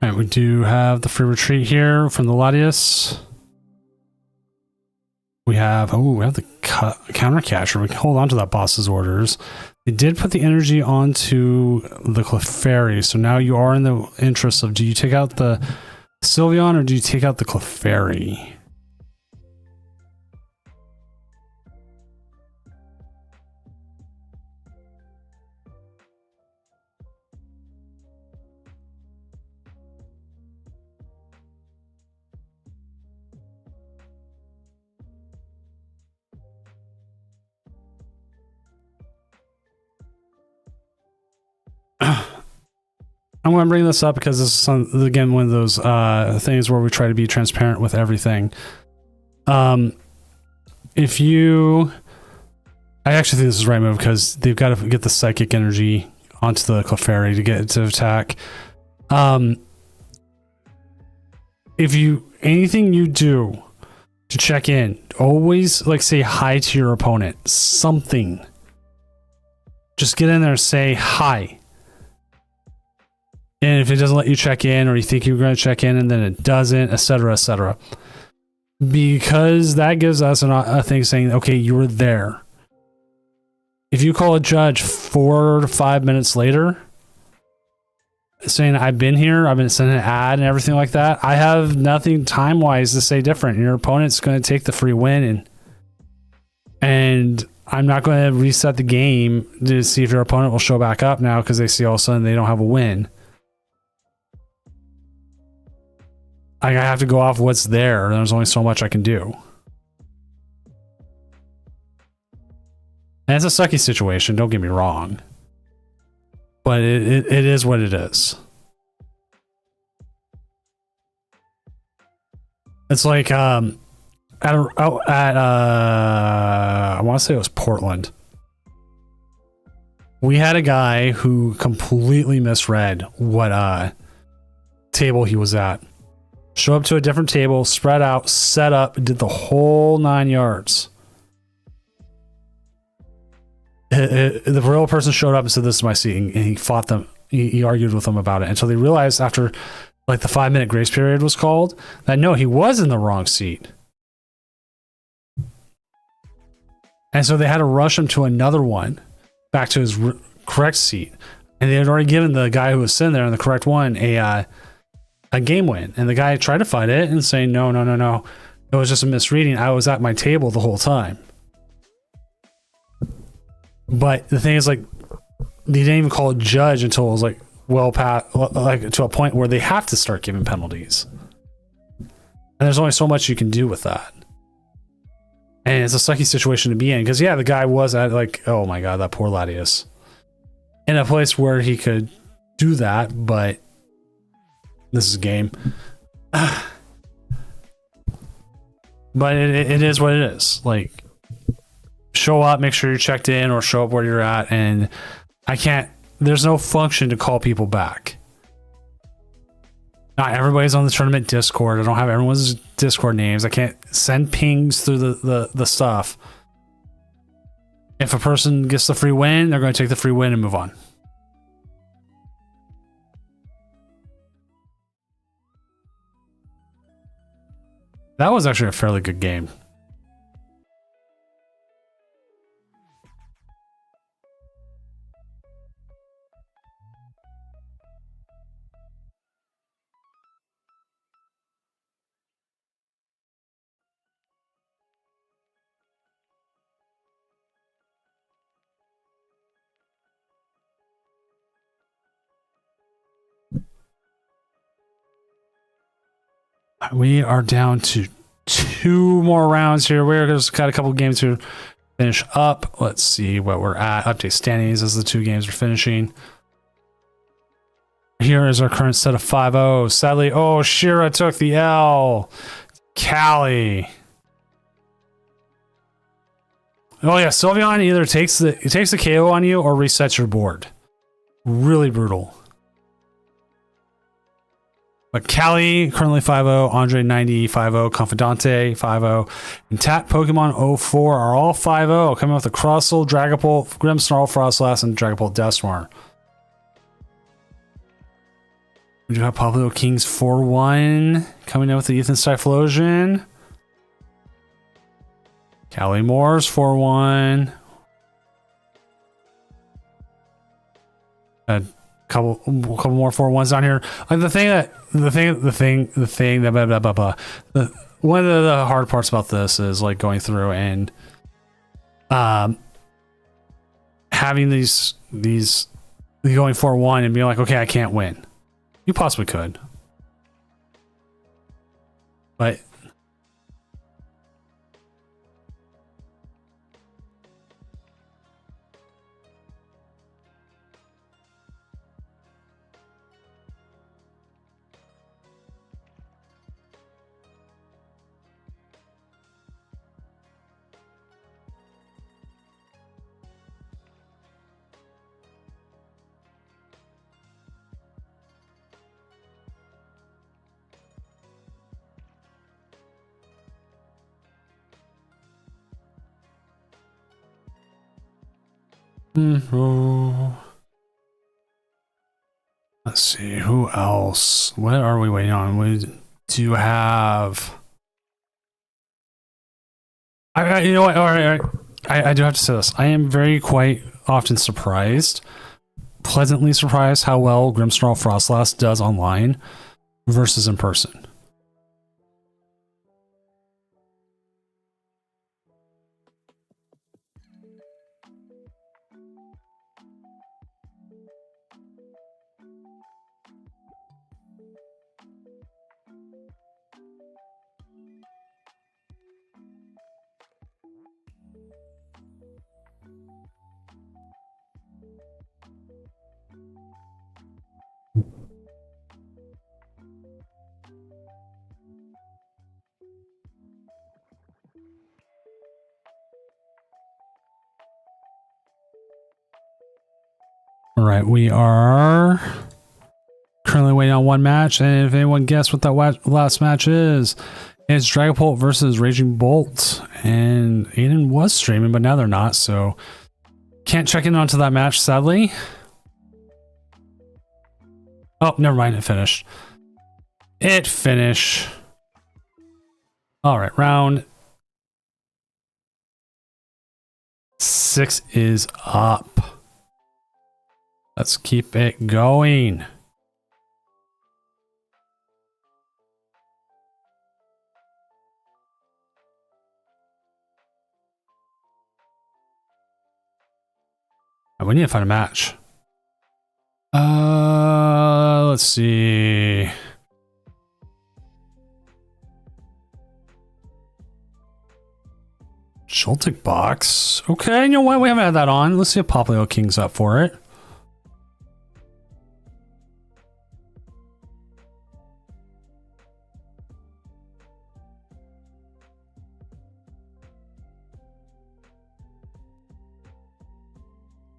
All right, we do have the free retreat here from the Latias. We have the counter catcher. We can hold on to that boss's orders. They did put the energy onto the Clefairy, so now you are in the interest of, do you take out the Sylveon or do you take out the Clefairy? I'm going to bring this up because this is again one of those things where we try to be transparent with everything. If you, I actually think this is the right move because they've got to get the psychic energy onto the Clefairy to get it to attack. If you, anything you do to check in, always like say hi to your opponent. Something. Just get in there and say hi. And if it doesn't let you check in, or you think you're going to check in and then it doesn't, etc., etc., because that gives us a thing saying, okay, you were there. If you call a judge 4 to 5 minutes later saying, I've been here, I've been sending an ad and everything like that, I have nothing time-wise to say different. Your opponent's going to take the free win, and I'm not going to reset the game to see if your opponent will show back up now because they see all of a sudden they don't have a win. I have to go off what's there. There's only so much I can do. And it's a sucky situation, don't get me wrong. But it is what it is. It's like I want to say it was Portland. We had a guy who completely misread what table he was at. Show up to a different table, spread out, set up, did the whole 9 yards. The real person showed up and said, "This is my seat," and he fought them. He argued with them about it until they realized after like the 5-minute grace period was called that no, he was in the wrong seat. And so they had to rush him to another one, back to his correct seat. And they had already given the guy who was sitting there in the correct one a game win. And the guy tried to fight it and say, no. It was just a misreading. I was at my table the whole time. But the thing is, like, they didn't even call a judge until it was like well past, like to a point where they have to start giving penalties. And there's only so much you can do with that. And it's a sucky situation to be in because, yeah, the guy was at like, oh my God, that poor Latius. In a place where he could do that, but this is a game. But it is what it is. Like, show up, make sure you're checked in, or show up where you're at. And there's no function to call people back. Not everybody's on the tournament Discord. I don't have everyone's Discord names. I can't send pings through the stuff. If a person gets the free win, they're going to take the free win and move on. That was actually a fairly good game. We are down to 2 more rounds here. We're just got a couple games to finish up. Let's see what we're at. Update standings as the 2 games are finishing. Here is our current set of 5-0. Sadly, Shira took the L. Callie. Oh yeah, Sylveon either takes the KO on you or resets your board. Really brutal. But Callie, currently 5-0, Andre 90, 5-0, Confidante, 5-0, and Tat Pokemon 04 are all 5-0, coming with the Crustle, Dragapult, Grimmsnarl, Frostlass, and Dragapult Dusknoir. We do have Pablo Kings 4-1, coming in with the Ethan Typhlosion. Callie Moore's 4-1. Couple more 4-1s down here. Like one of the hard parts about this is like going through and having these going 4-1 and being like, okay, I can't win. You possibly could, but Oh. Let's see, who else? What are we waiting on? We do have. You know what? All right. I do have to say this. I am very quite often pleasantly surprised how well Grimsnarl Frostlast does online versus in person. All right, we are currently waiting on one match, and if anyone guessed what that last match is, it's Dragapult versus Raging Bolt. And Aiden was streaming, but now they're not, so can't check in onto that match, sadly. Oh, never mind, it finished. It finished. All right, round 6 is up. Let's keep it going. We need to find a match. Let's see. Joltic box. Okay, you know what? We haven't had that on. Let's see if Poplio King's up for it.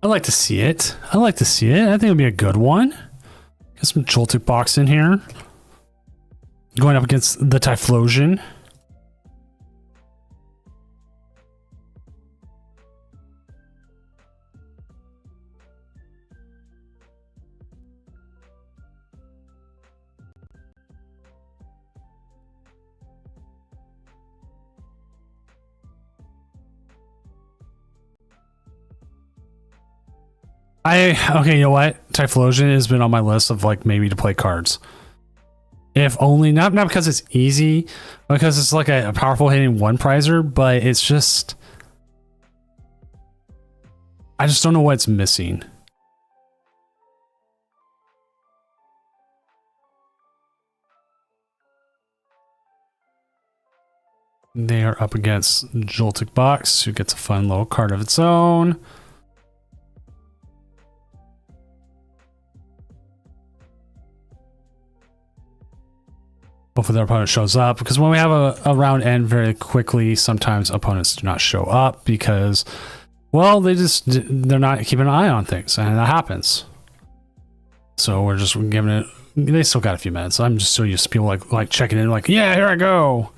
I'd like to see it. I think it'll be a good one. Get some Joltic box in here. Going up against the Typhlosion. Okay, you know what? Typhlosion has been on my list of like maybe to play cards. If only not because it's easy, because it's like a powerful hitting one prizer, but it's just I just don't know what's missing. They are up against Joltic Box, who gets a fun little card of its own. Hopefully their opponent shows up, because when we have a round end very quickly, sometimes opponents do not show up because, well, they're not keeping an eye on things, and that happens. So we're just giving it. They still got a few minutes. I'm just so used to people like checking in, like, yeah, here I go.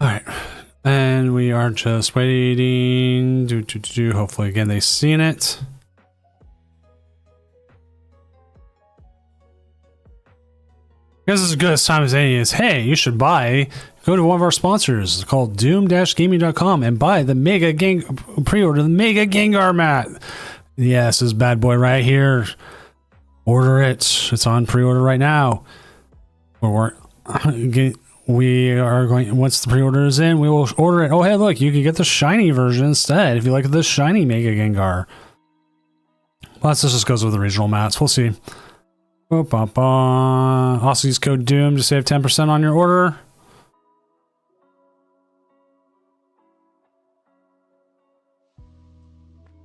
All right, and we are just waiting. Hopefully, again, they've seen it. Because it's as good as time as any is, hey, you should go to one of our sponsors. It's called doom-gaming.com and buy the pre-order the Mega Gengar mat. Yes, this bad boy right here. Order it. It's on pre-order right now. We are going, once the pre-order is in, we will order it. Oh, hey, look, you can get the shiny version instead if you like the shiny Mega Gengar. Plus, this just goes with the regional mats. We'll see. Also use code DOOM to save 10% on your order.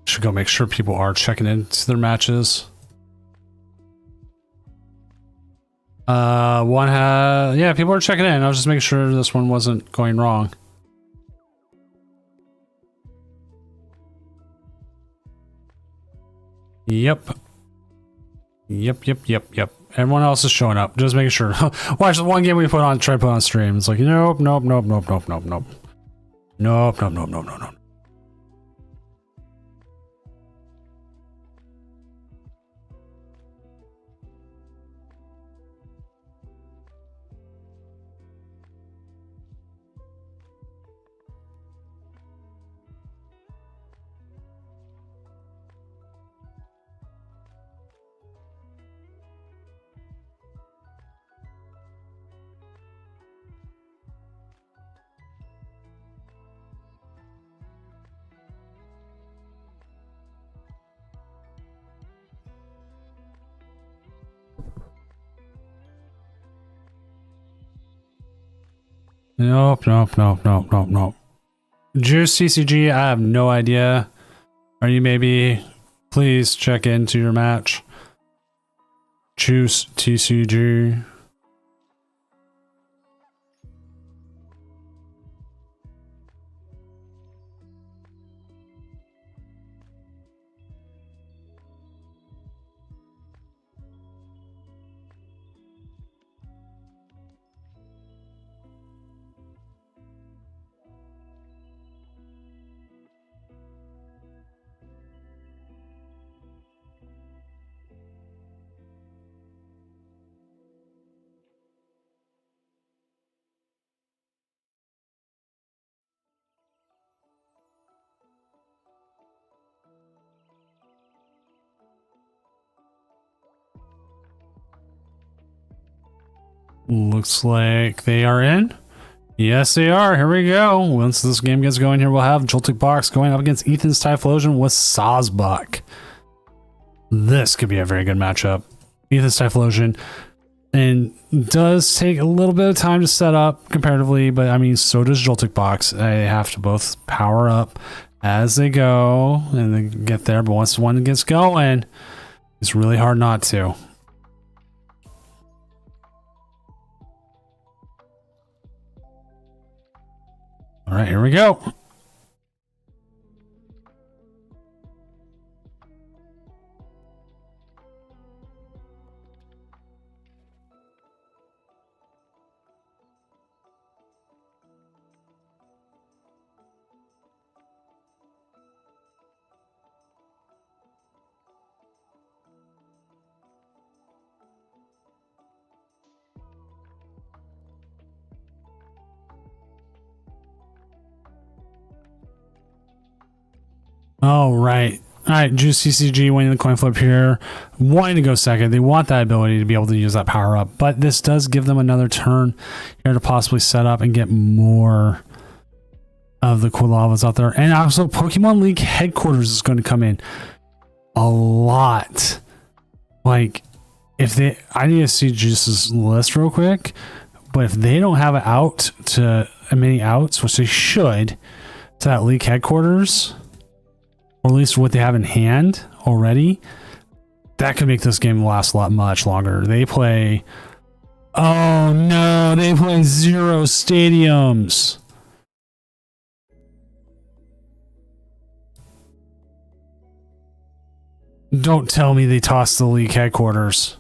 Should go make sure people are checking into their matches. Yeah, people are checking in. I was just making sure this one wasn't going wrong. Yep. Everyone else is showing up. Just making sure. Watch the one game we try to put on stream. It's like, nope. Nope. Juice CCG, I have no idea. Are you maybe? Please check into your match. Juice TCG. Looks like they are in. Yes, they are. Here we go. Once this game gets going here, we'll have Joltik Box going up against Ethan's Typhlosion with Sawsbuck. This could be a very good matchup. Ethan's Typhlosion and does take a little bit of time to set up comparatively, but I mean, so does Joltik Box. They have to both power up as they go and they get there, but once one gets going, it's really hard not to. All right, here we go. All right. All right, Juice CCG winning the coin flip here. Wanting to go second. They want that ability to be able to use that power up, but this does give them another turn here to possibly set up and get more of the cool lavas out there. And also, Pokemon League headquarters is going to come in a lot. Like, if they, I need to see Juice's list real quick, but if they don't have it out to many outs, which they should, to that league headquarters, or at least what they have in hand already, that could make this game last a lot much longer. They play, oh no, they play 0 stadiums. Don't tell me they tossed the league headquarters.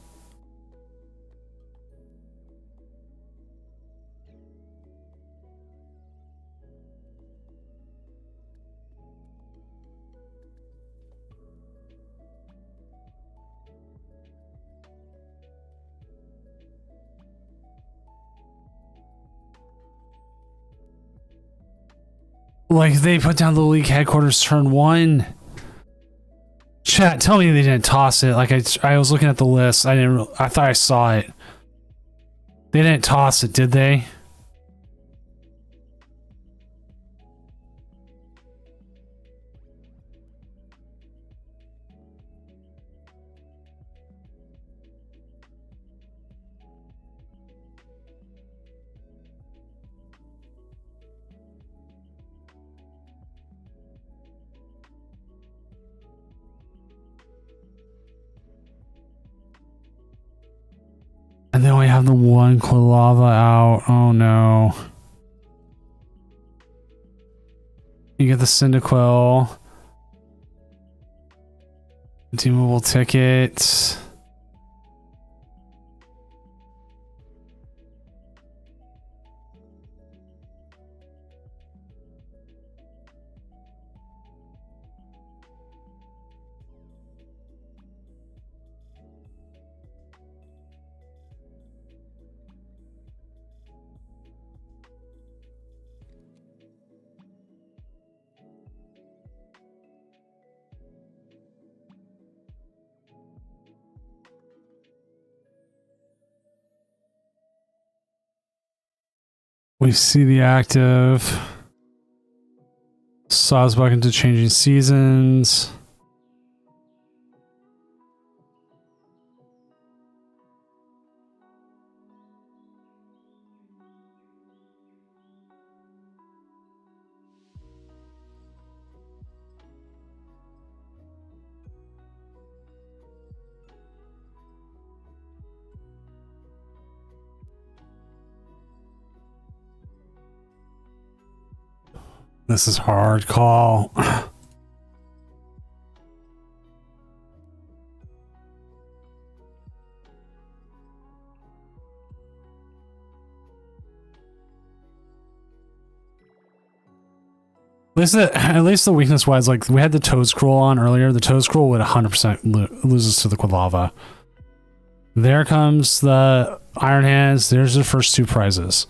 Like, they put down the league headquarters turn 1. Chat, tell me they didn't toss it. Like I was looking at the list. I thought I saw it. They didn't toss it, did they? And then we have the one Quilava out. Oh no. You get the Cyndaquil. Deemable ticket. We see the active. Sawsbuck into changing seasons. This is hard call. At least the weakness wise, like we had the Toedscruel on earlier. The Toedscruel would 100% loses to the Quilava. There comes the Iron Hands. There's the first two prizes.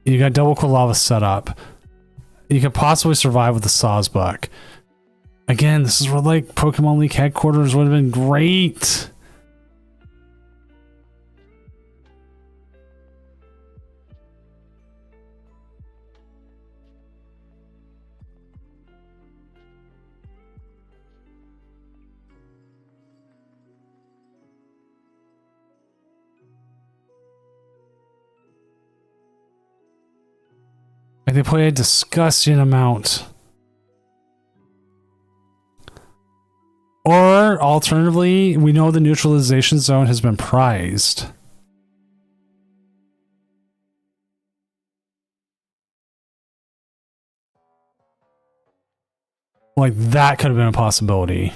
You got double Quilava set up. You could possibly survive with the Sawsbuck. Again, this is where like Pokemon League headquarters would have been great. Like they play a disgusting amount. Or alternatively, we know the neutralization zone has been prized. Like that could have been a possibility.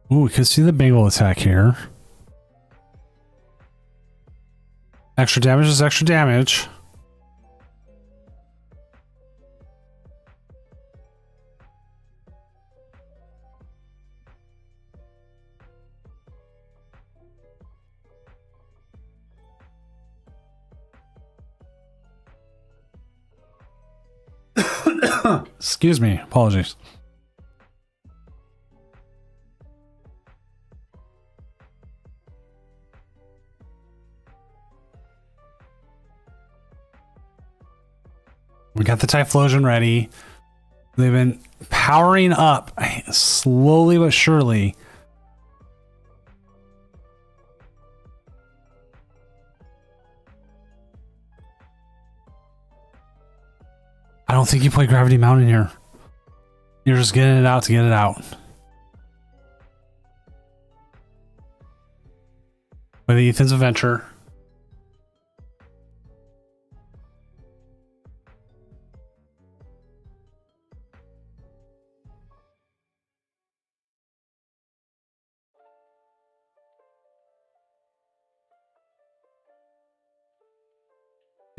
Ooh, we could see the Bengal attack here. Extra damage is extra damage. Excuse me, apologies. We got the Typhlosion ready. They've been powering up slowly but surely. I don't think you play Gravity Mountain here. You're just getting it out to get it out. with Ethan's adventure.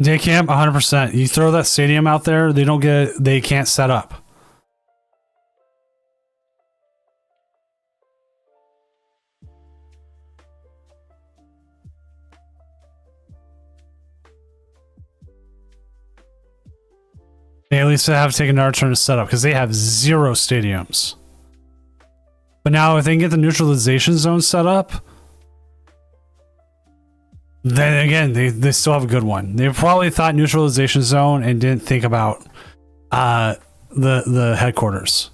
Day camp, 100%. You throw that stadium out there, they can't set up. They at least have to take another turn to set up because they have 0 stadiums. But now if they can get the neutralization zone set up, then again, they still have a good one. They probably thought neutralization zone and didn't think about the headquarters.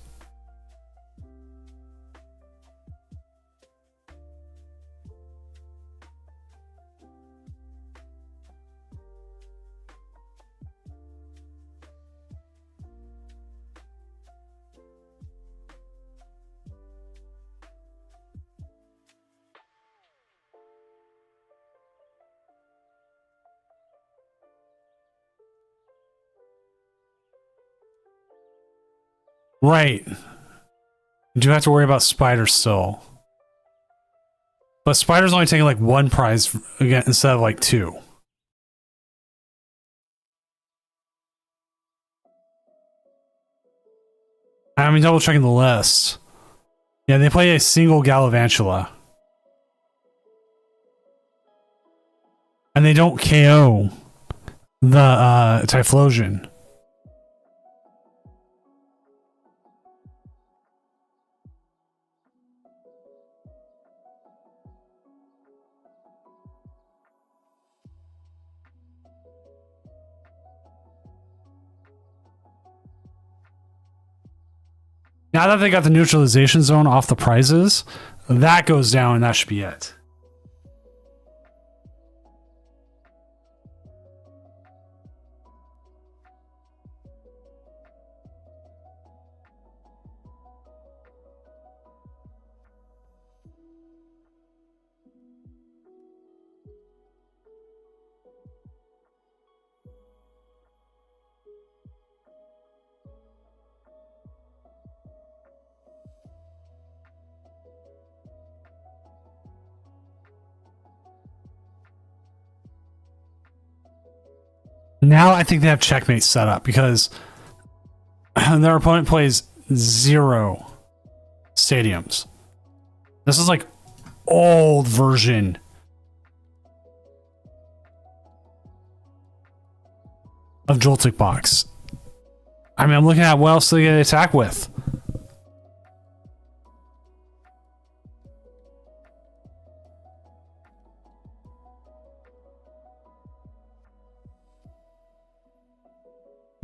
Right. You do have to worry about spiders still. But spiders only taking like 1 prize again instead of like 2. I'm double checking the list. Yeah, they play a single Gallavantula. And they don't KO the Typhlosion. Now that they got the neutralization zone off the prizes, that goes down and that should be it. Now I think they have checkmate set up because their opponent plays 0 stadiums. This is like old version of Joltik Box. I mean, I'm looking at what else they get attack with.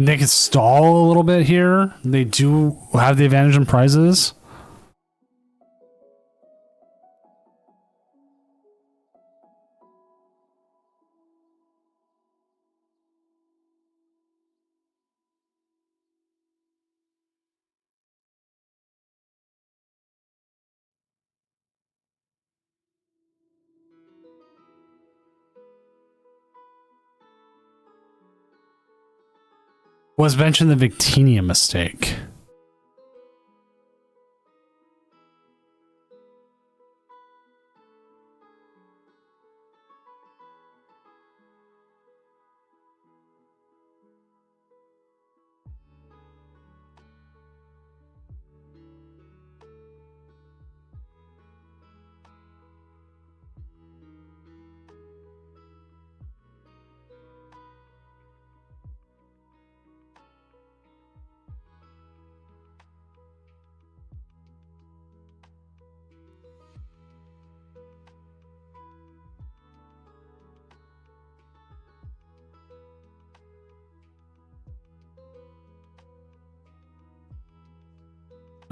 They can stall a little bit here. They do have the advantage in prizes. Was mentioned the Victinia mistake.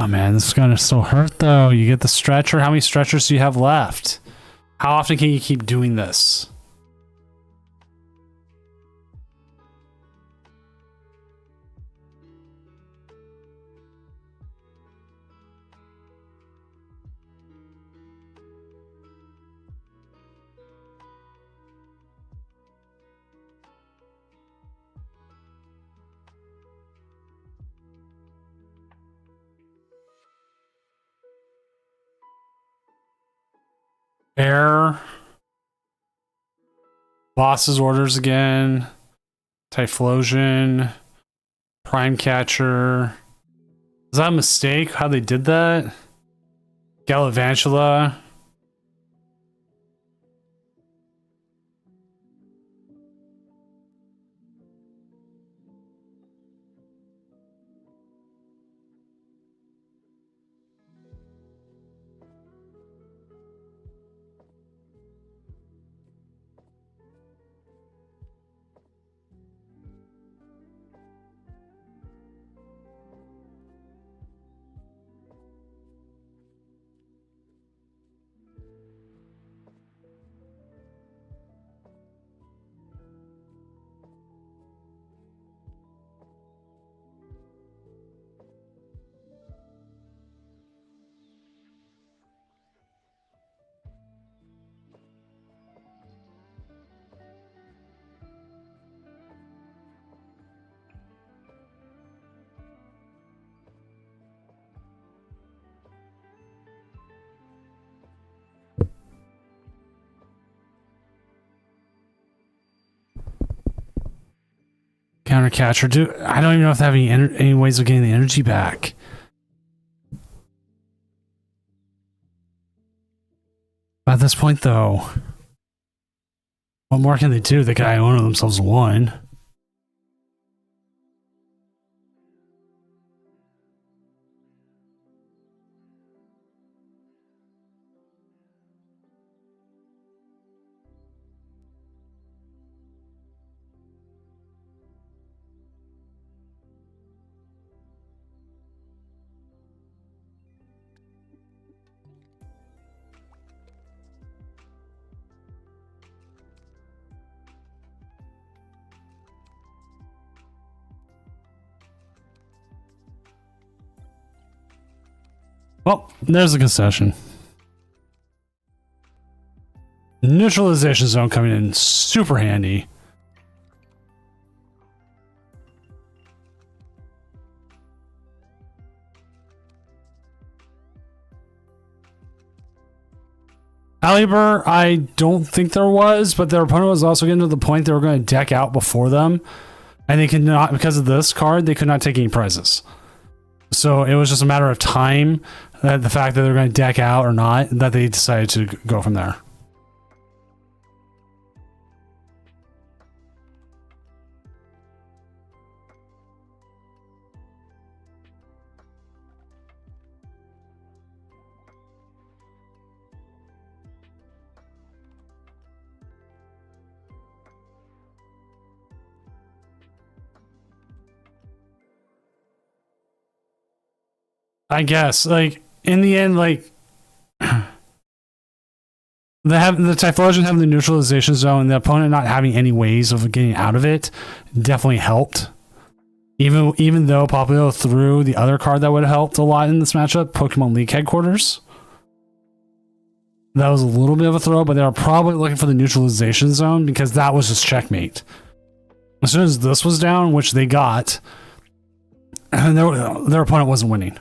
Oh man, this is gonna still hurt though. You get the stretcher. How many stretchers do you have left? How often can you keep doing this? Air. Boss's orders again. Typhlosion. Prime Catcher. Is that a mistake? How they did that? Galvantula. Counter Catcher. I don't even know if they have any ways of getting the energy back. At this point, though, what more can they do? They can Iona themselves one. Well, there's a concession. Neutralization zone coming in super handy. Caliber, I don't think there was, but their opponent was also getting to the point they were going to deck out before them. And they could not, because of this card, they could not take any prizes. So it was just a matter of time, that the fact that they're going to deck out or not, that they decided to go from there. I guess, like, in the end, like, the Typhlosion having the neutralization zone and the opponent not having any ways of getting out of it definitely helped. Even though Popplio threw the other card that would have helped a lot in this matchup, Pokemon League Headquarters. That was a little bit of a throw, but they were probably looking for the neutralization zone because that was just checkmate. As soon as this was down, which they got, and their opponent wasn't winning.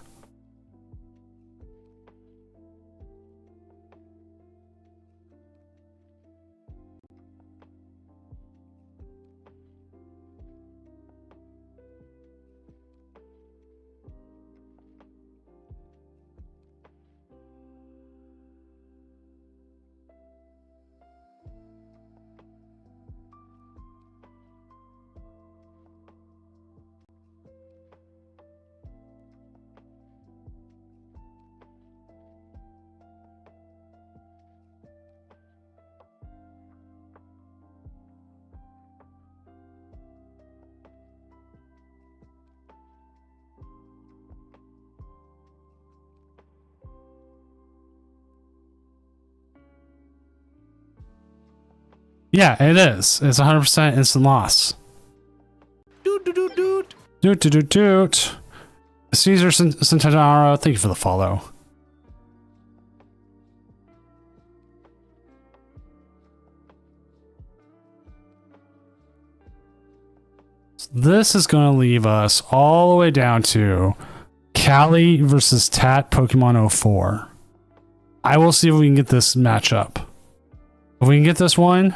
Yeah, it is. It's 100% instant loss. Doot doot doot doot. Doot doot doot doot. Caesar Centenaro, thank you for the follow. So this is going to leave us all the way down to Cali versus Tat Pokemon 04. I will see if we can get this matchup. If we can get this one,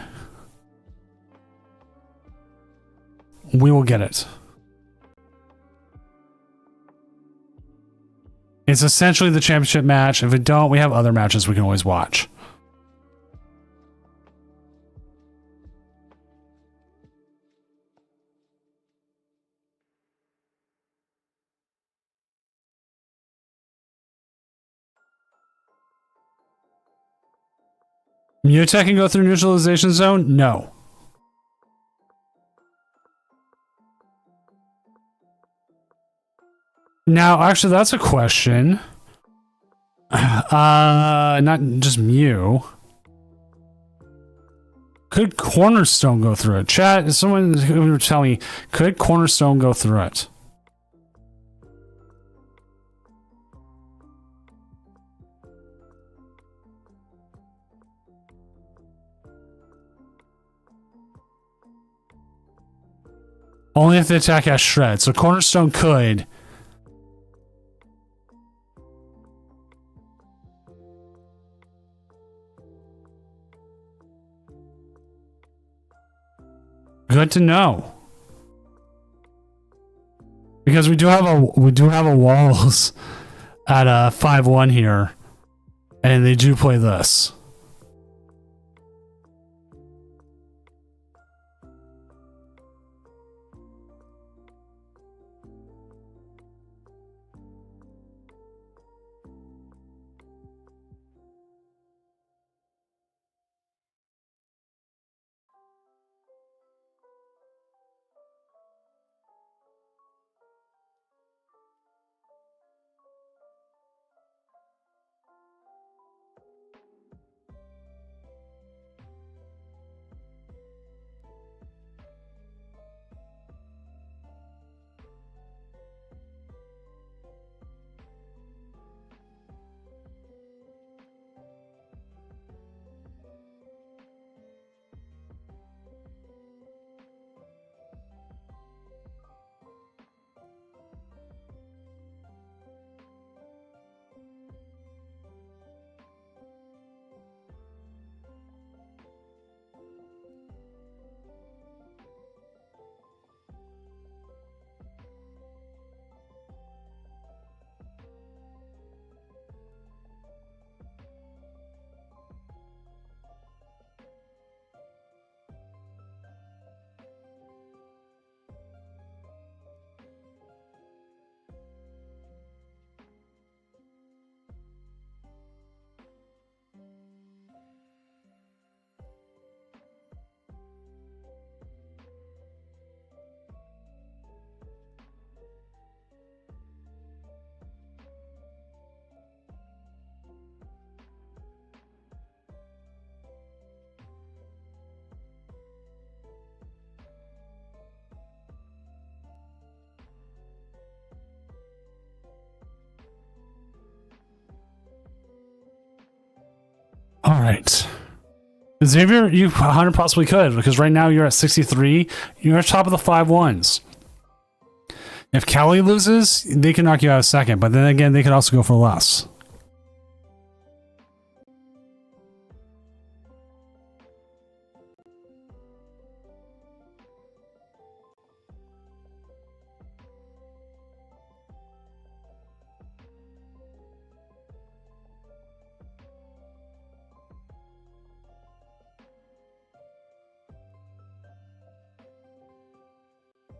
we will get it. It's essentially the championship match. If we don't, we have other matches we can always watch. Mutek can go through neutralization zone? No. Now, actually, that's a question. Not just Mew. Could Cornerstone go through it? Chat, someone who would tell me, could Cornerstone go through it? Only if the attack has shred. So Cornerstone could. Good to know. Because we do have a walls at 5-1 here. And they do play this. All right. Xavier, you 100 possibly could, because right now you're at 63. You're at top of the 5-1s. If Kelly loses, they can knock you out a second, but then again, they could also go for less.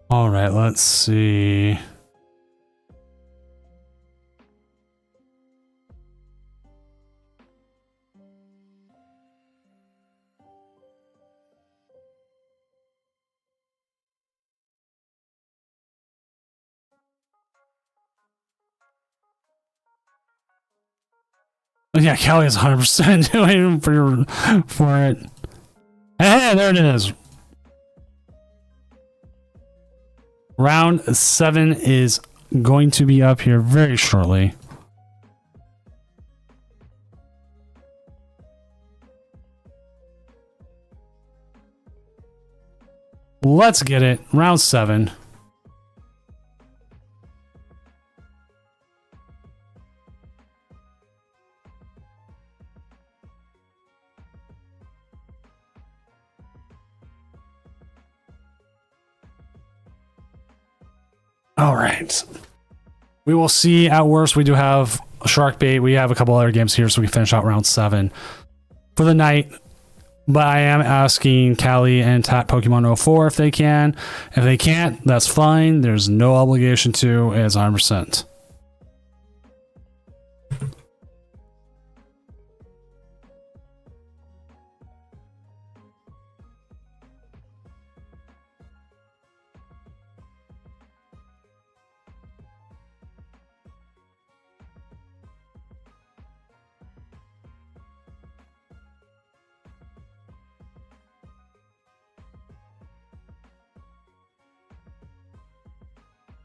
All right, let's see. Yeah, Kelly is 100% doing for it. Hey, there it is. Round 7 is going to be up here very shortly. Let's get it. Round 7. All right. We will see. At worst, we do have a shark bait. We have a couple other games here, so we finish out round 7 for the night. But I am asking Callie and Tap Pokemon 04 if they can. If they can't, that's fine. There's no obligation to. It's 100%.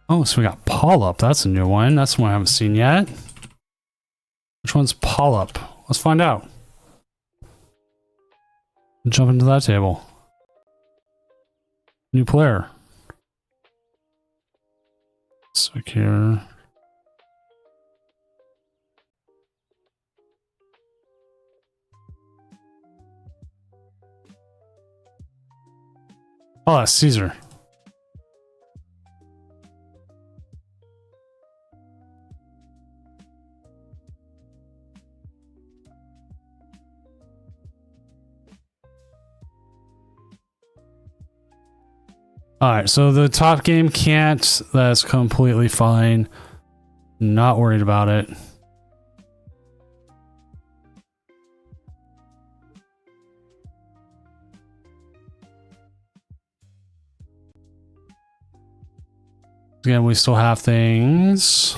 Oh, so we got Polyp. That's a new one. That's one I haven't seen yet. Which one's Polyp? Let's find out. Jump into that table. New player. Secure. Oh, that's Caesar. Alright, so the top game can't. That's completely fine. Not worried about it. Again, we still have things.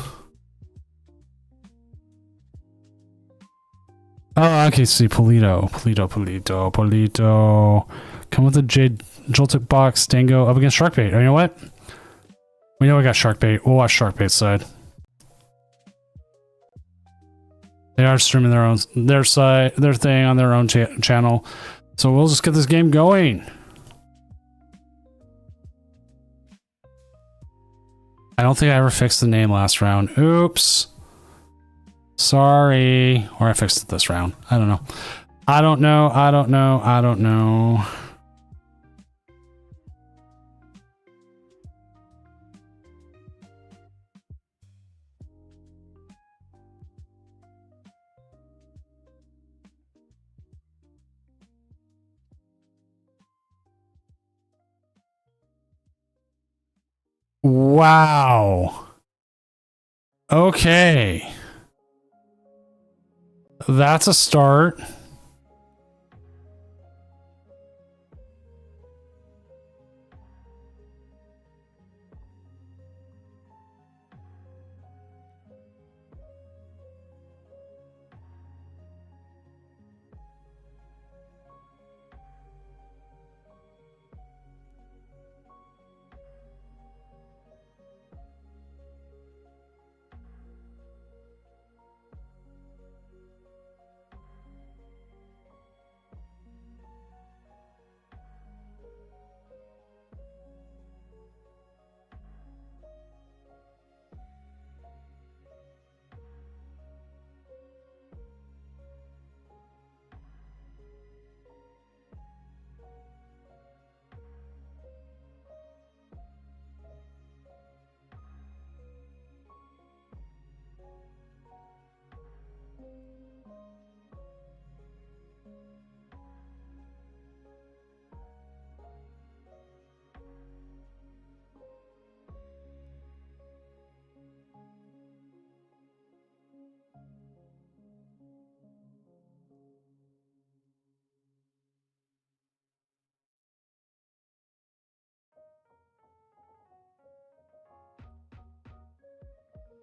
Oh, okay, see, Polito. Come with the Jade Joltic Box, Dango up against Sharkbait. Oh, you know what? We know we got Sharkbait. We'll watch Sharkbait's side. They are streaming their thing on their own channel. So we'll just get this game going. I don't think I ever fixed the name last round. Oops. Sorry. Or I fixed it this round. I don't know. I don't know. Wow. Okay. That's a start.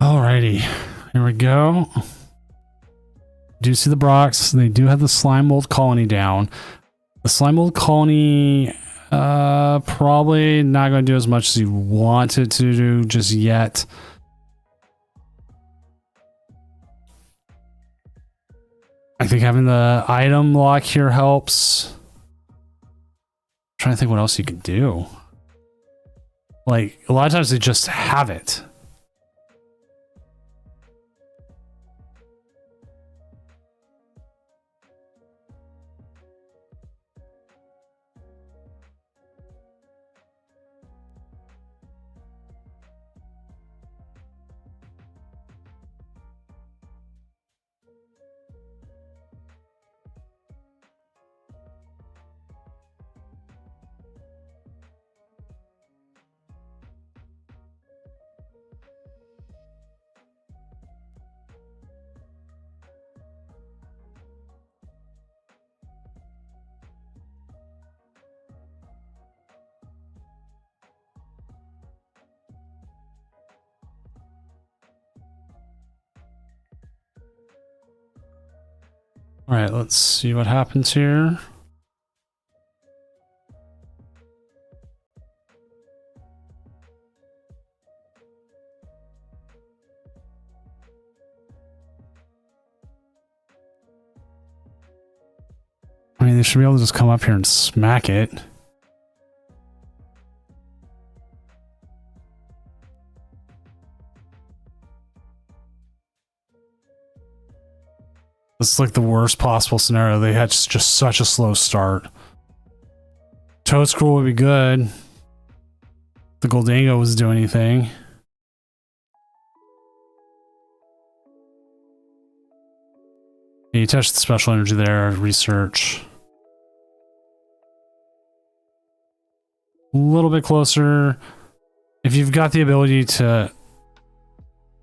Alrighty, here we go. Do see the Brox. They do have the slime mold colony down. The slime mold colony probably not going to do as much as you want it to do just yet. I think having the item lock here helps. I'm trying to think what else you could do. Like, a lot of times they just have it. All right, let's see what happens here. I mean, they should be able to just come up here and smack it. This is like the worst possible scenario. They had just such a slow start. Toad Scroll would be good. If the Goldango was doing anything. Yeah, you touch the special energy there, research. A little bit closer. If you've got the ability to...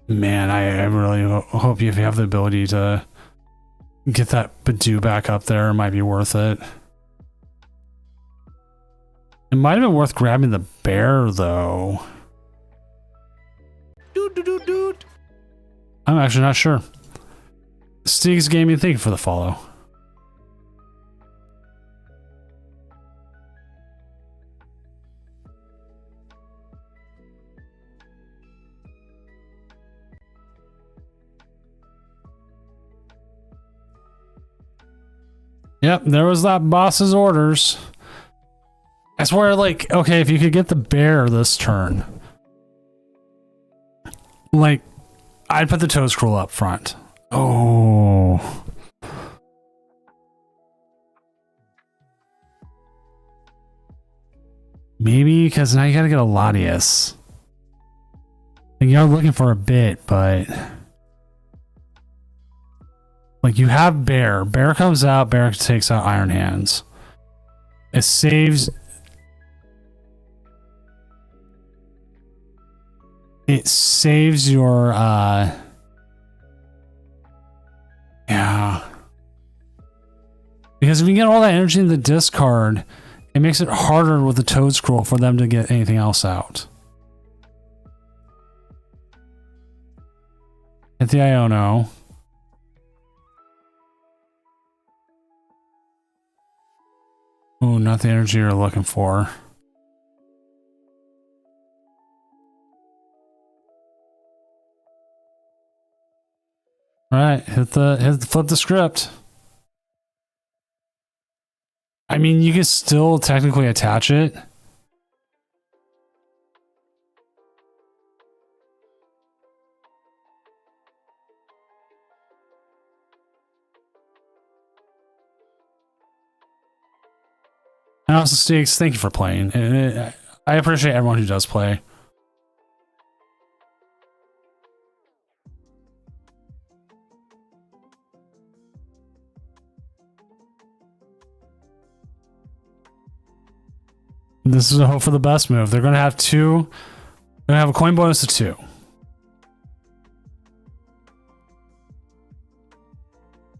Man, I really hope you have the ability to get that Badoo back up there. It might be worth it. It might have been worth grabbing the bear, though. Doot, doot, doot, doot. I'm actually not sure. Steeg's Gaming, thank you for the follow. Yep, there was that boss's orders. I swear, like, okay, if you could get the bear this turn, like, I'd put the Toad Scroll up front. Oh. Maybe because now you gotta get a Latias. Like, you're looking for a bit, but... Like, you have Bear. Bear comes out, Bear takes out Iron Hands. It saves... It saves your, yeah. Because if you get all that energy in the discard, it makes it harder with the Toad Scroll for them to get anything else out. Hit the Iono. Ooh, not the energy you're looking for. All right, flip the script. I mean, you can still technically attach it. And also, Stakes, thank you for playing. I appreciate everyone who does play. This is a hope for the best move. They're going to have two. They're going to have a coin bonus of 2.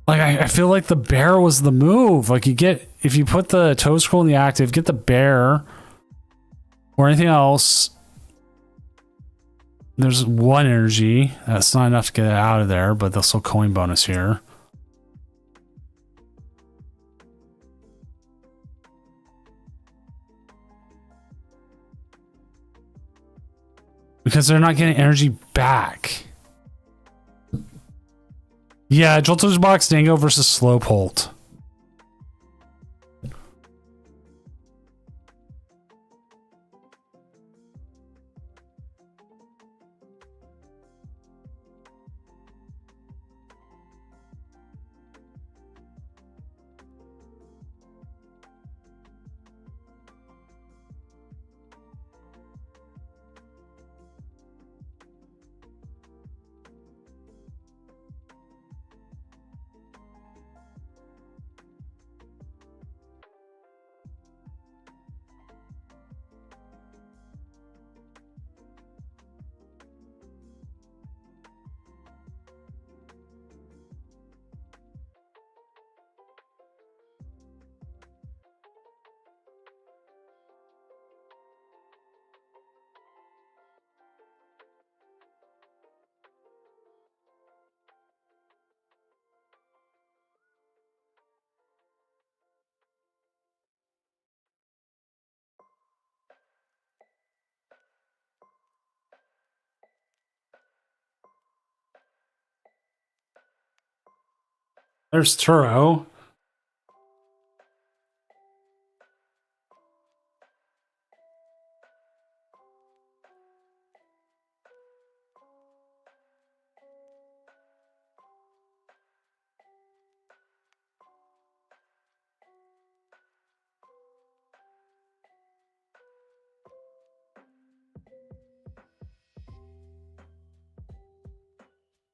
Like, I feel like the bear was the move. Like, you get, if you put the Toad Scroll in the active, get the bear or anything else. There's 1 energy. That's not enough to get it out of there, but they'll still coin bonus here. Because they're not getting energy back. Yeah, Jolter's Box Dango versus Slowpolt. There's Turo.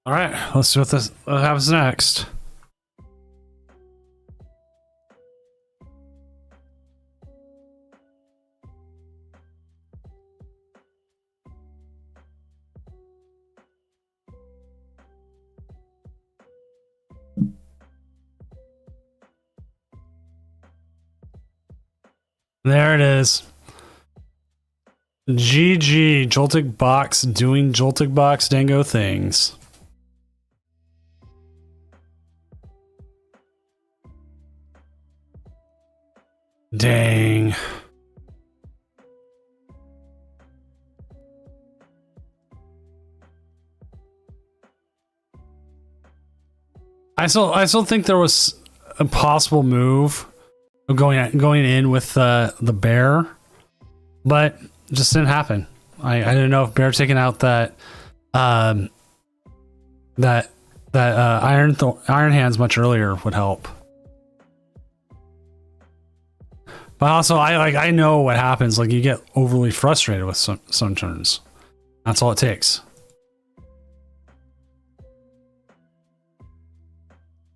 All right, let's see what happens next. There it is. GG, Joltic Box doing Joltic Box Dango things. Dang. I still think there was a possible move of going in with the bear, but it just didn't happen. I didn't know if bear taking out that iron hands much earlier would help. But also, I know what happens. Like, you get overly frustrated with some turns. That's all it takes.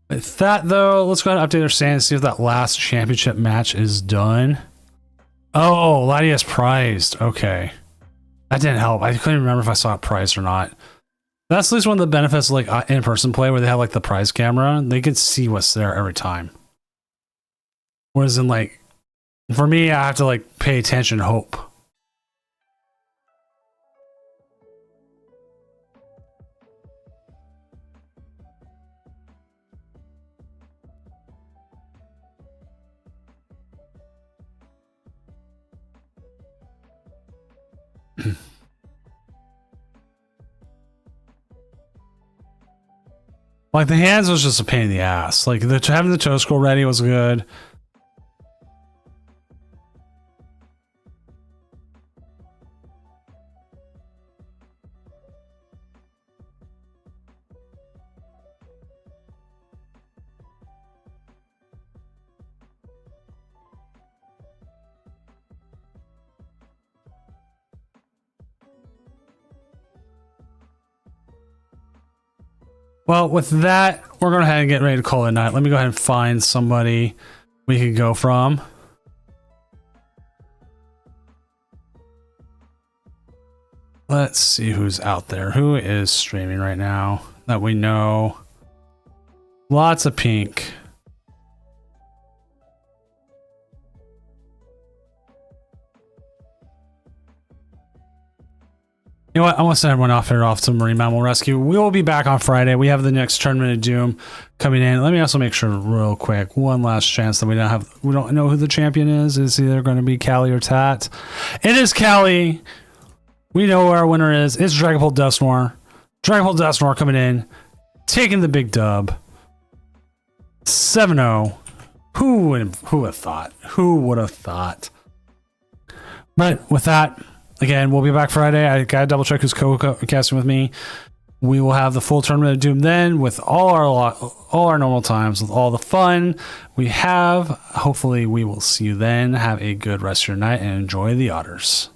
With that, though, let's go ahead and update our stand and see if that last championship match is done. Oh, Latias prized. Okay. That didn't help. I couldn't remember if I saw it prized or not. That's at least one of the benefits of like in-person play where they have like the prize camera. They can see what's there every time. Whereas in like, for me, I have to like pay attention and hope. Like the hands was just a pain in the ass. Like having the toe scroll ready was good. Well, with that, we're going to head and get ready to call it a night. Let me go ahead and find somebody we could go from. Let's see who's out there. Who is streaming right now that we know? Lots of pink. You know what? I want to send everyone off to Marine Mammal Rescue. We will be back on Friday. We have the next Tournament of Doom coming in. Let me also make sure real quick. One last chance that we don't know who the champion is. It's either going to be Callie or Tat. It is Callie. We know who our winner is. It's Dragapult Dusknoir. Dragapult Dusknoir coming in, taking the big dub. 7-0. Who would have thought? Who would have thought? But with that, again, we'll be back Friday. I gotta double check who's co-casting with me. We will have the full Tournament of Doom then with all our normal times, with all the fun we have. Hopefully we will see you then. Have a good rest of your night and enjoy the otters.